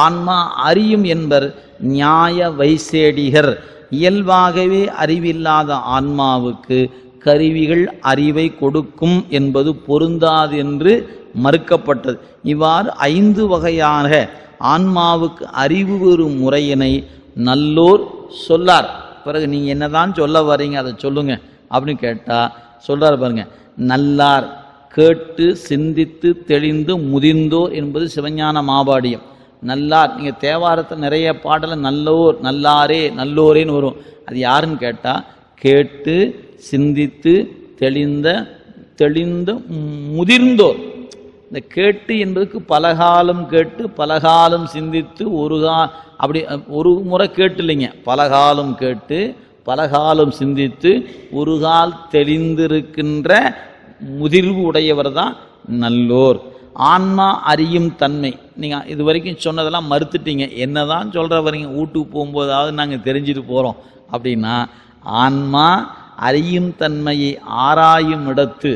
Speaker 1: ஆன்மா அறியும் என்பர் நியாய வைசேடிகர். இயல்பாகவே அறிவில்லாத ஆன்மாவுக்கு கருவிகள் அறிவை கொடுக்கும் என்பது பொருந்தாது என்று மறுக்கப்பட்டது. இவ்வாறு 5 வகையான ஆன்மாவுக்கு அறிவு வரும் முறையினை நல்லோர் சொல்லார். பிறகு நீங்க என்னதான் சொல்ல வரீங்க அதை சொல்லுங்க அப்படின்னு கேட்டா சொல்றாரு பாருங்க. நல்லார் கேட்டு சிந்தித்து தெளிந்து முதிர்ந்தோர் என்பது சிவஞான மாபாடியம். நல்லார், நீங்க தேவாரத்தில் நிறைய பாடல நல்லோர் நல்லாரே நல்லோரேன்னு வரும். அது யாருன்னு கேட்டா கேட்டு சிந்தித்து தெளிந்த முதிர்ந்தோர். இந்த கேட்டு என்பதுக்கு பலகாலம் கேட்டு பலகாலம் சிந்தித்து அப்படி ஒரு முறை கேட்டு இல்லைங்க, பலகாலம் கேட்டு பலகாலம் சிந்தித்து ஒரு கால் தெளிந்திருக்கின்ற முதிர்வு உடையவர் தான் நல்லோர். ஆன்மா அறியும் தன்மை. நீங்கள் இது வரைக்கும் சொன்னதெல்லாம் மறுத்துட்டீங்க. என்னதான் சொல்கிற வரீங்க, வீட்டுக்கு போகும்போதாவது நாங்கள் தெரிஞ்சுட்டு போகிறோம் அப்படின்னா, ஆன்மா அறியும் தன்மையை ஆராயும் இடத்து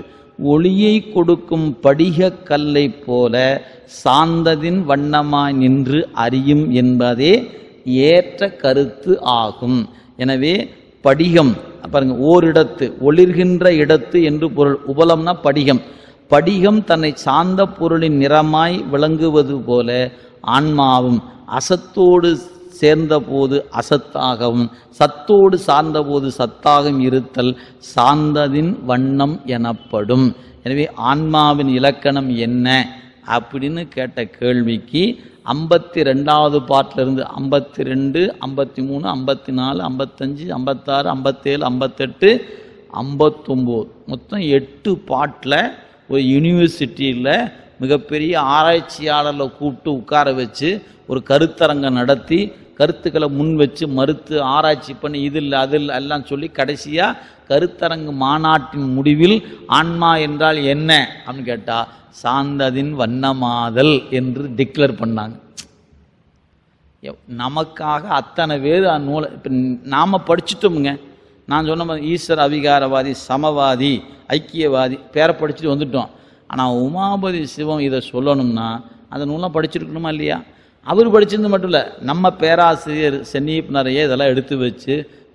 Speaker 1: ஒளியை கொடுக்கும் படிக கல்லை போல சாந்ததின் வண்ணமாய் நின்று அறியும் என்பதே ஏற்ற கருத்து ஆகும். எனவே படிகம் பாருங்க, ஓரிடத்து ஒளிர்கின்ற இடத்து என்று பொருள். உபலம்னா படிகம். படிகம் தன்னை சார்ந்த பொருளின் நிறமாய் விளங்குவது போல ஆன்மாவும் அசத்தோடு சேர்ந்த போது அசத்தாகவும் சத்தோடு சார்ந்த போது சத்தாகவும் இருத்தல் சார்ந்ததின் வண்ணம் எனப்படும். எனவே ஆன்மாவின் இலக்கணம் என்ன அப்படின்னு கேட்ட கேள்விக்கு 52வது பாட்டிலிருந்து 52, 53, 54, 55, 56, 57, 58, 59 மொத்தம் 8 பாட்டில் ஒரு யூனிவர்சிட்டியில் மிகப்பெரிய ஆராய்ச்சியாளர்களை கூப்பிட்டு உட்கார வச்சு ஒரு கருத்தரங்கம் நடத்தி கருத்துக்களை முன் வச்சு மறுத்து ஆராய்ச்சி பண்ணி இதில் அதில் எல்லாம் சொல்லி கடைசியாக கருத்தரங்கு மாநாட்டின் முடிவில் ஆன்மா என்றால் என்ன அப்படின்னு கேட்டால் சாந்ததின் வண்ணமாதல் என்று டிக்ளேர் பண்ணாங்க. நமக்காக அத்தனை பேர் நூலை இப்போ நாம் படிச்சுட்டோமுங்க. நான் சொன்ன ஈஸ்வர அவிகாரவாதி, சமவாதி, ஐக்கியவாதி பேரை படிச்சுட்டு வந்துட்டோம். ஆனால் உமாபதி சிவம் இதை சொல்லணும்னா அந்த நூலாம் படிச்சிருக்கணுமா இல்லையா? அவர் படிச்சிருந்து மட்டும் இல்லை, நம்ம பேராசிரியர் சென்னிப் நிறைய இதெல்லாம் எடுத்து வச்சு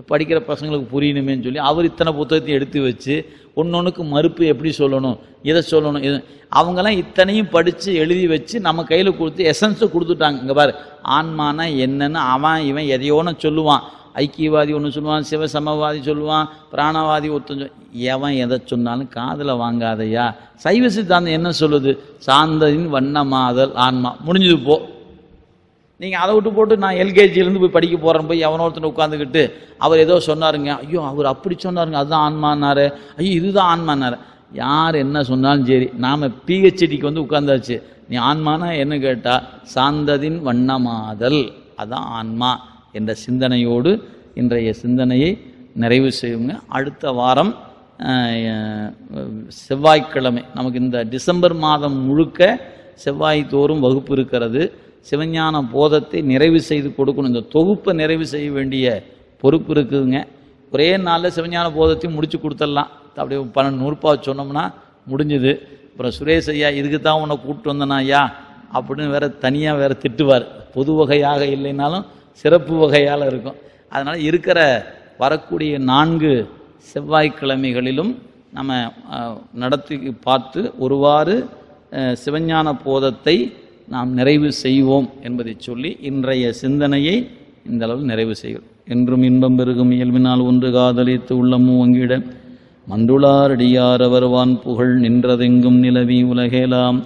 Speaker 1: படிக்கிற பசங்களுக்கு புரியணுமேன்னு சொல்லி அவர் இத்தனை புத்தகத்தையும் எடுத்து வச்சு ஒன்னொன்றுக்கு மறுப்பு எப்படி சொல்லணும், இதை சொல்லணும், அவங்கெல்லாம் இத்தனையும் படித்து எழுதி வச்சு நம்ம கையில் கொடுத்து எசன்ஸை கொடுத்துட்டாங்க. இங்கே பாரு, ஆன்மானா என்னன்னு இவன் எதையோன்னு சொல்லுவான். ஐக்கியவாதி ஒன்று சொல்லுவான், சிவசமவாதி சொல்லுவான், பிராணவாதி ஒருத்தன் எவன் எதை சொன்னாலும் காதில் வாங்காதையா. சைவ சித்தாந்தம் என்ன சொல்லுது? சாந்ததின் வண்ணமாதல் ஆன்மா. முடிஞ்சது போ. நீங்கள் அதை விட்டு போட்டு நான் எல்கேஜிலேருந்து போய் படிக்க போகிறேன், போய் எவனோ ஒருத்தனை உட்காந்துக்கிட்டு அவர் ஏதோ சொன்னாருங்க, ஐயோ அவர் அப்படி சொன்னாருங்க, அதுதான் ஆன்மானாரு, ஐயோ இதுதான் ஆன்மானாரு. யார் என்ன சொன்னாலும் சரி, நாம் பிஹெச்டிக்கு வந்து உட்கார்ந்தாச்சு. நீ ஆன்மானா என்ன கேட்டால் சாந்ததின் வண்ணமாதல், அதான் ஆன்மா என்ற சிந்தனையோடு இன்றைய சிந்தனையை நிறைவு செய்யுங்க. அடுத்த வாரம் செவ்வாய்க்கிழமை நமக்கு இந்த டிசம்பர் மாதம் முழுக்க செவ்வாய் தோறும் வகுப்பு இருக்கிறது. சிவஞான போதத்தை நிறைவு செய்து கொடுக்கணும். இந்த தொகுப்பை நிறைவு செய்ய வேண்டிய பொறுப்பு இருக்குதுங்க. ஒரே நாளில் சிவஞான போதத்தையும் முடிச்சு கொடுத்துடலாம். அப்படியே 12 நூறுபா சொன்னோம்னா முடிஞ்சுது. அப்புறம் சுரேஷ் ஐயா இதுக்கு தான் உன்னை கூப்பிட்டு வந்தனா ஐயா அப்படின்னு வேற தனியாக வேற திட்டுவார். பொது வகையாக இல்லைனாலும் சிறப்பு வகையால் இருக்கும். அதனால் இருக்கிற வரக்கூடிய 4 செவ்வாய்க்கிழமைகளிலும் நம்ம நடத்தி பார்த்து ஒருவாறு சிவஞான போதத்தை நாம் நிறைவு செய்வோம் என்பதை சொல்லி இன்றைய சிந்தனையை இந்த அளவு நிறைவு செய்கிறோம். என்றும் இன்பம் பெருகும் இயல்பினால் ஒன்று காதலித்து உள்ளமும் வங்கிட மண்டுளாரடியார் அவர் வான் புகழ் நின்றதெங்கும் நிலவி உலகேலாம்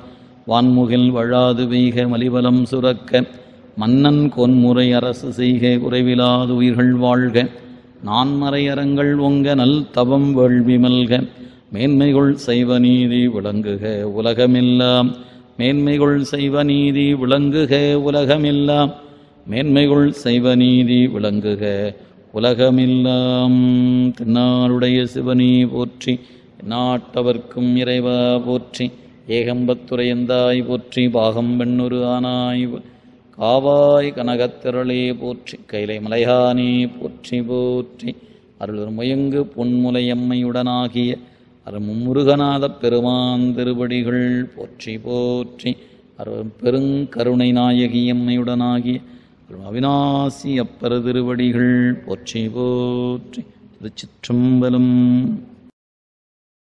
Speaker 1: வான்முகில் வழாது வெய்க மலிவலம் சுரக்க மன்னன் கொன்முறை அரசு செய்க குறைவிலாது உயிர்கள் வாழ்க நான்மறை அறங்கள் ஒங்க நல் தவம் வேள்வி மல்க மேன்மைகள் செய்வ நீதி விளங்குக உலகமெல்லாம் மேன்மைகள் செய்வ நீதி விளங்குக உலகமெல்லாம் மேன்மைகள் செய்வ நீதி விளங்குக உலகமெல்லாம். தென்னாடுடைய சிவனி போற்றி, நாட்டவர்க்கும் இறைவா போற்றி, ஏகம்பத்துரையந்தாய் போற்றி, பாகம் பெண்ணொரு ஆனாய் காவாய் கனகத்திரளே போற்றி, கைலை மலையானே போற்றி போற்றி, அருள் முயங்கு பொன்முலையம்மையுடனாகிய அருமுருகநாத பெருமான் திருவடிகள் போற்றி போற்றி, அருள் பெருங்கருணை நாயகி அம்மையுடனாகிய அவிநாசி அப்பர் திருவடிகள் போற்றி போற்றி. திருச்சிற்றம்பலம்.